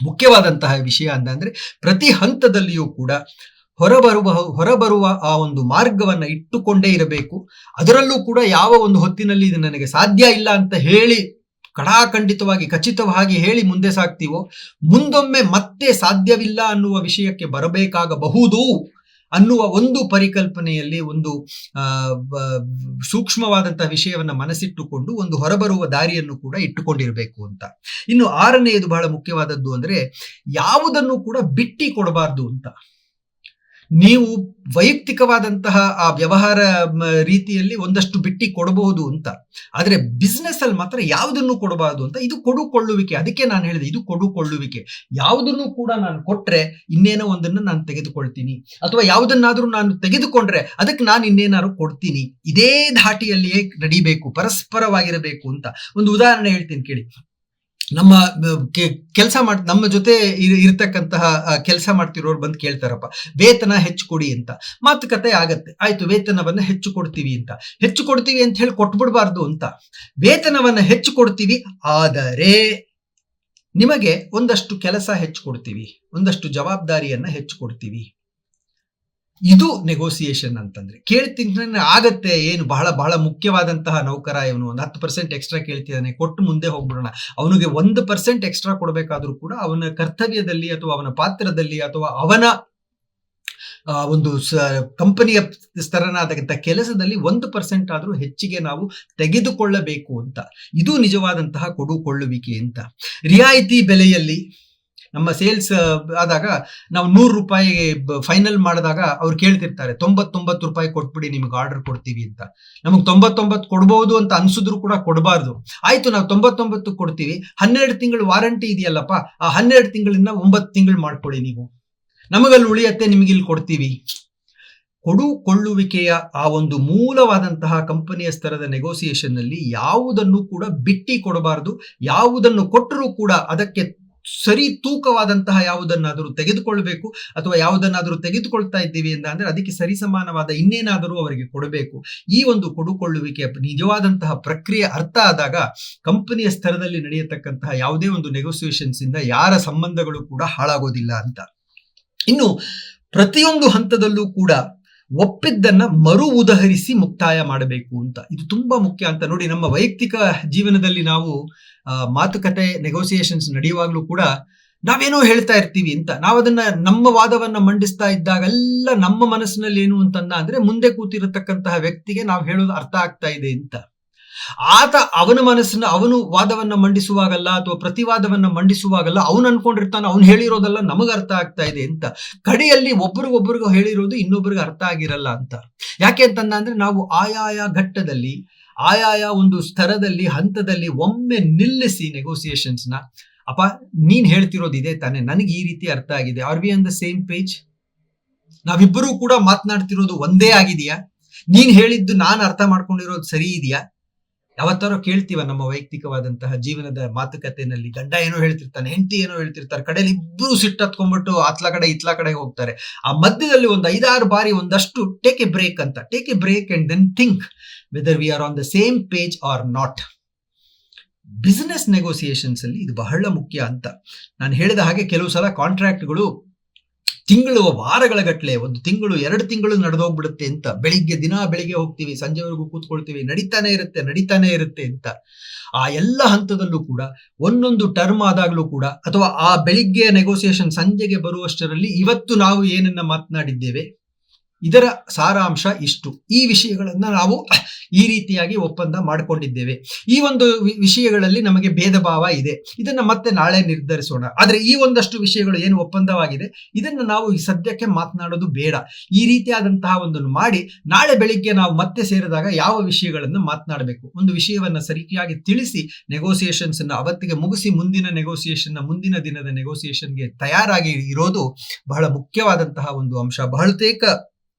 ಮುಖ್ಯವಾದಂತಹ ವಿಷಯ ಅಂತಂದ್ರೆ, ಪ್ರತಿ ಹಂತದಲ್ಲಿಯೂ ಕೂಡ ಹೊರಬರುವ ಆ ಒಂದು ಮಾರ್ಗವನ್ನ ಇಟ್ಟುಕೊಂಡೇ ಇರಬೇಕು. ಅದರಲ್ಲೂ ಕೂಡ ಯಾವ ಒಂದು ಹೊತ್ತಿನಲ್ಲಿ ಇದು ನನಗೆ ಸಾಧ್ಯ ಇಲ್ಲ ಅಂತ ಹೇಳಿ ಕಡಾಖಂಡಿತವಾಗಿ ಖಚಿತವಾಗಿ ಹೇಳಿ ಮುಂದೆ ಸಾಗ್ತೀವೋ, ಮುಂದೊಮ್ಮೆ ಮತ್ತೆ ಸಾಧ್ಯವಿಲ್ಲ ಅನ್ನುವ ವಿಷಯಕ್ಕೆ ಬರಬೇಕಾಗಬಹುದು ಅನ್ನುವ ಒಂದು ಪರಿಕಲ್ಪನೆಯಲ್ಲಿ ಒಂದು ಸೂಕ್ಷ್ಮವಾದಂತಹ ವಿಷಯವನ್ನ ಮನಸ್ಸಿಟ್ಟುಕೊಂಡು ಒಂದು ಹೊರಬರುವ ದಾರಿಯನ್ನು ಕೂಡ ಇಟ್ಟುಕೊಂಡಿರಬೇಕು ಅಂತ. ಇನ್ನು 6ನೆಯದು ಬಹಳ ಮುಖ್ಯವಾದದ್ದು ಅಂದ್ರೆ, ಯಾವುದನ್ನು ಕೂಡ ಬಿಟ್ಟಿ ಕೊಡಬಾರ್ದು ಅಂತ. ನೀವು ವೈಯಕ್ತಿಕವಾದಂತಹ ಆ ವ್ಯವಹಾರ ರೀತಿಯಲ್ಲಿ ಒಂದಷ್ಟು ಬಿಟ್ಟಿ ಕೊಡಬಹುದು ಅಂತ, ಆದ್ರೆ ಬಿಸ್ನೆಸ್ ಅಲ್ಲಿ ಮಾತ್ರ ಯಾವುದನ್ನು ಕೊಡಬಾರದು ಅಂತ. ಇದು ಕೊಡುಕೊಳ್ಳುವಿಕೆ. ಅದಕ್ಕೆ ನಾನು ಹೇಳಿದೆ, ಇದು ಕೊಡುಕೊಳ್ಳುವಿಕೆ. ಯಾವುದನ್ನು ಕೂಡ ನಾನು ಕೊಟ್ರೆ ಇನ್ನೇನೋ ಒಂದನ್ನು ನಾನು ತೆಗೆದುಕೊಳ್ತೀನಿ, ಅಥವಾ ಯಾವುದನ್ನಾದ್ರೂ ನಾನು ತೆಗೆದುಕೊಂಡ್ರೆ ಅದಕ್ಕೆ ನಾನು ಇನ್ನೇನಾದ್ರು ಕೊಡ್ತೀನಿ. ಇದೇ ಧಾಟಿಯಲ್ಲಿಯೇ ನಡಿಬೇಕು, ಪರಸ್ಪರವಾಗಿರಬೇಕು ಅಂತ. ಒಂದು ಉದಾಹರಣೆ ಹೇಳ್ತೀನಿ ಕೇಳಿ. ನಮ್ಮ ನಮ್ಮ ಜೊತೆ ಇರ್ತಕ್ಕಂತಹ ಕೆಲಸ ಮಾಡ್ತಿರೋರು ಬಂದು ಕೇಳ್ತಾರಪ್ಪ, ವೇತನ ಹೆಚ್ಚು ಕೊಡಿ ಅಂತ. ಮಾತುಕತೆ ಆಗತ್ತೆ, ಆಯ್ತು ವೇತನವನ್ನ ಹೆಚ್ಚು ಕೊಡ್ತೀವಿ ಅಂತ ಹೇಳಿ ಕೊಟ್ಬಿಡ್ಬಾರ್ದು ಅಂತ. ವೇತನವನ್ನ ಹೆಚ್ಚು ಕೊಡ್ತೀವಿ, ಆದರೆ ನಿಮಗೆ ಒಂದಷ್ಟು ಕೆಲಸ ಹೆಚ್ಚು ಕೊಡ್ತೀವಿ, ಒಂದಷ್ಟು ಜವಾಬ್ದಾರಿಯನ್ನ ಹೆಚ್ಚು ಕೊಡ್ತೀವಿ. ಇದು ನೆಗೋಸಿಯೇಷನ್ ಅಂತಂದ್ರೆ. ಕೇಳ್ತೀನಿ ಆಗತ್ತೆ, ಏನು ಬಹಳ ಬಹಳ ಮುಖ್ಯವಾದಂತಹ ನೌಕರ ಇವನು, ಒಂದು 10% ಎಕ್ಸ್ಟ್ರಾ ಕೇಳ್ತಿದ್ದಾನೆ, ಕೊಟ್ಟು ಮುಂದೆ ಹೋಗ್ಬಿಡೋಣ. ಅವನಿಗೆ 1% ಎಕ್ಸ್ಟ್ರಾ ಕೊಡಬೇಕಾದ್ರೂ ಕೂಡ ಅವನ ಕರ್ತವ್ಯದಲ್ಲಿ ಅಥವಾ ಅವನ ಪಾತ್ರದಲ್ಲಿ ಅಥವಾ ಅವನ ಒಂದು ಕಂಪನಿಯ ಸ್ತರನಾದಂಥ ಕೆಲಸದಲ್ಲಿ 1% ಆದರೂ ಹೆಚ್ಚಿಗೆ ನಾವು ತೆಗೆದುಕೊಳ್ಳಬೇಕು ಅಂತ. ಇದು ನಿಜವಾದಂತಹ ಕೊಡುಕೊಳ್ಳುವಿಕೆ ಅಂತ. ರಿಯಾಯಿತಿ ಬೆಲೆಯಲ್ಲಿ ನಮ್ಮ ಸೇಲ್ಸ್ ಆದಾಗ ನಾವು 100 ರೂಪಾಯಿ ಫೈನಲ್ ಮಾಡಿದಾಗ ಅವ್ರು ಕೇಳ್ತಿರ್ತಾರೆ 99 ರೂಪಾಯಿ ಕೊಟ್ಬಿಡಿ ನಿಮ್ಗೆ ಆರ್ಡರ್ ಕೊಡ್ತೀವಿ ಅಂತ. ನಮಗೆ 99 ಕೊಡ್ಬೋದು ಅಂತ ಅನ್ಸಿದ್ರು ಕೂಡ ಕೊಡಬಾರ್ದು. ಆಯ್ತು, ನಾವು 99 ಕೊಡ್ತೀವಿ, 12 ತಿಂಗಳು ವಾರಂಟಿ ಇದೆಯಲ್ಲಪ್ಪ, ಆ 12 ತಿಂಗಳಿಂದ 9 ತಿಂಗಳು ಮಾಡ್ಕೊಳ್ಳಿ ನೀವು, ನಮಗಲ್ಲಿ ಉಳಿಯತ್ತೆ, ನಿಮಗೆ ಇಲ್ಲಿ ಕೊಡ್ತೀವಿ. ಕೊಡುಕೊಳ್ಳುವಿಕೆಯ ಆ ಒಂದು ಮೂಲವಾದಂತಹ ಕಂಪನಿಯ ಸ್ತರದ ನೆಗೋಸಿಯೇಷನ್ ನಲ್ಲಿ ಯಾವುದನ್ನು ಕೂಡ ಬಿಟ್ಟಿ ಕೊಡಬಾರದು. ಯಾವುದನ್ನು ಕೊಟ್ಟರೂ ಕೂಡ ಅದಕ್ಕೆ ಸರಿ ತೂಕವಾದಂತಹ ಯಾವುದನ್ನಾದರೂ ತೆಗೆದುಕೊಳ್ಬೇಕು, ಅಥವಾ ಯಾವುದನ್ನಾದರೂ ತೆಗೆದುಕೊಳ್ತಾ ಇದ್ದೀವಿ ಅಂದ್ರೆ ಅದಕ್ಕೆ ಸರಿಸಮಾನವಾದ ಇನ್ನೇನಾದರೂ ಅವರಿಗೆ ಕೊಡಬೇಕು. ಈ ಒಂದು ಕೊಡುಕೊಳ್ಳುವಿಕೆಯ ನಿಜವಾದಂತಹ ಪ್ರಕ್ರಿಯೆ ಅರ್ಥ ಆದಾಗ ಕಂಪನಿಯ ಸ್ತರದಲ್ಲಿ ನಡೆಯತಕ್ಕಂತಹ ಯಾವುದೇ ಒಂದು ನೆಗೋಸಿಯೇಷನ್ಸ್ ಇಂದ ಯಾರ ಸಂಬಂಧಗಳು ಕೂಡ ಹಾಳಾಗೋದಿಲ್ಲ ಅಂತ. ಇನ್ನು ಪ್ರತಿಯೊಂದು ಹಂತದಲ್ಲೂ ಕೂಡ ಒಪ್ಪಿದ್ದನ್ನ ಮರು ಉದಹರಿಸಿ ಮುಕ್ತಾಯ ಮಾಡಬೇಕು ಅಂತ. ಇದು ತುಂಬಾ ಮುಖ್ಯ ಅಂತ. ನೋಡಿ, ನಮ್ಮ ವೈಯಕ್ತಿಕ ಜೀವನದಲ್ಲಿ ನಾವು ಮಾತುಕತೆ ನೆಗೋಸಿಯೇಷನ್ಸ್ ನಡೆಯುವಾಗ್ಲೂ ಕೂಡ ನಾವೇನೋ ಹೇಳ್ತಾ ಇರ್ತೀವಿ ಅಂತ, ನಾವದನ್ನ ನಮ್ಮ ವಾದವನ್ನ ಮಂಡಿಸ್ತಾ ಇದ್ದಾಗೆಲ್ಲ ನಮ್ಮ ಮನಸ್ಸಿನಲ್ಲಿ ಏನು ಅಂದ್ರೆ ಮುಂದೆ ಕೂತಿರತಕ್ಕಂತಹ ವ್ಯಕ್ತಿಗೆ ನಾವು ಹೇಳೋದು ಅರ್ಥ ಆಗ್ತಾ ಇದೆ ಅಂತ. ಆತ ಅವನ ಮನಸ್ಸನ್ನ ಅವನು ವಾದವನ್ನ ಮಂಡಿಸುವಾಗಲ್ಲ ಅಥವಾ ಪ್ರತಿವಾದವನ್ನ ಮಂಡಿಸುವಾಗಲ್ಲ ಅವನು ಅನ್ಕೊಂಡಿರ್ತಾನೆ ಅವನು ಹೇಳಿರೋದೆಲ್ಲ ನಮಗ ಅರ್ಥ ಆಗ್ತಾ ಇದೆ ಅಂತ. ಕಡೆಯಲ್ಲಿ ಒಬ್ರಿಗೊಬ್ರಿಗೂ ಹೇಳಿರೋದು ಇನ್ನೊಬ್ರಿಗೆ ಅರ್ಥ ಆಗಿರಲ್ಲ ಅಂತ. ಯಾಕೆ ಅಂತಂದ್ರೆ ನಾವು ಆಯಾಯ ಘಟ್ಟದಲ್ಲಿ ಆಯಾಯ ಒಂದು ಸ್ತರದಲ್ಲಿ ಹಂತದಲ್ಲಿ ಒಮ್ಮೆ ನಿಲ್ಲಿಸಿ ನೆಗೋಸಿಯೇಷನ್ಸ್ ನ, ಅಪ್ಪ ನೀನ್ ಹೇಳ್ತಿರೋದು ಇದೆ ತಾನೆ, ನನಗೆ ಈ ರೀತಿ ಅರ್ಥ ಆಗಿದೆ, are we on the same page, ನಾವಿಬ್ಬರೂ ಕೂಡ ಮಾತನಾಡ್ತಿರೋದು ಒಂದೇ ಆಗಿದೆಯಾ, ನೀನ್ ಹೇಳಿದ್ದು ನಾನು ಅರ್ಥ ಮಾಡ್ಕೊಂಡಿರೋದು ಸರಿ ಇದೆಯಾ? ಯಾವತ್ತಾರೋ ಕೇಳ್ತೀವ ನಮ್ಮ ವೈಯಕ್ತಿಕವಾದಂತಹ ಜೀವನದ ಮಾತುಕತೆಯಲ್ಲಿ, ಗಂಡ ಏನೋ ಹೇಳ್ತಿರ್ತಾನೆ, ಹೆಂಡತಿ ಏನೋ ಹೇಳ್ತಿರ್ತಾರೆ, ಕಡೆಯಲ್ಲಿ ಇಬ್ರು ಸಿಟ್ಟತ್ಕೊಂಡ್ಬಿಟ್ಟು ಅತ್ಲ ಕಡೆ ಇತ್ಲಾ ಕಡೆಗೆ ಹೋಗ್ತಾರೆ. ಆ ಮಧ್ಯದಲ್ಲಿ ಒಂದು 5-6 ಬಾರಿ ಒಂದಷ್ಟು take a break and then think whether we are on the same page or not. Business negotiations ಅಲ್ಲಿ ಇದು ಬಹಳ ಮುಖ್ಯ ಅಂತ. ನಾನು ಹೇಳಿದ ಹಾಗೆ ಕೆಲವು ಸಲ ಕಾಂಟ್ರಾಕ್ಟ್ಗಳು ತಿಂಗಳು ವಾರಗಳ ಗಟ್ಟಲೆ, 1 ತಿಂಗಳು 2 ತಿಂಗಳು ನಡೆದೋಗ್ಬಿಡುತ್ತೆ ಅಂತ. ದಿನ ಬೆಳಿಗ್ಗೆ ಹೋಗ್ತೀವಿ, ಸಂಜೆವರೆಗೂ ಕೂತ್ಕೊಳ್ತೀವಿ, ನಡೀತಾನೆ ಇರುತ್ತೆ ಅಂತ. ಆ ಎಲ್ಲ ಹಂತದಲ್ಲೂ ಕೂಡ ಒಂದೊಂದು ಟರ್ಮ್ ಆದಾಗ್ಲೂ ಕೂಡ, ಅಥವಾ ಆ ಬೆಳಿಗ್ಗೆ ನೆಗೋಸಿಯೇಷನ್ ಸಂಜೆಗೆ ಬರುವಷ್ಟರಲ್ಲಿ ಇವತ್ತು ನಾವು ಏನನ್ನ ಮಾತನಾಡಿದ್ದೇವೆ ಇದರ ಸಾರಾಂಶ ಇಷ್ಟು, ಈ ವಿಷಯಗಳನ್ನ ನಾವು ಈ ರೀತಿಯಾಗಿ ಒಪ್ಪಂದ ಮಾಡಿಕೊಂಡಿದ್ದೇವೆ, ಈ ಒಂದು ವಿಷಯಗಳಲ್ಲಿ ನಮಗೆ ಭೇದ ಭಾವ ಇದೆ, ಇದನ್ನ ಮತ್ತೆ ನಾಳೆ ನಿರ್ಧರಿಸೋಣ. ಆದ್ರೆ ಈ ಒಂದಷ್ಟು ವಿಷಯಗಳು ಏನು ಒಪ್ಪಂದವಾಗಿದೆ ಇದನ್ನ ನಾವು ಈ ಸದ್ಯಕ್ಕೆ ಮಾತನಾಡೋದು ಬೇಡ. ಈ ರೀತಿಯಾದಂತಹ ಒಂದನ್ನು ಮಾಡಿ ನಾಳೆ ಬೆಳಿಗ್ಗೆ ನಾವು ಮತ್ತೆ ಸೇರಿದಾಗ ಯಾವ ವಿಷಯಗಳನ್ನು ಮಾತನಾಡಬೇಕು, ಒಂದು ವಿಷಯವನ್ನ ಸರಿಯಾಗಿ ತಿಳಿಸಿ ನೆಗೋಸಿಯೇಷನ್ಸ್ ಅನ್ನ ಅವತ್ತಿಗೆ ಮುಗಿಸಿ ಮುಂದಿನ ದಿನದ ನೆಗೋಸಿಯೇಷನ್ಗೆ ತಯಾರಾಗಿ ಇರೋದು ಬಹಳ ಮುಖ್ಯವಾದಂತಹ ಒಂದು ಅಂಶ. ಬಹುತೇಕ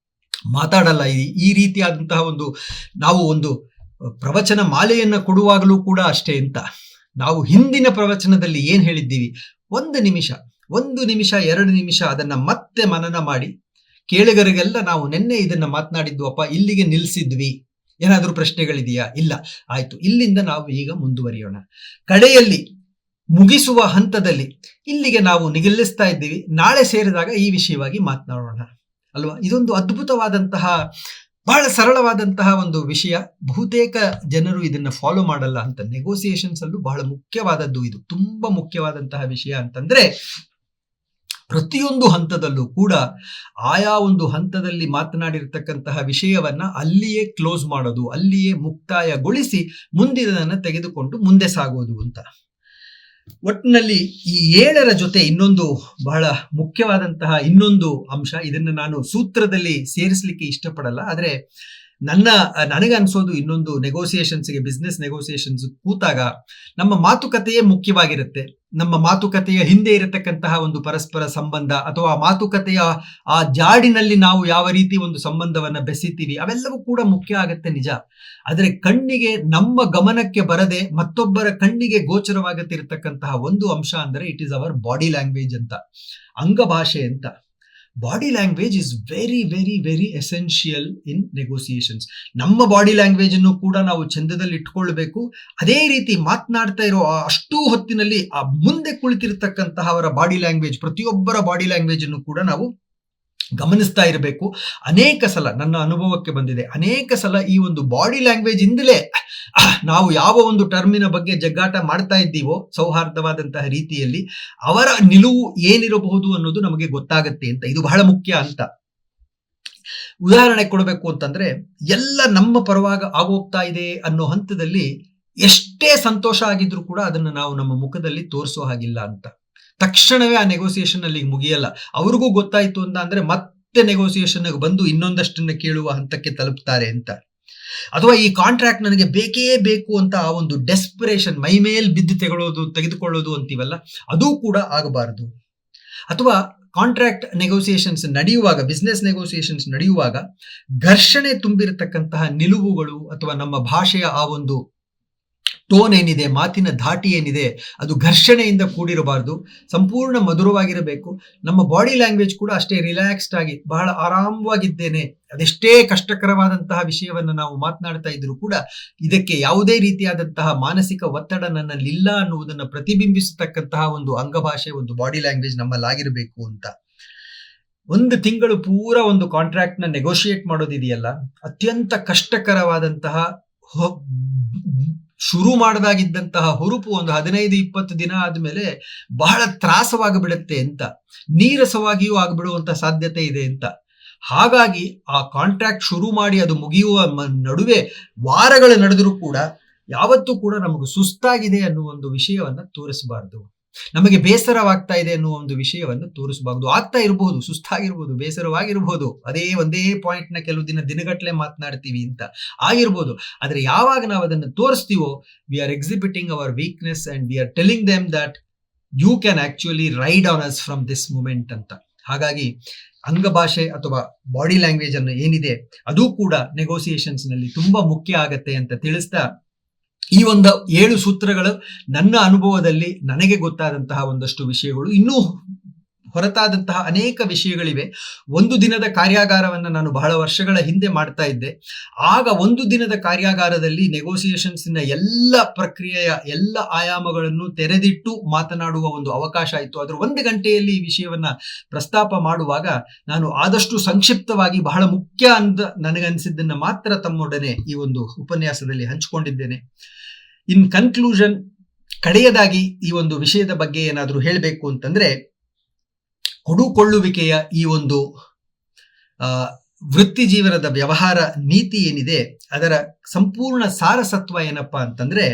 ಮಾತಾಡಲ್ಲ ಈ ರೀತಿಯಾದಂತಹ ನಾವು ಒಂದು ಪ್ರವಚನ ಮಾಲೆಯನ್ನ ಕೊಡುವಾಗಲೂ ಕೂಡ ಅಷ್ಟೇ ಅಂತ. ನಾವು ಹಿಂದಿನ ಪ್ರವಚನದಲ್ಲಿ ಏನ್ ಹೇಳಿದ್ದೀವಿ, 1 ನಿಮಿಷ 2 ನಿಮಿಷ ಅದನ್ನ ಮತ್ತೆ ಮನನ ಮಾಡಿ ಕೇಳಿಗರಿಗೆಲ್ಲ ನಾವು ನಿನ್ನೆ ಇದನ್ನ ಮಾತನಾಡಿದ್ವಪ್ಪ, ಇಲ್ಲಿಗೆ ನಿಲ್ಸಿದ್ವಿ, ಏನಾದ್ರೂ ಪ್ರಶ್ನೆಗಳಿದೆಯಾ? ಇಲ್ಲ, ಆಯ್ತು, ಇಲ್ಲಿಂದ ನಾವು ಈಗ ಮುಂದುವರಿಯೋಣ. ಕಡೆಯಲ್ಲಿ ಮುಗಿಸುವ ಹಂತದಲ್ಲಿ ಇಲ್ಲಿಗೆ ನಾವು ನಿಲ್ಲಿಸ್ತಾ ಇದ್ದೀವಿ, ನಾಳೆ ಸೇರಿದಾಗ ಈ ವಿಷಯವಾಗಿ ಮಾತನಾಡೋಣ ಅಲ್ವಾ? ಇದೊಂದು ಅದ್ಭುತವಾದಂತಹ ಬಹಳ ಸರಳವಾದಂತಹ ಒಂದು ವಿಷಯ. ಬಹುತೇಕ ಜನರು ಇದನ್ನ ಫಾಲೋ ಮಾಡಲ್ಲ ಅಂತ. ನೆಗೋಸಿಯೇಷನ್ಸ್ ಅಲ್ಲೂ ಬಹಳ ಮುಖ್ಯವಾದದ್ದು ಇದು, ತುಂಬಾ ಮುಖ್ಯವಾದಂತಹ ವಿಷಯ ಅಂತಂದ್ರೆ ಪ್ರತಿಯೊಂದು ಹಂತದಲ್ಲೂ ಕೂಡ ಆಯಾ ಒಂದು ಹಂತದಲ್ಲಿ ಮಾತನಾಡಿರ್ತಕ್ಕಂತಹ ವಿಷಯವನ್ನ ಅಲ್ಲಿಯೇ ಕ್ಲೋಸ್ ಮಾಡೋದು, ಅಲ್ಲಿಯೇ ಮುಕ್ತಾಯಗೊಳಿಸಿ ಮುಂದಿನದನ್ನ ತೆಗೆದುಕೊಂಡು ಮುಂದೆ ಸಾಗೋದು ಅಂತ. ಒಟ್ಟಿನಲ್ಲಿ ಈ 7ರ ಜೊತೆ ಇನ್ನೊಂದು ಬಹಳ ಮುಖ್ಯವಾದಂತಹ ಇನ್ನೊಂದು ಅಂಶ, ಇದನ್ನು ನಾನು ಸೂತ್ರದಲ್ಲಿ ಸೇರಿಸಲಿಕ್ಕೆ ಇಷ್ಟಪಡಲ್ಲ, ಆದ್ರೆ ನನಗನ್ಸೋದು ಇನ್ನೊಂದು ನೆಗೋಸಿಯೇಷನ್ಸ್ಗೆ, ಬಿಸ್ನೆಸ್ ನೆಗೋಸಿಯೇಷನ್ಸ್ ಕೂತಾಗ ನಮ್ಮ ಮಾತುಕತೆಯೇ ಮುಖ್ಯವಾಗಿರುತ್ತೆ. ನಮ್ಮ ಮಾತುಕತೆಯ ಹಿಂದೆ ಇರತಕ್ಕಂತಹ ಒಂದು ಪರಸ್ಪರ ಸಂಬಂಧ, ಅಥವಾ ಮಾತುಕತೆಯ ಆ ಜಾಡಿನಲ್ಲಿ ನಾವು ಯಾವ ರೀತಿ ಒಂದು ಸಂಬಂಧವನ್ನ ಬೆಸಿತೀವಿ, ಅವೆಲ್ಲವೂ ಕೂಡ ಮುಖ್ಯ ಆಗತ್ತೆ ನಿಜ. ಆದ್ರೆ ಕಣ್ಣಿಗೆ ನಮ್ಮ ಗಮನಕ್ಕೆ ಬರದೆ ಮತ್ತೊಬ್ಬರ ಕಣ್ಣಿಗೆ ಗೋಚರವಾಗುತ್ತಿರತಕ್ಕಂತಹ ಒಂದು ಅಂಶ ಅಂದರೆ it is our body language ಅಂತ, ಅಂಗಭಾಷೆ ಅಂತ. Body language is very very very essential in negotiations. ನಮ್ಮ ಬಾಡಿ ಲ್ಯಾಂಗ್ವೇಜ್ ಅನ್ನು ಕೂಡ ನಾವು ಚಂದದಲ್ಲಿ ಇಟ್ಕೊಳ್ಬೇಕು. ಅದೇ ರೀತಿ ಮಾತನಾಡ್ತಾ ಇರೋ ಅಷ್ಟೂ ಹೊತ್ತಿನಲ್ಲಿ ಆ ಮುಂದೆ ಕುಳಿತಿರ್ತಕ್ಕಂತಹ ಅವರ ಬಾಡಿ ಲ್ಯಾಂಗ್ವೇಜ್, ಪ್ರತಿಯೊಬ್ಬರ ಬಾಡಿ ಲ್ಯಾಂಗ್ವೇಜ್ ಅನ್ನು ಕೂಡ ನಾವು ಗಮನಿಸ್ತಾ ಇರಬೇಕು. ಅನೇಕ ಸಲ ನನ್ನ ಅನುಭವಕ್ಕೆ ಬಂದಿದೆ, ಅನೇಕ ಸಲ ಈ ಒಂದು ಬಾಡಿ ಲ್ಯಾಂಗ್ವೇಜ್ ಇಂದಲೇ ನಾವು ಯಾವ ಒಂದು ಟರ್ಮಿನ ಬಗ್ಗೆ ಜಗ್ಗಾಟ ಮಾಡ್ತಾ ಇದ್ದೀವೋ ಸೌಹಾರ್ದವಾದಂತಹ ರೀತಿಯಲ್ಲಿ ಅವರ ನಿಲುವು ಏನಿರಬಹುದು ಅನ್ನೋದು ನಮಗೆ ಗೊತ್ತಾಗತ್ತೆ ಅಂತ. ಇದು ಬಹಳ ಮುಖ್ಯ ಅಂತ. ಉದಾಹರಣೆ ಕೊಡಬೇಕು ಅಂತಂದ್ರೆ, ಎಲ್ಲ ನಮ್ಮ ಪರವಾಗಿ ಆಗೋಗ್ತಾ ಇದೆ ಅನ್ನೋ ಹಂತದಲ್ಲಿ ಎಷ್ಟೇ ಸಂತೋಷ ಆಗಿದ್ರು ಕೂಡ ಅದನ್ನು ನಾವು ನಮ್ಮ ಮುಖದಲ್ಲಿ ತೋರಿಸೋ ಹಾಗಿಲ್ಲ ಅಂತ. ತಕ್ಷಣವೇ ಆ ನೆಗೋಸಿಯೇಷನ್ ಅಲ್ಲಿ ಮುಗಿಯಲ್ಲ. ಅವ್ರಿಗೂ ಗೊತ್ತಾಯ್ತು ಅಂತ ಅಂದ್ರೆ ಮತ್ತೆ ನೆಗೋಸಿಯೇಷನ್ ಬಂದು ಇನ್ನೊಂದಷ್ಟನ್ನ ಕೇಳುವ ಹಂತಕ್ಕೆ ತಲುಪ್ತಾರೆ ಅಂತ. ಅಥವಾ ಈ ಕಾಂಟ್ರಾಕ್ಟ್ ನನಗೆ ಬೇಕೇ ಬೇಕು ಅಂತ ಆ ಒಂದು ಡೆಸ್ಪಿರೇಷನ್, ಮೈ ಮೇಲ್ ಬಿದ್ದು ತೆಗೆದುಕೊಳ್ಳೋದು ಅಂತೀವಲ್ಲ, ಅದು ಕೂಡ ಆಗಬಾರದು. ಅಥವಾ ಕಾಂಟ್ರಾಕ್ಟ್ ನೆಗೋಸಿಯೇಷನ್ಸ್ ನಡೆಯುವಾಗ, ಬಿಸ್ನೆಸ್ ನೆಗೋಸಿಯೇಷನ್ಸ್ ನಡೆಯುವಾಗ ಘರ್ಷಣೆ ತುಂಬಿರತಕ್ಕಂತಹ ನಿಲುವುಗಳು ಅಥವಾ ನಮ್ಮ ಭಾಷೆಯ ಆ ಒಂದು ಟೋನ್ ಏನಿದೆ, ಮಾತಿನ ಧಾಟಿ ಏನಿದೆ, ಅದು ಘರ್ಷಣೆಯಿಂದ ಕೂಡಿರಬಾರ್ದು, ಸಂಪೂರ್ಣ ಮಧುರವಾಗಿರಬೇಕು. ನಮ್ಮ ಬಾಡಿ ಲ್ಯಾಂಗ್ವೇಜ್ ಕೂಡ ಅಷ್ಟೇ ರಿಲ್ಯಾಕ್ಸ್ಡ್ ಆಗಿ ಬಹಳ ಆರಾಮವಾಗಿದ್ದೇನೆ, ಅದೆಷ್ಟೇ ಕಷ್ಟಕರವಾದಂತಹ ವಿಷಯವನ್ನು ನಾವು ಮಾತನಾಡ್ತಾ ಇದ್ರು ಕೂಡ ಇದಕ್ಕೆ ಯಾವುದೇ ರೀತಿಯಾದಂತಹ ಮಾನಸಿಕ ಒತ್ತಡ ನನ್ನಲ್ಲಿಲ್ಲ ಅನ್ನುವುದನ್ನು ಪ್ರತಿಬಿಂಬಿಸತಕ್ಕಂತಹ ಒಂದು ಅಂಗಭಾಷೆ, ಒಂದು ಬಾಡಿ ಲ್ಯಾಂಗ್ವೇಜ್ ನಮ್ಮಲ್ಲಾಗಿರಬೇಕು ಅಂತ. ಒಂದು ತಿಂಗಳು ಪೂರ ಒಂದು ಕಾಂಟ್ರಾಕ್ಟ್ ನ ನೆಗೋಷಿಯೇಟ್ ಮಾಡೋದಿದೆಯಲ್ಲ, ಅತ್ಯಂತ ಕಷ್ಟಕರವಾದಂತಹ, ಶುರು ಮಾಡದಾಗಿದ್ದಂತಹ ಹುರುಪು ಒಂದು 15-20 ದಿನ ಆದ್ಮೇಲೆ ಬಹಳ ತ್ರಾಸವಾಗಿಬಿಡುತ್ತೆ ಅಂತ, ನೀರಸವಾಗಿಯೂ ಆಗಿಬಿಡುವಂತ ಸಾಧ್ಯತೆ ಇದೆ ಅಂತ. ಹಾಗಾಗಿ ಆ ಕಾಂಟ್ರಾಕ್ಟ್ ಶುರು ಮಾಡಿ ಅದು ಮುಗಿಯುವ ನಡುವೆ ವಾರಗಳು ನಡೆದರೂ ಕೂಡ ಯಾವತ್ತೂ ಕೂಡ ನಮಗೆ ಸುಸ್ತಾಗಿದೆ ಅನ್ನುವ ಒಂದು ವಿಷಯವನ್ನ ತೋರಿಸಬಾರ್ದು. ನಮಗೆ ಬೇಸರವಾಗ್ತಾ ಇದೆ ಅನ್ನುವ ಒಂದು ವಿಷಯವನ್ನು ತೋರಿಸಬಾರ್ದು. ಆಗ್ತಾ ಇರಬಹುದು, ಸುಸ್ತಾಗಿರ್ಬೋದು, ಬೇಸರವಾಗಿರ್ಬೋದು, ಒಂದೇ ಪಾಯಿಂಟ್ ನ ಕೆಲವು ದಿನಗಟ್ಟಲೆ ಮಾತನಾಡ್ತೀವಿ ಅಂತ ಆಗಿರ್ಬೋದು. ಆದ್ರೆ ಯಾವಾಗ ನಾವು ಅದನ್ನು ತೋರಿಸ್ತೀವೋ, we are exhibiting our weakness and we are telling them that you can actually ride on us from this moment ಅಂತ. ಹಾಗಾಗಿ ಅಂಗಭಾಷೆ ಅಥವಾ ಬಾಡಿ ಲ್ಯಾಂಗ್ವೇಜ್ ಅನ್ನು ಏನಿದೆ ಅದು ಕೂಡ ನೆಗೋಸಿಯೇಷನ್ಸ್ ನಲ್ಲಿ ತುಂಬಾ ಮುಖ್ಯ ಆಗತ್ತೆ ಅಂತ ತಿಳಿಸ್ತಾ, ಈ ಒಂದು 7 ಸೂತ್ರಗಳು ನನ್ನ ಅನುಭವದಲ್ಲಿ ನನಗೆ ಗೊತ್ತಾದಂತಹ ಒಂದಷ್ಟು ವಿಷಯಗಳು. ಇನ್ನೂ ಹೊರತಾದಂತಹ ಅನೇಕ ವಿಷಯಗಳಿವೆ. ಒಂದು ದಿನದ ಕಾರ್ಯಾಗಾರವನ್ನು ನಾನು ಬಹಳ ವರ್ಷಗಳ ಹಿಂದೆ ಮಾಡ್ತಾ ಇದ್ದೆ. ಆಗ ಒಂದು ದಿನದ ಕಾರ್ಯಾಗಾರದಲ್ಲಿ ನೆಗೋಸಿಯೇಷನ್ಸ್ನ ಎಲ್ಲ ಪ್ರಕ್ರಿಯೆಯ ಎಲ್ಲ ಆಯಾಮಗಳನ್ನು ತೆರೆದಿಟ್ಟು ಮಾತನಾಡುವ ಒಂದು ಅವಕಾಶ ಆಯಿತು. ಅದರ 1 ಗಂಟೆಯಲ್ಲಿ ಈ ವಿಷಯವನ್ನ ಪ್ರಸ್ತಾಪ ಮಾಡುವಾಗ ನಾನು ಆದಷ್ಟು ಸಂಕ್ಷಿಪ್ತವಾಗಿ ಬಹಳ ಮುಖ್ಯ ಅಂತ ನನಗನ್ಸಿದ್ದನ್ನ ಮಾತ್ರ ತಮ್ಮೊಡನೆ ಈ ಒಂದು ಉಪನ್ಯಾಸದಲ್ಲಿ ಹಂಚಿಕೊಂಡಿದ್ದೇನೆ. ಇನ್ ಕನ್ಕ್ಲೂಷನ್, ಕಡೆಯದಾಗಿ ಈ ಒಂದು ವಿಷಯದ ಬಗ್ಗೆ ಏನಾದರೂ ಹೇಳಬೇಕು ಅಂತಂದ್ರೆ, ಕೊಡುಕೊಳ್ಳುವಿಕೆಯ ಈ ಒಂದು ವೃತ್ತಿ ಜೀವನದ ವ್ಯವಹಾರ ನೀತಿ ಏನಿದೆ ಅದರ ಸಂಪೂರ್ಣ ಸಾರಸತ್ವ ಏನಪ್ಪಾ ಅಂತಂದ್ರೆ,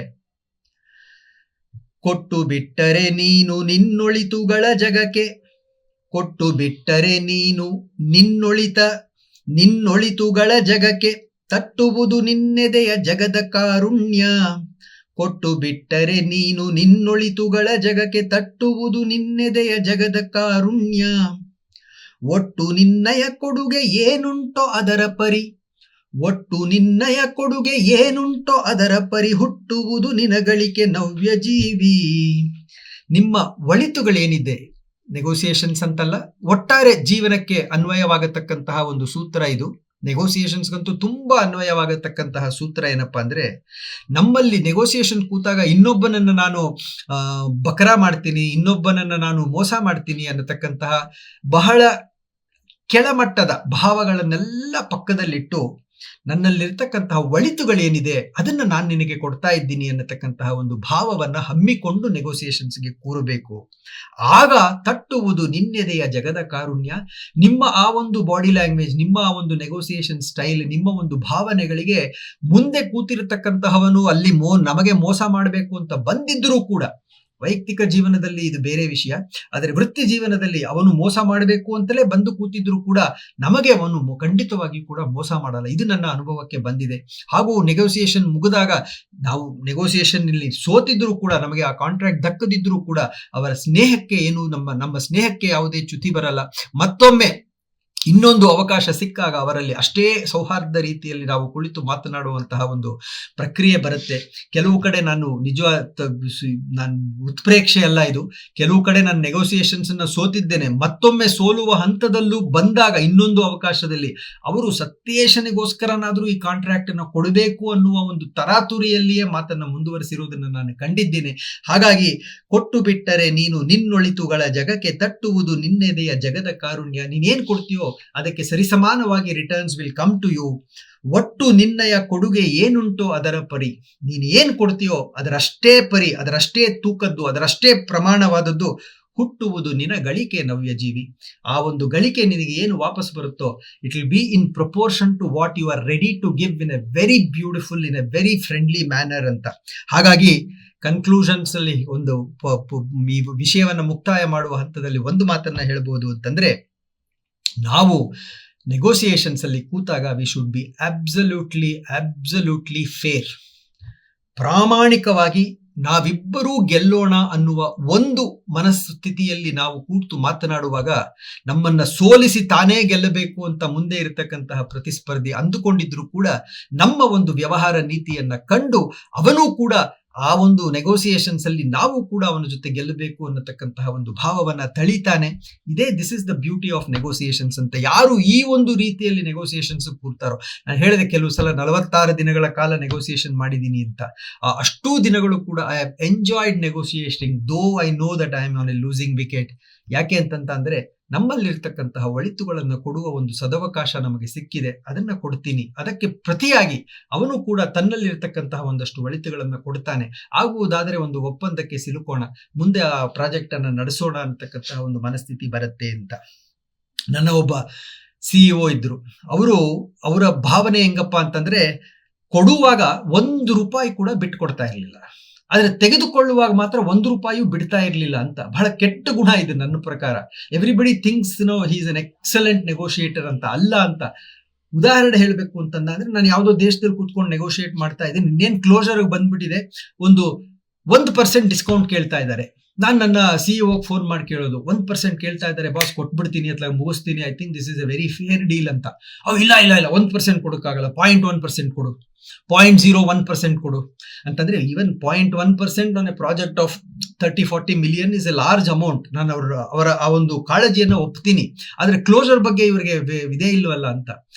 ಕೊಟ್ಟು ಬಿಟ್ಟರೆ ನೀನು ನಿನ್ನೊಳಿತುಗಳ ಜಗಕ್ಕೆ, ಕೊಟ್ಟು ಬಿಟ್ಟರೆ ನೀನು ನಿನ್ನೊಳಿತುಗಳ ಜಗಕ್ಕೆ, ತಟ್ಟುವುದು ನಿನ್ನೆದೆಯ ಜಗದ ಕಾರುಣ್ಯ. ಕೊಟ್ಟು ಬಿಟ್ಟರೆ ನೀನು ನಿನ್ನೊಳಿತುಗಳ ಜಗಕ್ಕೆ, ತಟ್ಟುವುದು ನಿನ್ನೆದೆಯ ಜಗದ ಕಾರುಣ್ಯ. ಒಟ್ಟು ನಿನ್ನಯ ಕೊಡುಗೆ ಏನುಂಟೋ ಅದರ ಪರಿ, ಒಟ್ಟು ನಿನ್ನಯ ಕೊಡುಗೆ ಏನುಂಟೋ ಅದರ ಪರಿ, ಹುಟ್ಟುವುದು ನಿನಗಳಿಕೆ ನವ್ಯ ಜೀವಿ. ನಿಮ್ಮ ಒಳಿತುಗಳೇನಿದೆ, ನೆಗೋಸಿಯೇಷನ್ಸ್ ಅಂತಲ್ಲ, ಒಟ್ಟಾರೆ ಜೀವನಕ್ಕೆ ಅನ್ವಯವಾಗತಕ್ಕಂತಹ ಒಂದು ಸೂತ್ರ ಇದು. ನೆಗೋಸಿಯೇಷನ್ಸ್ಗಂತೂ ತುಂಬಾ ಅನ್ವಯವಾಗತಕ್ಕಂತಹ ಸೂತ್ರ ಏನಪ್ಪಾ ಅಂದ್ರೆ, ನಮ್ಮಲ್ಲಿ ನೆಗೋಸಿಯೇಷನ್ ಕೂತಾಗ ಇನ್ನೊಬ್ಬನನ್ನ ನಾನು ಬಕರ ಮಾಡ್ತೀನಿ, ಇನ್ನೊಬ್ಬನನ್ನ ನಾನು ಮೋಸ ಮಾಡ್ತೀನಿ ಅನ್ನತಕ್ಕಂತಹ ಬಹಳ ಕೆಳಮಟ್ಟದ ಭಾವಗಳನ್ನೆಲ್ಲ ಪಕ್ಕದಲ್ಲಿಟ್ಟು, ನನ್ನಲ್ಲಿರ್ತಕ್ಕಂತಹ ಒಳಿತುಗಳೇನಿದೆ ಅದನ್ನ ನಾನು ನಿನಗೆ ಕೊಡ್ತಾ ಇದ್ದೀನಿ ಅನ್ನತಕ್ಕಂತಹ ಒಂದು ಭಾವವನ್ನ ಹಮ್ಮಿಕೊಂಡು ನೆಗೋಸಿಯೇಷನ್ಸ್ಗೆ ಕೂರಬೇಕು. ಆಗ ತಟ್ಟುವುದು ನಿನ್ನೆದೆಯ ಜಗದ ಕಾರುಣ್ಯ. ನಿಮ್ಮ ಆ ಒಂದು ಬಾಡಿ ಲ್ಯಾಂಗ್ವೇಜ್, ನಿಮ್ಮ ಆ ಒಂದು ನೆಗೋಸಿಯೇಷನ್ ಸ್ಟೈಲ್, ನಿಮ್ಮ ಒಂದು ಭಾವನೆಗಳಿಗೆ ಮುಂದೆ ಕೂತಿರತಕ್ಕಂತಹವನು ಅಲ್ಲಿ ನಮಗೆ ಮೋಸ ಮಾಡಬೇಕು ಅಂತ ಬಂದಿದ್ರೂ ಕೂಡ, ವೈಯಕ್ತಿಕ ಜೀವನದಲ್ಲಿ ಇದು ಬೇರೆ ವಿಷಯ, ಆದರೆ ವೃತ್ತಿ ಜೀವನದಲ್ಲಿ ಅವನು ಮೋಸ ಮಾಡಬೇಕು ಅಂತಲೇ ಬಂದು ಕೂತಿದ್ರು ಕೂಡ ನಮಗೆ ಅವನು ಖಂಡಿತವಾಗಿ ಕೂಡ ಮೋಸ ಮಾಡಲ್ಲ. ಇದು ನನ್ನ ಅನುಭವಕ್ಕೆ ಬಂದಿದೆ. ಹಾಗೂ ನೆಗೋಸಿಯೇಷನ್ ಮುಗಿದಾಗ ನಾವು ನೆಗೋಸಿಯೇಷನ್ ಇಲ್ಲಿ ಸೋತಿದ್ರು ಕೂಡ, ನಮಗೆ ಆ ಕಾಂಟ್ರಾಕ್ಟ್ ದಕ್ಕದಿದ್ರು ಕೂಡ ಅವರ ಸ್ನೇಹಕ್ಕೆ ನಮ್ಮ ಸ್ನೇಹಕ್ಕೆ ಯಾವುದೇ ಚ್ಯುತಿ ಬರಲ್ಲ. ಮತ್ತೊಮ್ಮೆ ಇನ್ನೊಂದು ಅವಕಾಶ ಸಿಕ್ಕಾಗ ಅವರಲ್ಲಿ ಅಷ್ಟೇ ಸೌಹಾರ್ದ ರೀತಿಯಲ್ಲಿ ನಾವು ಕುಳಿತು ಮಾತನಾಡುವಂತಹ ಒಂದು ಪ್ರಕ್ರಿಯೆ ಬರುತ್ತೆ. ಕೆಲವು ಕಡೆ ನಾನು ಉತ್ಪ್ರೇಕ್ಷೆ ಅಲ್ಲ ಇದು, ಕೆಲವು ಕಡೆ ನಾನು ನೆಗೋಸಿಯೇಷನ್ಸ್ ಅನ್ನ ಸೋತಿದ್ದೇನೆ. ಮತ್ತೊಮ್ಮೆ ಸೋಲುವ ಹಂತದಲ್ಲೂ ಬಂದಾಗ ಇನ್ನೊಂದು ಅವಕಾಶದಲ್ಲಿ ಅವರು ಸತ್ಯೇಶನಿಗೋಸ್ಕರನಾದ್ರೂ ಈ ಕಾಂಟ್ರಾಕ್ಟ್ ಅನ್ನು ಕೊಡಬೇಕು ಅನ್ನುವ ಒಂದು ತರಾತುರಿಯಲ್ಲಿಯೇ ಮಾತನ್ನ ಮುಂದುವರಿಸಿರುವುದನ್ನು ನಾನು ಕಂಡಿದ್ದೇನೆ. ಹಾಗಾಗಿ ಕೊಟ್ಟು ಬಿಟ್ಟರೆ ನೀನು ನಿನ್ನೊಳಿತುಗಳ ಜಗಕ್ಕೆ, ತಟ್ಟುವುದು ನಿನ್ನೆದೆಯ ಜಗದ ಕಾರುಣ್ಯ. ನೀನೇನ್ ಕೊಡ್ತೀಯೋ ಅದಕ್ಕೆ ಸರಿಸಮಾನವಾಗಿ returns will come to you. ಒಟ್ಟು ನಿನ್ನಯ ಕೊಡುಗೆ ಏನುಂಟೋ ಅದರ ಪರಿ, ನೀನು ಏನು ಕೊಡ್ತೀಯೋ ಅದರಷ್ಟೇ ಪರಿ, ಅದರಷ್ಟೇ ತೂಕದ್ದು, ಅದರಷ್ಟೇ ಪ್ರಮಾಣವಾದದ್ದು ಹುಟ್ಟುವುದು ನಿನ್ನ ಗಳಿಕೆ ನವ್ಯಜೀವಿ. ಆ ಒಂದು ಗಳಿಕೆ ನಿನಗೆ ಏನು ವಾಪಸ್ ಬರುತ್ತೋ it will be in proportion to what you are ready to give in a very beautiful, in a very friendly manner ಅಂತ. ಹಾಗಾಗಿ ಕನ್ಕ್ಲೂಷನ್ಸ್ ಅಲ್ಲಿ ಒಂದು ಈ ವಿಷಯವನ್ನು ಮುಕ್ತಾಯ ಮಾಡುವ ಹಂತದಲ್ಲಿ ಒಂದು ಮಾತನ್ನ ಹೇಳ್ಬೋದು ಅಂತಂದ್ರೆ, ನಾವು ನೆಗೋಸಿಯೇಷನ್ಸ್ ಅಲ್ಲಿ ಕೂತಾಗ we should be absolutely fair. ಪ್ರಾಮಾಣಿಕವಾಗಿ ನಾವಿಬ್ಬರೂ ಗೆಲ್ಲೋಣ ಅನ್ನುವ ಒಂದು ಮನಸ್ಥಿತಿಯಲ್ಲಿ ನಾವು ಕೂತು ಮಾತನಾಡುವಾಗ, ನಮ್ಮನ್ನ ಸೋಲಿಸಿ ತಾನೇ ಗೆಲ್ಲಬೇಕು ಅಂತ ಮುಂದೆ ಇರತಕ್ಕಂತಹ ಪ್ರತಿಸ್ಪರ್ಧಿ ಅಂದುಕೊಂಡಿದ್ರು ಕೂಡ ನಮ್ಮ ಒಂದು ವ್ಯವಹಾರ ನೀತಿಯನ್ನ ಕಂಡು ಅವನೂ ಕೂಡ ಆ ಒಂದು ನೆಗೋಸಿಯೇಷನ್ಸ್ ಅಲ್ಲಿ ನಾವು ಕೂಡ ಅವನ ಜೊತೆ ಗೆಲ್ಲಬೇಕು ಅನ್ನತಕ್ಕಂತಹ ಒಂದು ಭಾವವನ್ನ ತಳಿತಾನೆ. This is the beauty of negotiations ಅಂತ. ಯಾರು ಈ ಒಂದು ರೀತಿಯಲ್ಲಿ ನೆಗೋಸಿಯೇಷನ್ಸ್ ಕೂರ್ತಾರೋ, ನಾನು ಹೇಳಿದೆ ಕೆಲವು ಸಲ 46 ದಿನಗಳ ಕಾಲ ನೆಗೋಸಿಯೇಷನ್ ಮಾಡಿದ್ದೀನಿ ಅಂತ, ಅಷ್ಟೂ ದಿನಗಳು ಕೂಡ I have enjoyed negotiation though I know that I am on A losing wicket. ಯಾಕೆ ಅಂತಂದ್ರೆ ನಮ್ಮಲ್ಲಿರ್ತಕ್ಕಂತಹ ಒಳಿತುಗಳನ್ನು ಕೊಡುವ ಒಂದು ಸದವಕಾಶ ನಮಗೆ ಸಿಕ್ಕಿದೆ, ಅದನ್ನ ಕೊಡ್ತೀನಿ. ಅದಕ್ಕೆ ಪ್ರತಿಯಾಗಿ ಅವನು ಕೂಡ ತನ್ನಲ್ಲಿರ್ತಕ್ಕಂತಹ ಒಂದಷ್ಟು ಒಳಿತುಗಳನ್ನು ಕೊಡ್ತಾನೆ. ಆಗುವುದಾದರೆ ಒಂದು ಒಪ್ಪಂದಕ್ಕೆ ಸಿಲುಕೋಣ, ಮುಂದೆ ಆ ಪ್ರಾಜೆಕ್ಟ್ ಅನ್ನ ನಡೆಸೋಣ ಅಂತಕ್ಕಂತಹ ಒಂದು ಮನಸ್ಥಿತಿ ಬರುತ್ತೆ ಅಂತ. ನನ್ನ ಒಬ್ಬ CEO ಇದ್ರು. ಅವರ ಭಾವನೆ ಹೆಂಗಪ್ಪ ಅಂತಂದ್ರೆ, ಕೊಡುವಾಗ ₹1 ಕೂಡ ಬಿಟ್ಟು ಕೊಡ್ತಾ ಇರಲಿಲ್ಲ, ಆದ್ರೆ ತೆಗೆದುಕೊಳ್ಳುವಾಗ ಮಾತ್ರ ₹1 ಬಿಡ್ತಾ ಇರಲಿಲ್ಲ ಅಂತ. ಬಹಳ ಕೆಟ್ಟ ಗುಣ ಇದು ನನ್ನ ಪ್ರಕಾರ. Everybody thinks he is an excellent negotiator ಅಂತ. ಅಲ್ಲ ಅಂತ. ಉದಾಹರಣೆ ಹೇಳಬೇಕು ಅಂತಂದ್ರೆ, ನಾನು ಯಾವುದೋ ದೇಶದಲ್ಲಿ ಕೂತ್ಕೊಂಡು ನೆಗೋಷಿಯೇಟ್ ಮಾಡ್ತಾ ಇದ್ದೀನಿ, ಇನ್ನೇನು ಕ್ಲೋಸರ್ ಬಂದ್ಬಿಟ್ಟಿದೆ, ಒಂದು 1% ಡಿಸ್ಕೌಂಟ್ ಕೇಳ್ತಾ ಇದ್ದಾರೆ. ನಾನು ನನ್ನ CEO ಫೋನ್ ಮಾಡಿ ಕೇಳೋದು, 1% ಕೇಳ್ತಾ ಇದ್ದಾರೆ ಬಾಸ್, ಕೊಟ್ಬಿಡ್ತೀನಿ ಅಥವಾ ಮುಗಿಸ್ತೀನಿ, I think this is A very fair deal ಅಂತ. ಇಲ್ಲ 1% ಕೊಡೋಕ್ಕಾಗಲ್ಲ, 0.1% ಕೊಡು, 0.01% ಕೊಡು ಅಂತಂದ್ರೆ, even 0.1% on A project of 30-40 million is A large amount. ನಾನು ಅವರ ಆ ಒಂದು ಕಾಳಜಿಯನ್ನು ಒಪ್ತೀನಿ, ಆದ್ರೆ ಕ್ಲೋಸರ್ ಬಗ್ಗೆ ಇವರಿಗೆ ಇದೇ ಇಲ್ವಲ್ಲ ಅಂತ.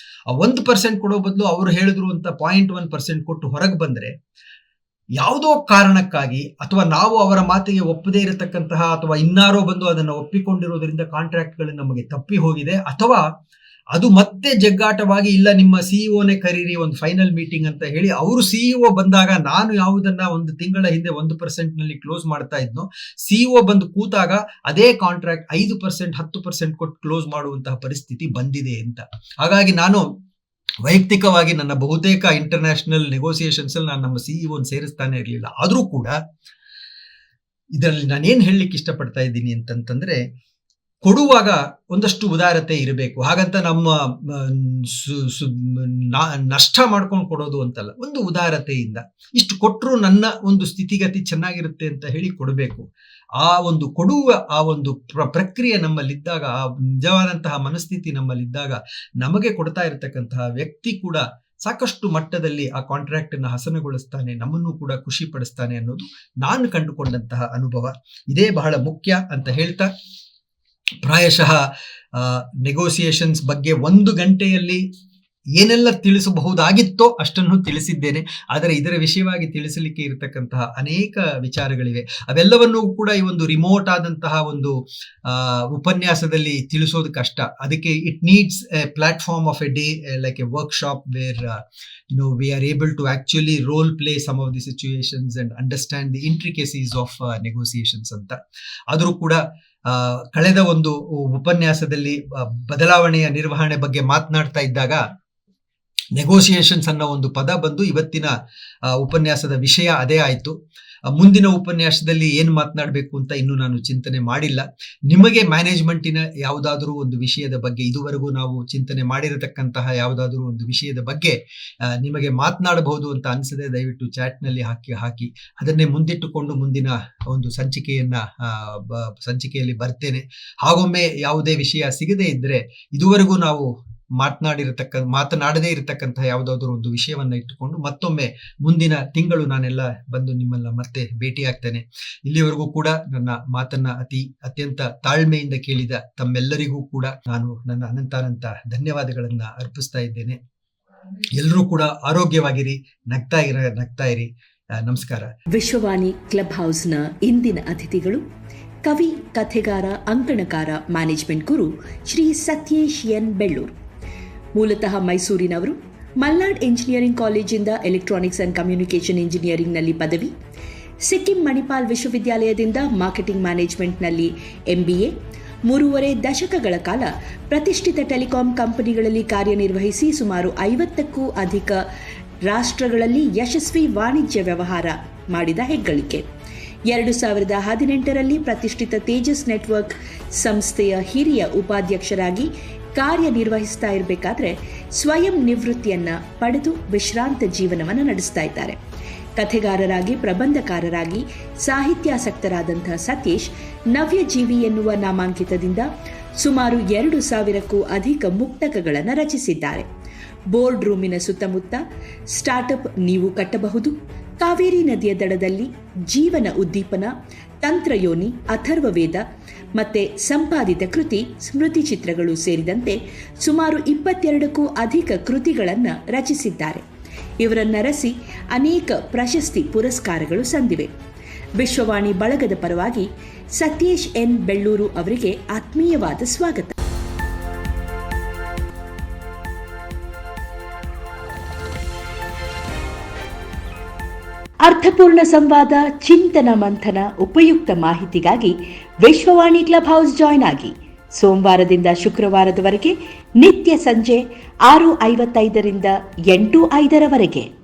ಆ 1% ಕೊಡೋ ಬದಲು ಅವರು ಹೇಳಿದ್ರು ಅಂತ 0.1% ಕೊಟ್ಟು ಹೊರಗೆ ಬಂದ್ರೆ, ಯಾವುದೋ ಕಾರಣಕ್ಕಾಗಿ ಅಥವಾ ನಾವು ಅವರ ಮಾತಿಗೆ ಒಪ್ಪದೇ ಇರತಕ್ಕಂತಹ ಅಥವಾ ಇನ್ನಾರೋ ಬಂದು ಅದನ್ನು ಒಪ್ಪಿಕೊಂಡಿರೋದ್ರಿಂದ ಕಾಂಟ್ರಾಕ್ಟ್ಗಳು ನಮಗೆ ತಪ್ಪಿ ಹೋಗಿದೆ, ಅಥವಾ ಅದು ಮತ್ತೆ ಜಗ್ಗಾಟವಾಗಿ ಇಲ್ಲ ನಿಮ್ಮ CEO ಕರೀರಿ ಒಂದು ಫೈನಲ್ ಮೀಟಿಂಗ್ ಅಂತ ಹೇಳಿ ಅವರು CEO ಬಂದಾಗ, ನಾನು ಯಾವುದನ್ನ ಒಂದು ತಿಂಗಳ ಹಿಂದೆ 1% ನಲ್ಲಿ ಕ್ಲೋಸ್ ಮಾಡ್ತಾ ಇದ್ನೋ, CEO ಬಂದು ಕೂತಾಗ ಅದೇ ಕಾಂಟ್ರಾಕ್ಟ್ 5%, 10% ಕೊಟ್ಟು ಕ್ಲೋಸ್ ಮಾಡುವಂತಹ ಪರಿಸ್ಥಿತಿ ಬಂದಿದೆ ಅಂತ. ಹಾಗಾಗಿ ನಾನು ವೈಯಕ್ತಿಕವಾಗಿ ನನ್ನ ಬಹುತೇಕ ಇಂಟರ್ನ್ಯಾಷನಲ್ ನೆಗೋಸಿಯೇಷನ್ಸ್ ಅಲ್ಲಿ ನಾನು ನಮ್ಮ CEO ಸೇರಿಸ್ತಾನೆ ಇರಲಿಲ್ಲ. ಆದ್ರೂ ಕೂಡ ಇದರಲ್ಲಿ ನಾನೇನ್ ಹೇಳಲಿಕ್ಕೆ ಇಷ್ಟಪಡ್ತಾ ಇದ್ದೀನಿ ಅಂತಂದ್ರೆ, ಕೊಡುವಾಗ ಒಂದಷ್ಟು ಉದಾರತೆ ಇರಬೇಕು. ಹಾಗಂತ ನಮ್ಮ ನಷ್ಟ ಮಾಡ್ಕೊಂಡು ಕೊಡೋದು ಅಂತಲ್ಲ, ಒಂದು ಉದಾರತೆಯಿಂದ ಇಷ್ಟು ಕೊಟ್ಟರು ನನ್ನ ಒಂದು ಸ್ಥಿತಿಗತಿ ಚೆನ್ನಾಗಿರುತ್ತೆ ಅಂತ ಹೇಳಿ ಕೊಡಬೇಕು. ಆ ಒಂದು ಕೊಡುವ ಆ ಒಂದು ಪ್ರಕ್ರಿಯೆ ನಮ್ಮಲ್ಲಿದ್ದಾಗ, ಆ ನಿಜವಾದಂತಹ ಮನಸ್ಥಿತಿ ನಮ್ಮಲ್ಲಿದ್ದಾಗ, ನಮಗೆ ಕೊಡ್ತಾ ಇರತಕ್ಕಂತಹ ವ್ಯಕ್ತಿ ಕೂಡ ಸಾಕಷ್ಟು ಮಟ್ಟದಲ್ಲಿ ಆ ಕಾಂಟ್ರಾಕ್ಟ್ ಅನ್ನ ಹಸನಗೊಳಿಸ್ತಾನೆ, ನಮ್ಮನ್ನು ಕೂಡ ಖುಷಿ ಪಡಿಸ್ತಾನೆ ಅನ್ನೋದು ನಾನು ಕಂಡುಕೊಂಡಂತಹ ಅನುಭವ. ಇದೇ ಬಹಳ ಮುಖ್ಯ ಅಂತ ಹೇಳ್ತಾ, ಪ್ರಾಯಶಃ ನೆಗೋಸಿಯೇಷನ್ಸ್ ಬಗ್ಗೆ 1 ಗಂಟೆಯಲ್ಲಿ ಏನೆಲ್ಲ ತಿಳಿಸಬಹುದಾಗಿತ್ತೋ ಅಷ್ಟನ್ನು ತಿಳಿಸಿದ್ದೇನೆ. ಆದರೆ ಇದರ ವಿಷಯವಾಗಿ ತಿಳಿಸಲಿಕ್ಕೆ ಇರತಕ್ಕಂತಹ ಅನೇಕ ವಿಚಾರಗಳಿವೆ. ಅವೆಲ್ಲವನ್ನೂ ಕೂಡ ಈ ಒಂದು ರಿಮೋಟ್ ಆದಂತಹ ಒಂದು ಉಪನ್ಯಾಸದಲ್ಲಿ ತಿಳಿಸೋದು ಕಷ್ಟ. ಅದಕ್ಕೆ it needs a platform of a day, like a workshop where we are able to actually role play some of the situations and understand the intricacies of negotiations ಅಂತ. ಆದರೂ ಕೂಡ ಕಳೆದ ಒಂದು ಉಪನ್ಯಾಸದಲ್ಲಿ ಬದಲಾವಣೆಯ ನಿರ್ವಹಣೆ ಬಗ್ಗೆ ಮಾತನಾಡ್ತಾ ಇದ್ದಾಗ ನೆಗೋಸಿಯೇಷನ್ಸ್ ಅನ್ನೋ ಒಂದು ಪದ ಬಂದು ಇವತ್ತಿನ ಉಪನ್ಯಾಸದ ವಿಷಯ ಅದೇ ಆಯ್ತು. ಮುಂದಿನ ಉಪನ್ಯಾಸದಲ್ಲಿ ಏನು ಮಾತನಾಡಬೇಕು ಅಂತ ಇನ್ನೂ ನಾನು ಚಿಂತನೆ ಮಾಡಿಲ್ಲ. ನಿಮಗೆ ಮ್ಯಾನೇಜ್ಮೆಂಟಿನ ಯಾವುದಾದ್ರೂ ಒಂದು ವಿಷಯದ ಬಗ್ಗೆ, ಇದುವರೆಗೂ ನಾವು ಚಿಂತನೆ ಮಾಡಿರತಕ್ಕಂತಹ ಯಾವುದಾದ್ರೂ ಒಂದು ವಿಷಯದ ಬಗ್ಗೆ ನಿಮಗೆ ಮಾತನಾಡಬಹುದು ಅಂತ ಅನಿಸದೆ ದಯವಿಟ್ಟು ಚಾಟ್ನಲ್ಲಿ ಹಾಕಿ ಅದನ್ನೇ ಮುಂದಿಟ್ಟುಕೊಂಡು ಮುಂದಿನ ಒಂದು ಸಂಚಿಕೆಯಲ್ಲಿ ಬರ್ತೇನೆ. ಹಾಗೊಮ್ಮೆ ಯಾವುದೇ ವಿಷಯ ಸಿಗದೇ ಇದ್ರೆ, ಇದುವರೆಗೂ ನಾವು ಮಾತನಾಡದೇ ಇರತಕ್ಕಂತಹ ಯಾವುದಾದ್ರೂ ಒಂದು ವಿಷಯವನ್ನ ಇಟ್ಟುಕೊಂಡು ಮತ್ತೊಮ್ಮೆ ಮುಂದಿನ ತಿಂಗಳು ನಾನೆಲ್ಲ ಬಂದು ನಿಮ್ಮನ್ನ ಮತ್ತೆ ಭೇಟಿಯಾಗ್ತೇನೆ. ಇಲ್ಲಿವರೆಗೂ ಕೂಡ ನನ್ನ ಮಾತನ್ನ ಅತ್ಯಂತ ತಾಳ್ಮೆಯಿಂದ ಕೇಳಿದ ತಮ್ಮೆಲ್ಲರಿಗೂ ಕೂಡ ನಾನು ನನ್ನ ಅನಂತಾನಂತ ಧನ್ಯವಾದಗಳನ್ನ ಅರ್ಪಿಸ್ತಾ ಇದ್ದೇನೆ. ಎಲ್ಲರೂ ಕೂಡ ಆರೋಗ್ಯವಾಗಿರಿ, ನಗ್ತಾ ಇರಿ. ನಮಸ್ಕಾರ. ವಿಶ್ವವಾಣಿ ಕ್ಲಬ್ ಹೌಸ್ನ ಇಂದಿನ ಅತಿಥಿಗಳು ಕವಿ, ಕಥೆಗಾರ, ಅಂಕಣಕಾರ, ಮ್ಯಾನೇಜ್ಮೆಂಟ್ ಗುರು ಶ್ರೀ ಸತ್ಯೇಶ್ ಎನ್ ಬೆಳ್ಳೂರು. ಮೂಲತಃ ಮೈಸೂರಿನವರು. ಮಲ್ನಾಡ್ ಇಂಜಿನಿಯರಿಂಗ್ ಕಾಲೇಜಿಂದ ಎಲೆಕ್ಟ್ರಾನಿಕ್ಸ್ ಅಂಡ್ ಕಮ್ಯುನಿಕೇಷನ್ ಇಂಜಿನಿಯರಿಂಗ್ನಲ್ಲಿ ಪದವಿ, ಸಿಕ್ಕಿಂ ಮಣಿಪಾಲ್ ವಿಶ್ವವಿದ್ಯಾಲಯದಿಂದ ಮಾರ್ಕೆಟಿಂಗ್ ಮ್ಯಾನೇಜ್ಮೆಂಟ್ನಲ್ಲಿ MBA, 3.5 ದಶಕಗಳ ಕಾಲ ಪ್ರತಿಷ್ಠಿತ ಟೆಲಿಕಾಂ ಕಂಪನಿಗಳಲ್ಲಿ ಕಾರ್ಯನಿರ್ವಹಿಸಿ ಸುಮಾರು 50ಕ್ಕೂ ಅಧಿಕ ರಾಷ್ಟ್ರಗಳಲ್ಲಿ ಯಶಸ್ವಿ ವಾಣಿಜ್ಯ ವ್ಯವಹಾರ ಮಾಡಿದ ಹೆಗ್ಗಳಿಕೆ. 2018ರಲ್ಲಿ ಪ್ರತಿಷ್ಠಿತ ತೇಜಸ್ ನೆಟ್ವರ್ಕ್ ಸಂಸ್ಥೆಯ ಹಿರಿಯ ಉಪಾಧ್ಯಕ್ಷರಾಗಿ ಕಾರ್ಯನಿರ್ವಹಿಸ್ತಾ ಇರಬೇಕಾದ್ರೆ ಸ್ವಯಂ ನಿವೃತ್ತಿಯನ್ನ ಪಡೆದು ವಿಶ್ರಾಂತ ಜೀವನವನ್ನು ನಡೆಸ್ತಾ ಇದ್ದಾರೆ. ಕಥೆಗಾರರಾಗಿ, ಪ್ರಬಂಧಕಾರರಾಗಿ ಸಾಹಿತ್ಯಾಸಕ್ತರಾದಂತಹ ಸತೀಶ್ ನವ್ಯಜೀವಿ ಎನ್ನುವ ನಾಮಾಂಕಿತದಿಂದ ಸುಮಾರು 2,000ಕ್ಕೂ ಅಧಿಕ ಮುಕ್ತಕಗಳನ್ನು ರಚಿಸಿದ್ದಾರೆ. ಬೋರ್ಡ್ ರೂಮಿನ ಸುತ್ತಮುತ್ತ, ಸ್ಟಾರ್ಟ್ಅಪ್ ನೀವು ಕಟ್ಟಬಹುದು, ಕಾವೇರಿ ನದಿಯ ದಡದಲ್ಲಿ, ಜೀವನ ಉದ್ದೀಪನ, ತಂತ್ರಯೋನಿ, ಅಥರ್ವವೇದ ಮತ್ತೆ ಸಂಪಾದಿತ ಕೃತಿ, ಸ್ಮೃತಿ ಚಿತ್ರಗಳು ಸೇರಿದಂತೆ ಸುಮಾರು 22ಕ್ಕೂ ಅಧಿಕ ಕೃತಿಗಳನ್ನು ರಚಿಸಿದ್ದಾರೆ. ಇವರನ್ನರಸಿ ಅನೇಕ ಪ್ರಶಸ್ತಿ ಪುರಸ್ಕಾರಗಳು ಸಂದಿವೆ. ವಿಶ್ವವಾಣಿ ಬಳಗದ ಪರವಾಗಿ ಸತ್ಯೇಶ್ ಎನ್ ಬೆಳ್ಳೂರು ಅವರಿಗೆ ಆತ್ಮೀಯವಾದ ಸ್ವಾಗತ. ಅರ್ಥಪೂರ್ಣ ಸಂವಾದ, ಚಿಂತನ ಮಂಥನ, ಉಪಯುಕ್ತ ಮಾಹಿತಿಗಾಗಿ ವಿಶ್ವವಾಣಿ ಕ್ಲಬ್ ಹೌಸ್ ಜಾಯ್ನ್ ಆಗಿ. ಸೋಮವಾರದಿಂದ ಶುಕ್ರವಾರದವರೆಗೆ ನಿತ್ಯ ಸಂಜೆ 6:55ರಿಂದ 8:05ರವರೆಗೆ.